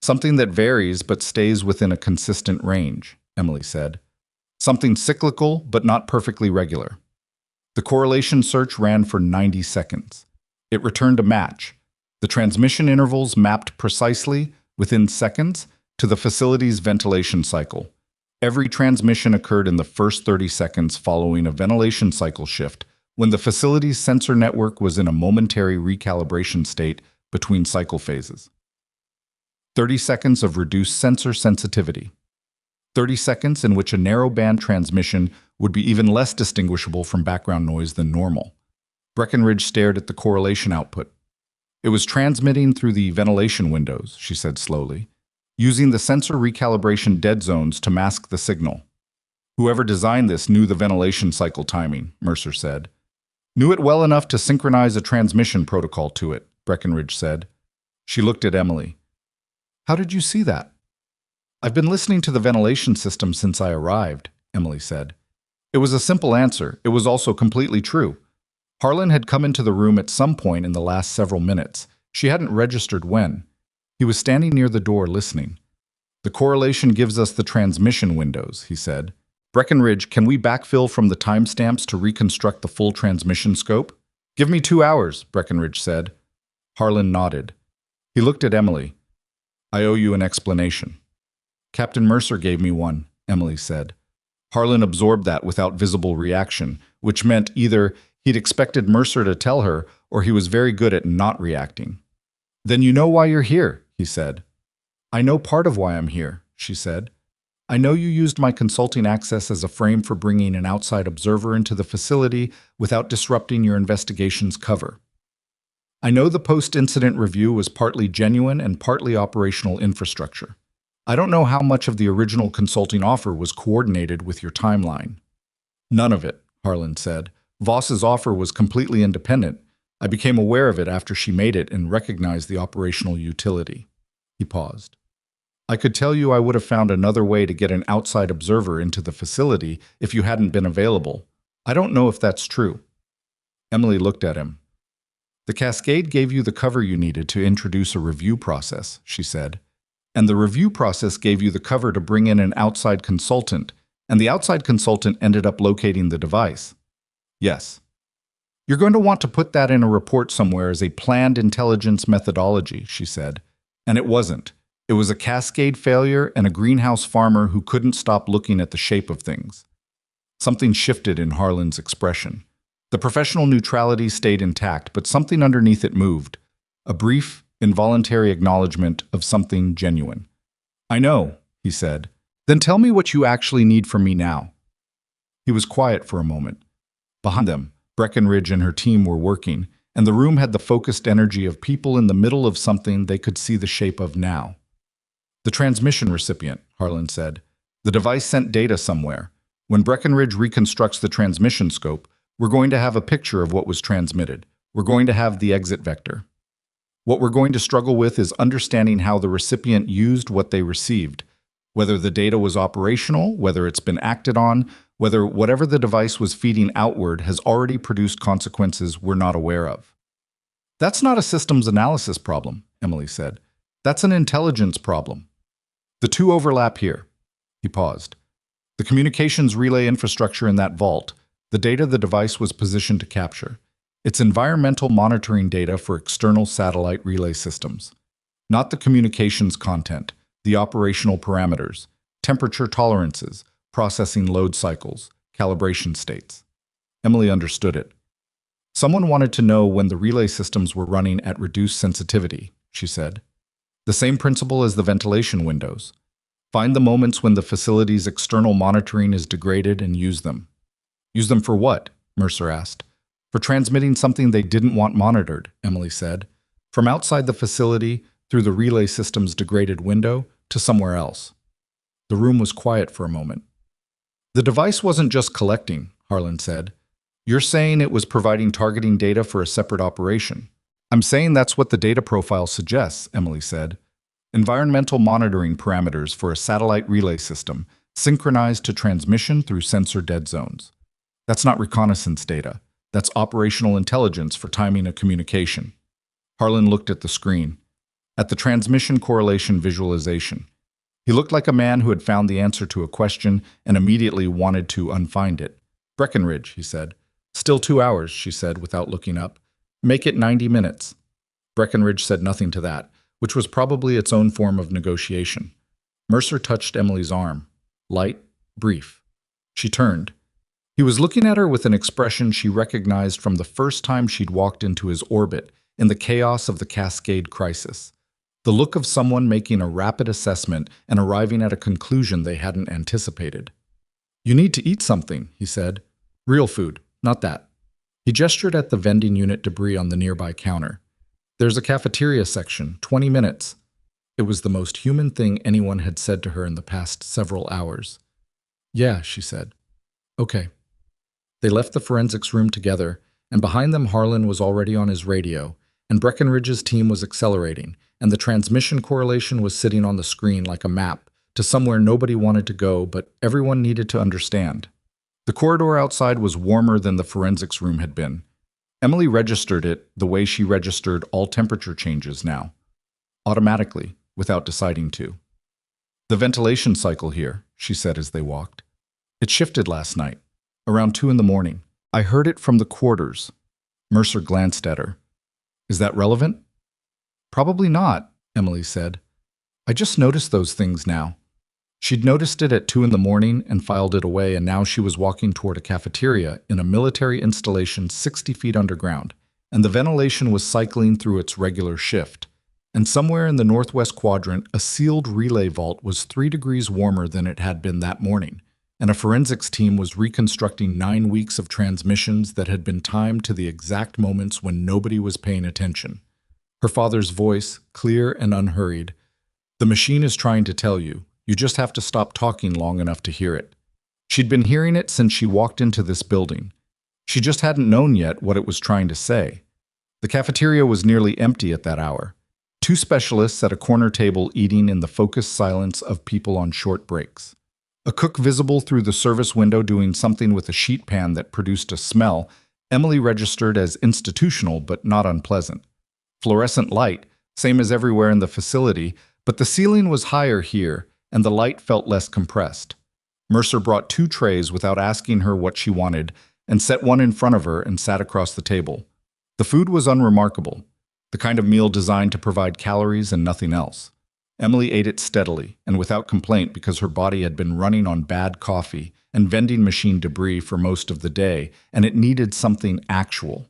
"Something that varies but stays within a consistent range," Emily said. "Something cyclical but not perfectly regular." The correlation search ran for 90 seconds. It returned a match. The transmission intervals mapped precisely, within seconds, to the facility's ventilation cycle. Every transmission occurred in the first 30 seconds following a ventilation cycle shift, when the facility's sensor network was in a momentary recalibration state between cycle phases. 30 seconds of reduced sensor sensitivity. 30 seconds in which a narrow-band transmission would be even less distinguishable from background noise than normal. Breckenridge stared at the correlation output. "It was transmitting through the ventilation windows," she said slowly, "using the sensor recalibration dead zones to mask the signal." "Whoever designed this knew the ventilation cycle timing," Mercer said. "Knew it well enough to synchronize a transmission protocol to it," Breckenridge said. She looked at Emily. "How did you see that?" "I've been listening to the ventilation system since I arrived," Emily said. It was a simple answer. It was also completely true. Harlan had come into the room at some point in the last several minutes. She hadn't registered when. He was standing near the door listening. "The correlation gives us the transmission windows," he said. "Breckenridge, can we backfill from the timestamps to reconstruct the full transmission scope?" "Give me 2 hours," Breckenridge said. Harlan nodded. He looked at Emily. "I owe you an explanation." "Captain Mercer gave me one," Emily said. Harlan absorbed that without visible reaction, which meant either he'd expected Mercer to tell her or he was very good at not reacting. "Then you know why you're here," he said. "I know part of why I'm here," she said. "I know you used my consulting access as a frame for bringing an outside observer into the facility without disrupting your investigation's cover. I know the post-incident review was partly genuine and partly operational infrastructure. I don't know how much of the original consulting offer was coordinated with your timeline." "None of it," Harlan said. "Voss's offer was completely independent. I became aware of it after she made it and recognized the operational utility." He paused. "I could tell you I would have found another way to get an outside observer into the facility if you hadn't been available. I don't know if that's true." Emily looked at him. "The Cascade gave you the cover you needed to introduce a review process," she said. "And the review process gave you the cover to bring in an outside consultant, and the outside consultant ended up locating the device." "Yes." "You're going to want to put that in a report somewhere as a planned intelligence methodology," she said. And it wasn't. It was a Cascade failure and a greenhouse farmer who couldn't stop looking at the shape of things. Something shifted in Harlan's expression. The professional neutrality stayed intact, but something underneath it moved. A brief, involuntary acknowledgement of something genuine. "I know," he said. "Then tell me what you actually need from me now." He was quiet for a moment. Behind them, Breckenridge and her team were working, and the room had the focused energy of people in the middle of something they could see the shape of now. "The transmission recipient," Harlan said. "The device sent data somewhere. When Breckenridge reconstructs the transmission scope, we're going to have a picture of what was transmitted. We're going to have the exit vector. What we're going to struggle with is understanding how the recipient used what they received, whether the data was operational, whether it's been acted on, whether whatever the device was feeding outward has already produced consequences we're not aware of." "That's not a systems analysis problem," Emily said. "That's an intelligence problem." "The two overlap here." He paused. "The communications relay infrastructure in that vault, the data the device was positioned to capture. It's environmental monitoring data for external satellite relay systems. Not the communications content, the operational parameters, temperature tolerances, processing load cycles, calibration states." Emily understood it. "Someone wanted to know when the relay systems were running at reduced sensitivity," she said. "The same principle as the ventilation windows. Find the moments when the facility's external monitoring is degraded and use them." "Use them for what?" Mercer asked. "For transmitting something they didn't want monitored," Emily said. "From outside the facility, through the relay system's degraded window, to somewhere else." The room was quiet for a moment. "The device wasn't just collecting," Harlan said. "You're saying it was providing targeting data for a separate operation." "I'm saying that's what the data profile suggests," Emily said. "Environmental monitoring parameters for a satellite relay system, synchronized to transmission through sensor dead zones. That's not reconnaissance data. That's operational intelligence for timing a communication." Harlan looked at the screen, at the transmission correlation visualization. He looked like a man who had found the answer to a question and immediately wanted to unfind it. "Breckenridge," he said. "Still 2 hours," she said without looking up. "Make it 90 minutes. Breckenridge said nothing to that, which was probably its own form of negotiation. Mercer touched Emily's arm. Light, brief. She turned. He was looking at her with an expression she recognized from the first time she'd walked into his orbit in the chaos of the Cascade crisis. The look of someone making a rapid assessment and arriving at a conclusion they hadn't anticipated. "You need to eat something," he said. "Real food, not that." He gestured at the vending unit debris on the nearby counter. "There's a cafeteria section, 20 minutes. It was the most human thing anyone had said to her in the past several hours. "Yeah," she said. "Okay." They left the forensics room together, and behind them Harlan was already on his radio, and Breckenridge's team was accelerating, and the transmission correlation was sitting on the screen like a map to somewhere nobody wanted to go, but everyone needed to understand. The corridor outside was warmer than the forensics room had been. Emily registered it the way she registered all temperature changes now, automatically, without deciding to. "The ventilation cycle here," she said as they walked. "It shifted last night, around 2 in the morning. I heard it from the quarters." Mercer glanced at her. "Is that relevant?" "Probably not," Emily said. "I just noticed those things now." She'd noticed it at 2 in the morning and filed it away, and now she was walking toward a cafeteria in a military installation 60 feet underground, and the ventilation was cycling through its regular shift. And somewhere in the northwest quadrant, a sealed relay vault was 3 degrees warmer than it had been that morning, and a forensics team was reconstructing 9 weeks of transmissions that had been timed to the exact moments when nobody was paying attention. Her father's voice, clear and unhurried. "The machine is trying to tell you. You just have to stop talking long enough to hear it." She'd been hearing it since she walked into this building. She just hadn't known yet what it was trying to say. The cafeteria was nearly empty at that hour. 2 specialists at a corner table eating in the focused silence of people on short breaks. A cook visible through the service window doing something with a sheet pan that produced a smell Emily registered as institutional but not unpleasant. Fluorescent light, same as everywhere in the facility, but the ceiling was higher here, and the light felt less compressed. Mercer brought 2 trays without asking her what she wanted, and set one in front of her and sat across the table. The food was unremarkable, the kind of meal designed to provide calories and nothing else. Emily ate it steadily and without complaint because her body had been running on bad coffee and vending machine debris for most of the day, and it needed something actual.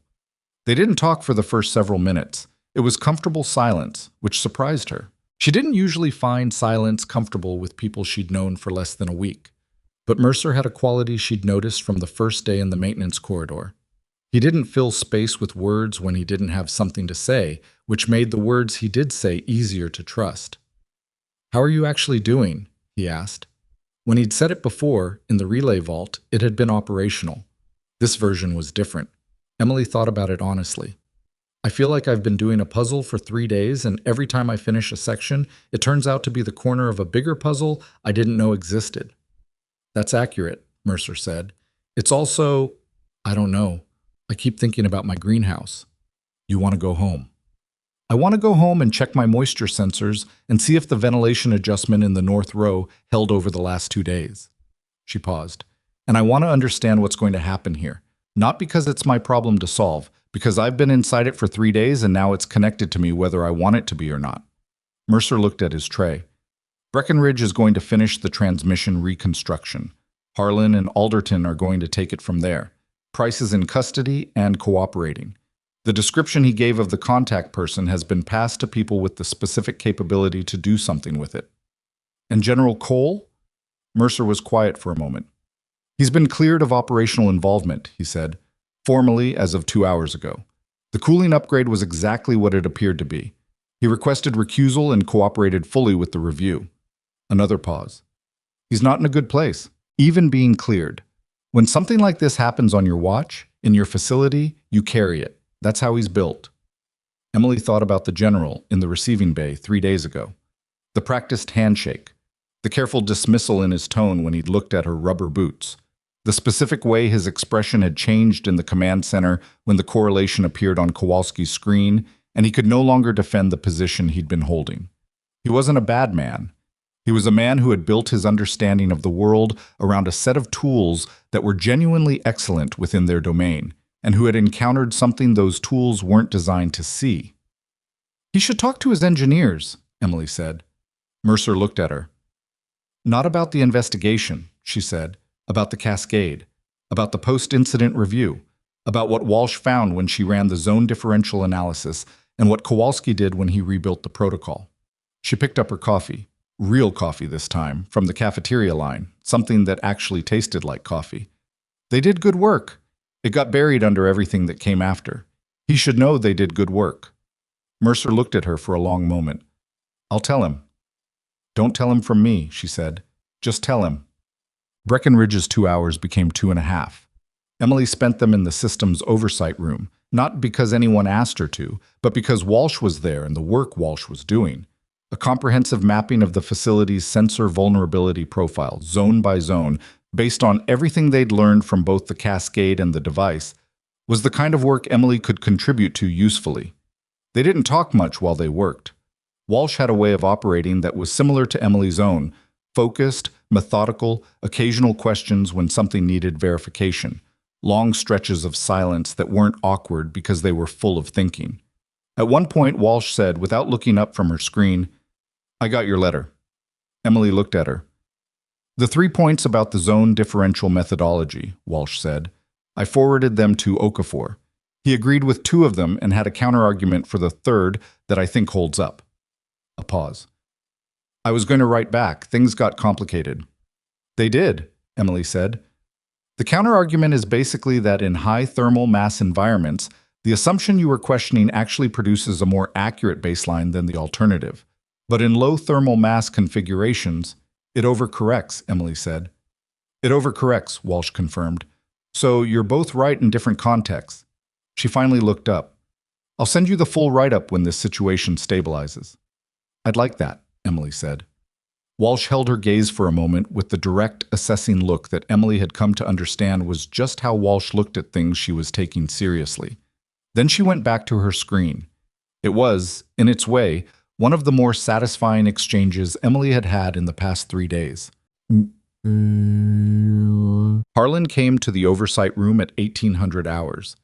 They didn't talk for the first several minutes. It was comfortable silence, which surprised her. She didn't usually find silence comfortable with people she'd known for less than a week. But Mercer had a quality she'd noticed from the first day in the maintenance corridor. He didn't fill space with words when he didn't have something to say, which made the words he did say easier to trust. "How are you actually doing?" he asked. When he'd said it before, in the relay vault, it had been operational. This version was different. Emily thought about it honestly. "I feel like I've been doing a puzzle for 3 days, and every time I finish a section, it turns out to be the corner of a bigger puzzle I didn't know existed." "That's accurate," Mercer said. "It's also, I don't know. I keep thinking about my greenhouse." "You want to go home?" "I want to go home and check my moisture sensors and see if the ventilation adjustment in the north row held over the last 2 days." She paused. "And I want to understand what's going to happen here. Not because it's my problem to solve, because I've been inside it for 3 days and now it's connected to me whether I want it to be or not." Mercer looked at his tray. "Breckenridge is going to finish the transmission reconstruction. Harlan and Alderton are going to take it from there. Price is in custody and cooperating. The description he gave of the contact person has been passed to people with the specific capability to do something with it." "And General Cole?" Mercer was quiet for a moment. "He's been cleared of operational involvement," he said, "formally as of 2 hours ago. The cooling upgrade was exactly what it appeared to be. He requested recusal and cooperated fully with the review." Another pause. "He's not in a good place, even being cleared. When something like this happens on your watch, in your facility, you carry it. That's how he's built." Emily thought about the general in the receiving bay 3 days ago. The practiced handshake, the careful dismissal in his tone when he'd looked at her rubber boots, the specific way his expression had changed in the command center when the correlation appeared on Kowalski's screen and he could no longer defend the position he'd been holding. He wasn't a bad man. He was a man who had built his understanding of the world around a set of tools that were genuinely excellent within their domain, and who had encountered something those tools weren't designed to see. "He should talk to his engineers," Emily said. Mercer looked at her. "Not about the investigation," she said, "about the cascade, about the post-incident review, about what Walsh found when she ran the zone differential analysis, and what Kowalski did when he rebuilt the protocol." She picked up her coffee. Real coffee this time, from the cafeteria line, something that actually tasted like coffee. "They did good work. It got buried under everything that came after. He should know they did good work." Mercer looked at her for a long moment. "I'll tell him." "Don't tell him from me," she said. "Just tell him." Breckenridge's 2 hours became 2.5. Emily spent them in the system's oversight room, not because anyone asked her to, but because Walsh was there and the work Walsh was doing. A comprehensive mapping of the facility's sensor vulnerability profile, zone by zone, based on everything they'd learned from both the cascade and the device, was the kind of work Emily could contribute to usefully. They didn't talk much while they worked. Walsh had a way of operating that was similar to Emily's own, focused, methodical, occasional questions when something needed verification, long stretches of silence that weren't awkward because they were full of thinking. At one point, Walsh said, without looking up from her screen, "I got your letter." Emily looked at her. "The 3 points about the zone differential methodology," Walsh said. "I forwarded them to Okafor. He agreed with 2 of them and had a counterargument for the 3rd that I think holds up." A pause. "I was going to write back. Things got complicated." "They did," Emily said. "The counterargument is basically that in high thermal mass environments, the assumption you were questioning actually produces a more accurate baseline than the alternative. But in low thermal mass configurations, it overcorrects," Emily said. "It overcorrects," Walsh confirmed. "So you're both right in different contexts." She finally looked up. "I'll send you the full write-up when this situation stabilizes." "I'd like that," Emily said. Walsh held her gaze for a moment with the direct, assessing look that Emily had come to understand was just how Walsh looked at things she was taking seriously. Then she went back to her screen. It was, in its way, one of the more satisfying exchanges Emily had had in the past 3 days. Harlan came to the oversight room at 1800 hours.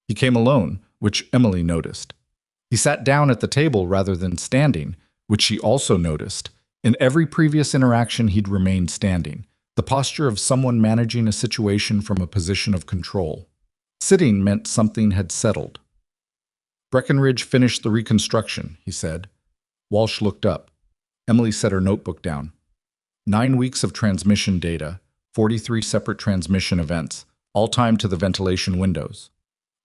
He came alone, which Emily noticed. He sat down at the table rather than standing, which she also noticed. In every previous interaction, he'd remained standing. the posture of someone managing a situation from a position of control. Sitting meant something had settled. Breckenridge finished the reconstruction, he said. Walsh looked up. Emily set her notebook down. 9 weeks of transmission data, 43 separate transmission events, all timed to the ventilation windows.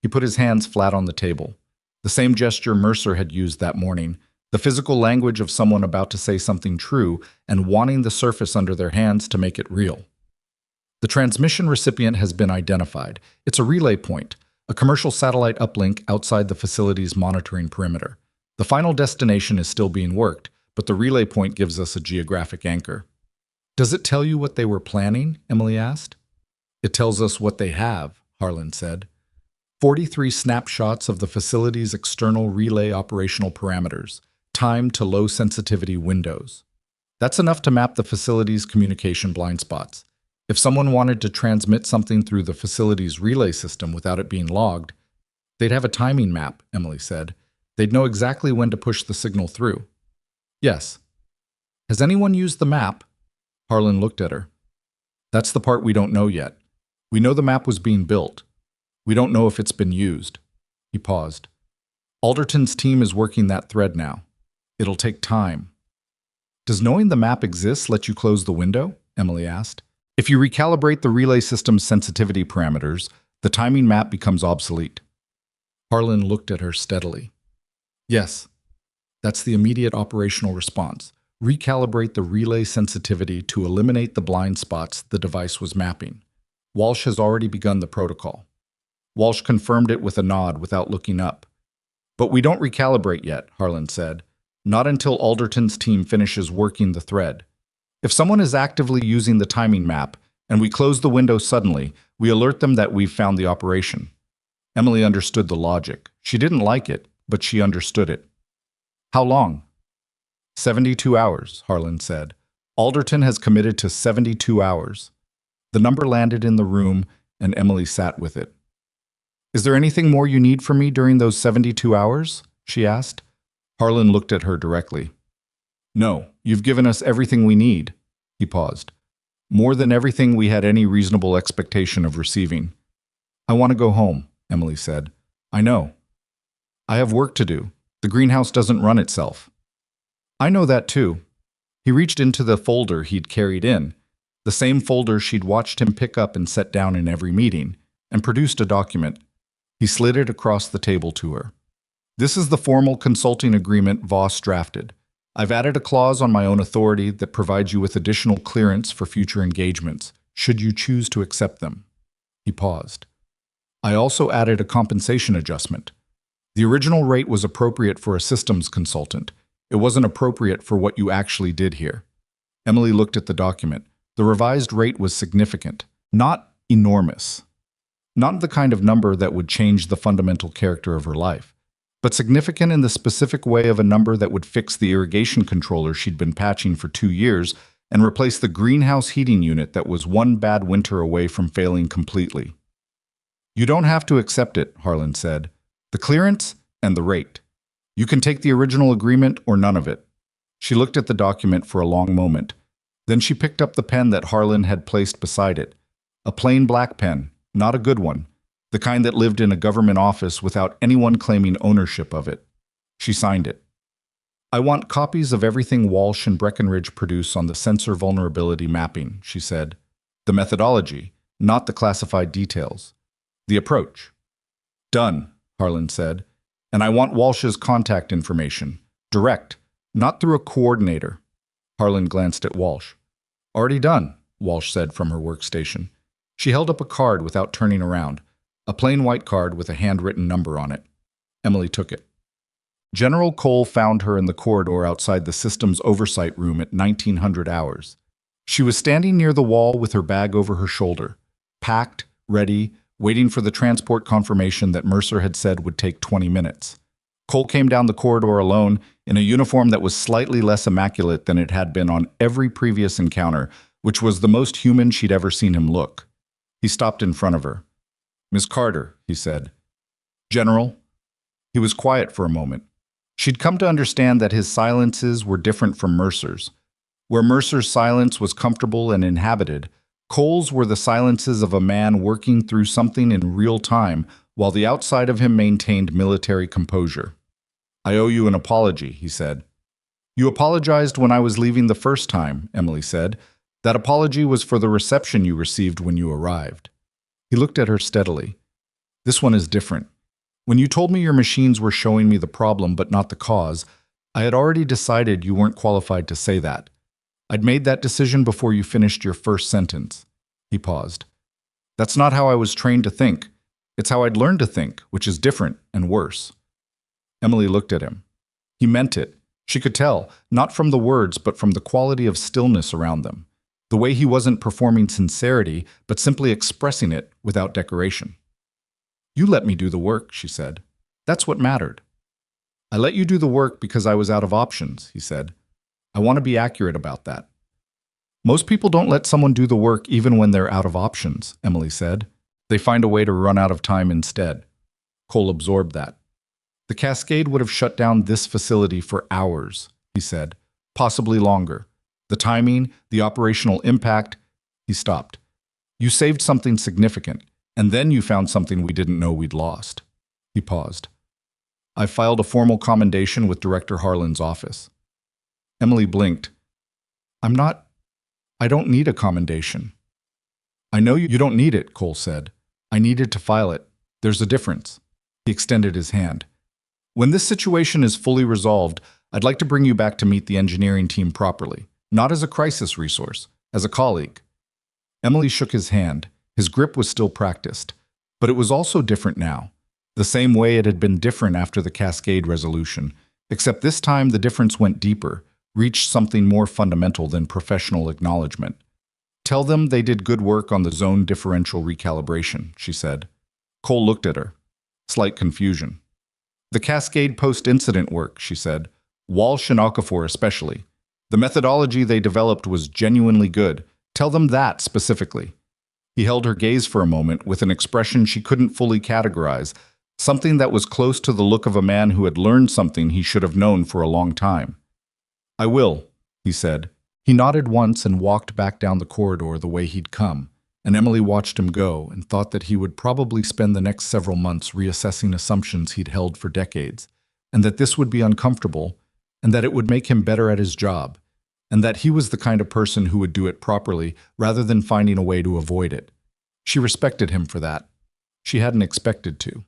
He put his hands flat on the table. The same gesture Mercer had used that morning, the physical language of someone about to say something true and wanting the surface under their hands to make it real. The transmission recipient has been identified. It's a relay point, a commercial satellite uplink outside the facility's monitoring perimeter. The final destination is still being worked, but the relay point gives us a geographic anchor. Does it tell you what they were planning? Emily asked. It tells us what they have, Harlan said. 43 snapshots of the facility's external relay operational parameters, timed to low-sensitivity windows. That's enough to map the facility's communication blind spots. If someone wanted to transmit something through the facility's relay system without it being logged, they'd have a timing map, Emily said. They'd know exactly when to push the signal through. Yes. Has anyone used the map? Harlan looked at her. That's the part we don't know yet. We know the map was being built. We don't know if it's been used. He paused. Alderton's team is working that thread now. It'll take time. Does knowing the map exists let you close the window? Emily asked. If you recalibrate the relay system's sensitivity parameters, the timing map becomes obsolete. Harlan looked at her steadily. Yes, that's the immediate operational response. Recalibrate the relay sensitivity to eliminate the blind spots the device was mapping. Walsh has already begun the protocol. Walsh confirmed it with a nod without looking up. But we don't recalibrate yet, Harlan said. Not until Alderton's team finishes working the thread. If someone is actively using the timing map, and we close the window suddenly, we alert them that we've found the operation. Emily understood the logic. She didn't like it, but she understood it. How long? 72 hours, Harlan said. Alderton has committed to 72 hours. The number landed in the room, and Emily sat with it. Is there anything more you need from me during those 72 hours? She asked. Harlan looked at her directly. No, you've given us everything we need. He paused. More than everything we had any reasonable expectation of receiving. I want to go home, Emily said. I know. I have work to do. The greenhouse doesn't run itself. I know that too. He reached into the folder he'd carried in, the same folder she'd watched him pick up and set down in every meeting, and produced a document. He slid it across the table to her. This is the formal consulting agreement Voss drafted. I've added a clause on my own authority that provides you with additional clearance for future engagements, should you choose to accept them. He paused. I also added a compensation adjustment. The original rate was appropriate for a systems consultant. It wasn't appropriate for what you actually did here. Emily looked at the document. The revised rate was significant, not enormous. Not the kind of number that would change the fundamental character of her life, but significant in the specific way of a number that would fix the irrigation controller she'd been patching for 2 years and replace the greenhouse heating unit that was one bad winter away from failing completely. You don't have to accept it, Harlan said. The clearance and the rate. You can take the original agreement or none of it. She looked at the document for a long moment. Then she picked up the pen that Harlan had placed beside it. A plain black pen, not a good one, the kind that lived in a government office without anyone claiming ownership of it. She signed it. I want copies of everything Walsh and Breckenridge produce on the sensor vulnerability mapping, she said. The methodology, not the classified details. The approach. Done, Harlan said. And I want Walsh's contact information. Direct, not through a coordinator. Harlan glanced at Walsh. Already done, Walsh said from her workstation. She held up a card without turning around. A plain white card with a handwritten number on it. Emily took it. General Cole found her in the corridor outside the system's oversight room at 1900 hours. She was standing near the wall with her bag over her shoulder, packed, ready, waiting for the transport confirmation that Mercer had said would take 20 minutes. Cole came down the corridor alone in a uniform that was slightly less immaculate than it had been on every previous encounter, which was the most human she'd ever seen him look. He stopped in front of her. Miss Carter, he said. General? He was quiet for a moment. She'd come to understand that his silences were different from Mercer's. Where Mercer's silence was comfortable and inhabited, Cole's were the silences of a man working through something in real time, while the outside of him maintained military composure. "I owe you an apology," he said. "You apologized when I was leaving the first time," Emily said. "That apology was for the reception you received when you arrived." He looked at her steadily. "This one is different. When you told me your machines were showing me the problem but not the cause, I had already decided you weren't qualified to say that. I'd made that decision before you finished your first sentence." He paused. "That's not how I was trained to think. It's how I'd learned to think, which is different and worse." Emily looked at him. He meant it. She could tell, not from the words, but from the quality of stillness around them. The way he wasn't performing sincerity, but simply expressing it without decoration. "You let me do the work," she said. "That's what mattered." "I let you do the work because I was out of options," he said. "I want to be accurate about that." "Most people don't let someone do the work even when they're out of options," Emily said. "They find a way to run out of time instead." Cole absorbed that. "The Cascade would have shut down this facility for hours," he said, "possibly longer. The timing, the operational impact." He stopped. "You saved something significant, and then you found something we didn't know we'd lost." He paused. "I filed a formal commendation with Director Harlan's office." Emily blinked. I don't need a commendation." "I know you don't need it," Cole said. "I needed to file it. There's a difference." He extended his hand. "When this situation is fully resolved, I'd like to bring you back to meet the engineering team properly, not as a crisis resource, as a colleague." Emily shook his hand. His grip was still practiced, but it was also different now, the same way it had been different after the Cascade resolution, except this time the difference went deeper, reached something more fundamental than professional acknowledgement. "Tell them they did good work on the zone differential recalibration," she said. Cole looked at her. Slight confusion. "The Cascade post-incident work," she said. "Walsh and Okafor especially. The methodology they developed was genuinely good. Tell them that specifically." He held her gaze for a moment with an expression she couldn't fully categorize, something that was close to the look of a man who had learned something he should have known for a long time. "I will," he said. He nodded once and walked back down the corridor the way he'd come, and Emily watched him go and thought that he would probably spend the next several months reassessing assumptions he'd held for decades, and that this would be uncomfortable, and that it would make him better at his job, and that he was the kind of person who would do it properly rather than finding a way to avoid it. She respected him for that. She hadn't expected to.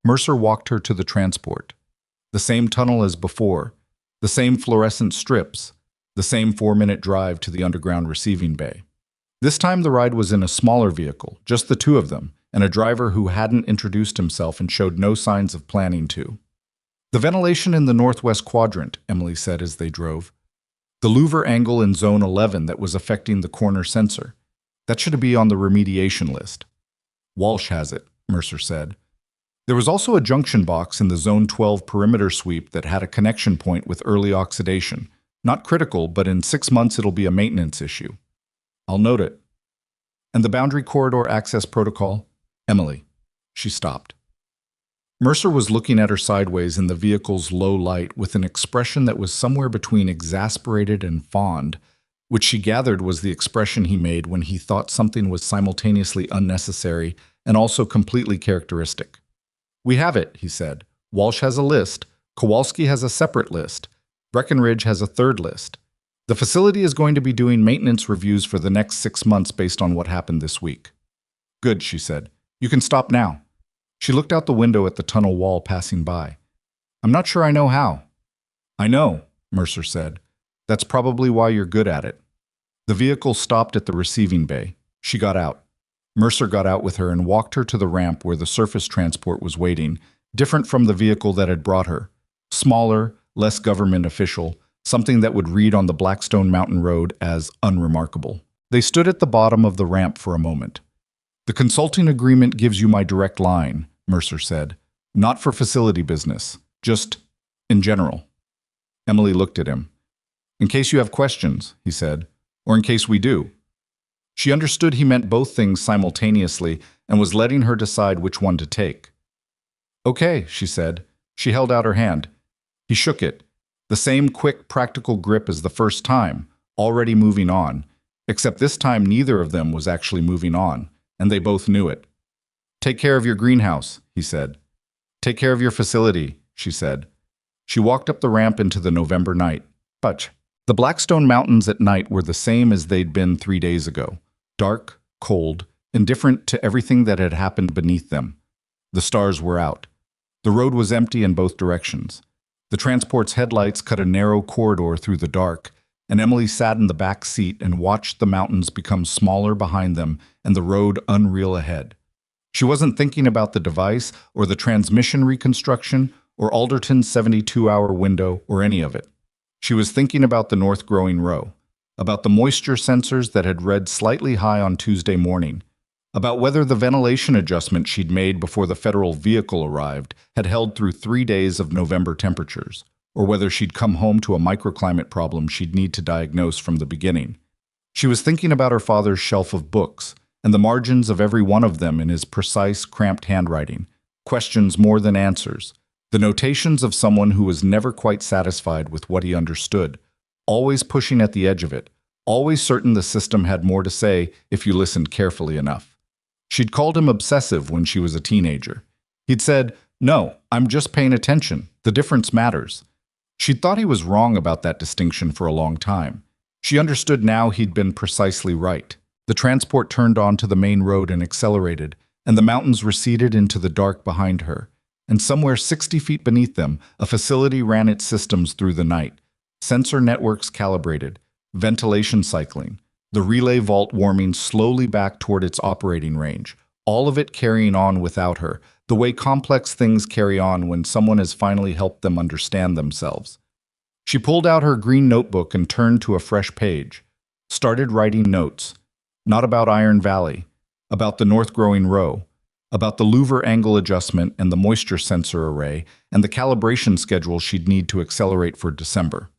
Mercer walked her to the transport. The same tunnel as before, the same fluorescent strips, the same 4-minute drive to the underground receiving bay. This time the ride was in a smaller vehicle, just the two of them, and a driver who hadn't introduced himself and showed no signs of planning to. "The ventilation in the northwest quadrant," Emily said as they drove. "The louver angle in Zone 11 that was affecting the corner sensor. That should be on the remediation list." "Walsh has it," Mercer said. "There was also a junction box in the Zone 12 perimeter sweep that had a connection point with early oxidation. Not critical, but in 6 months it'll be a maintenance issue." "I'll note it." "And the boundary corridor access protocol?" "Emily." She stopped. Mercer was looking at her sideways in the vehicle's low light with an expression that was somewhere between exasperated and fond, which she gathered was the expression he made when he thought something was simultaneously unnecessary and also completely characteristic. "We have it," he said. "Walsh has a list. Kowalski has a separate list. Breckenridge has a third list. The facility is going to be doing maintenance reviews for the next 6 months based on what happened this week." "Good," she said. "You can stop now." She looked out the window at the tunnel wall passing by. "I'm not sure I know how." "I know," Mercer said. "That's probably why you're good at it." The vehicle stopped at the receiving bay. She got out. Mercer got out with her and walked her to the ramp where the surface transport was waiting, different from the vehicle that had brought her. Smaller, less government official, something that would read on the Blackstone Mountain Road as unremarkable. They stood at the bottom of the ramp for a moment. "The consulting agreement gives you my direct line," Mercer said. "Not for facility business, just in general." Emily looked at him. "In case you have questions," he said, "or in case we do." She understood he meant both things simultaneously and was letting her decide which one to take. "Okay," she said. She held out her hand. He shook it, the same quick, practical grip as the first time, already moving on. Except this time neither of them was actually moving on, and they both knew it. "Take care of your greenhouse," he said. "Take care of your facility," she said. She walked up the ramp into the November night. But the Blackstone Mountains at night were the same as they'd been 3 days ago. Dark, cold, indifferent to everything that had happened beneath them. The stars were out. The road was empty in both directions. The transport's headlights cut a narrow corridor through the dark, and Emily sat in the back seat and watched the mountains become smaller behind them and the road unreal ahead. She wasn't thinking about the device or the transmission reconstruction or Alderton's 72-hour window or any of it. She was thinking about the North Growing Row, about the moisture sensors that had read slightly high on Tuesday morning, about whether the ventilation adjustment she'd made before the federal vehicle arrived had held through 3 days of November temperatures, or whether she'd come home to a microclimate problem she'd need to diagnose from the beginning. She was thinking about her father's shelf of books, and the margins of every one of them in his precise, cramped handwriting, questions more than answers, the notations of someone who was never quite satisfied with what he understood, always pushing at the edge of it, always certain the system had more to say if you listened carefully enough. She'd called him obsessive when she was a teenager. He'd said, "No, I'm just paying attention. The difference matters." She'd thought he was wrong about that distinction for a long time. She understood now he'd been precisely right. The transport turned onto the main road and accelerated, and the mountains receded into the dark behind her. And somewhere 60 feet beneath them, a facility ran its systems through the night. Sensor networks calibrated, ventilation cycling, the relay vault warming slowly back toward its operating range, all of it carrying on without her, the way complex things carry on when someone has finally helped them understand themselves. She pulled out her green notebook and turned to a fresh page, started writing notes, not about Iron Valley, about the North Growing Row, about the louver angle adjustment and the moisture sensor array and the calibration schedule she'd need to accelerate for December,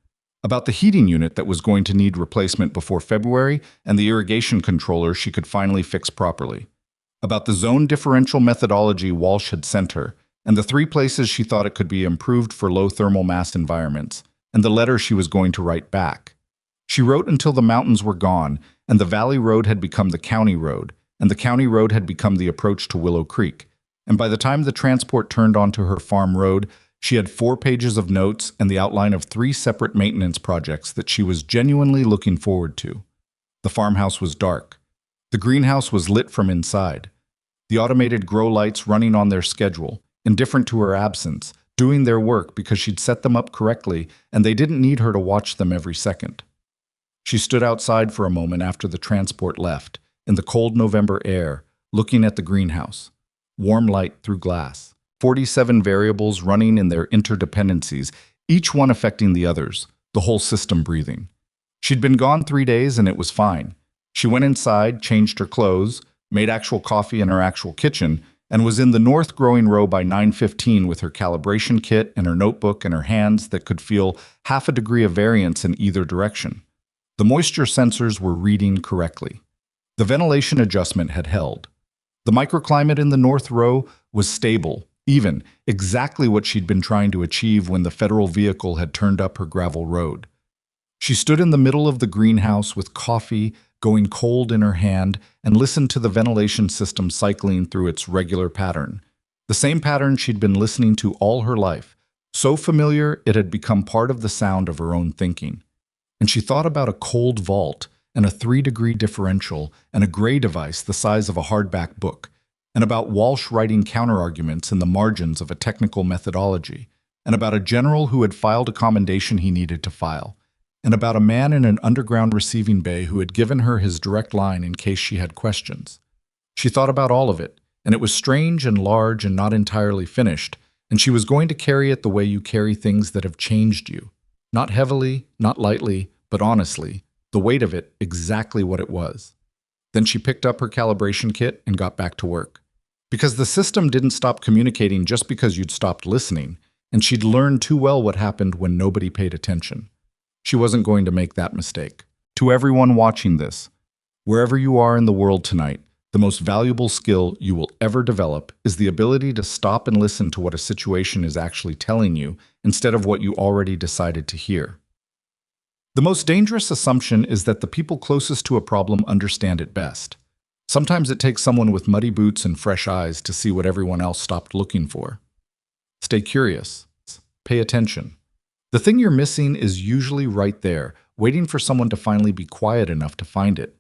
about the heating unit that was going to need replacement before February and the irrigation controller she could finally fix properly, about the zone differential methodology Walsh had sent her and the 3 places she thought it could be improved for low thermal mass environments, and the letter she was going to write back. She wrote until the mountains were gone and the valley road had become the county road, and the county road had become the approach to Willow Creek. And by the time the transport turned onto her farm road, she had 4 pages of notes and the outline of 3 separate maintenance projects that she was genuinely looking forward to. The farmhouse was dark. The greenhouse was lit from inside. The automated grow lights running on their schedule, indifferent to her absence, doing their work because she'd set them up correctly and they didn't need her to watch them every second. She stood outside for a moment after the transport left, in the cold November air, looking at the greenhouse. Warm light through glass. 47 variables running in their interdependencies, each one affecting the others, the whole system breathing. She'd been gone 3 days and it was fine. She went inside, changed her clothes, made actual coffee in her actual kitchen, and was in the North Growing Row by 9:15 with her calibration kit and her notebook in her hands that could feel half a degree of variance in either direction. The moisture sensors were reading correctly. The ventilation adjustment had held. The microclimate in the North Row was stable, even, exactly what she'd been trying to achieve when the federal vehicle had turned up her gravel road. She stood in the middle of the greenhouse with coffee going cold in her hand and listened to the ventilation system cycling through its regular pattern. The same pattern she'd been listening to all her life, so familiar it had become part of the sound of her own thinking. And she thought about a cold vault and a 3-degree differential and a gray device the size of a hardback book, and about Walsh writing counterarguments in the margins of a technical methodology, and about a general who had filed a commendation he needed to file, and about a man in an underground receiving bay who had given her his direct line in case she had questions. She thought about all of it, and it was strange and large and not entirely finished, and she was going to carry it the way you carry things that have changed you. Not heavily, not lightly, but honestly, the weight of it exactly what it was. Then she picked up her calibration kit and got back to work. Because the system didn't stop communicating just because you'd stopped listening, and she'd learned too well what happened when nobody paid attention. She wasn't going to make that mistake. To everyone watching this, wherever you are in the world tonight, the most valuable skill you will ever develop is the ability to stop and listen to what a situation is actually telling you instead of what you already decided to hear. The most dangerous assumption is that the people closest to a problem understand it best. Sometimes it takes someone with muddy boots and fresh eyes to see what everyone else stopped looking for. Stay curious. Pay attention. The thing you're missing is usually right there, waiting for someone to finally be quiet enough to find it.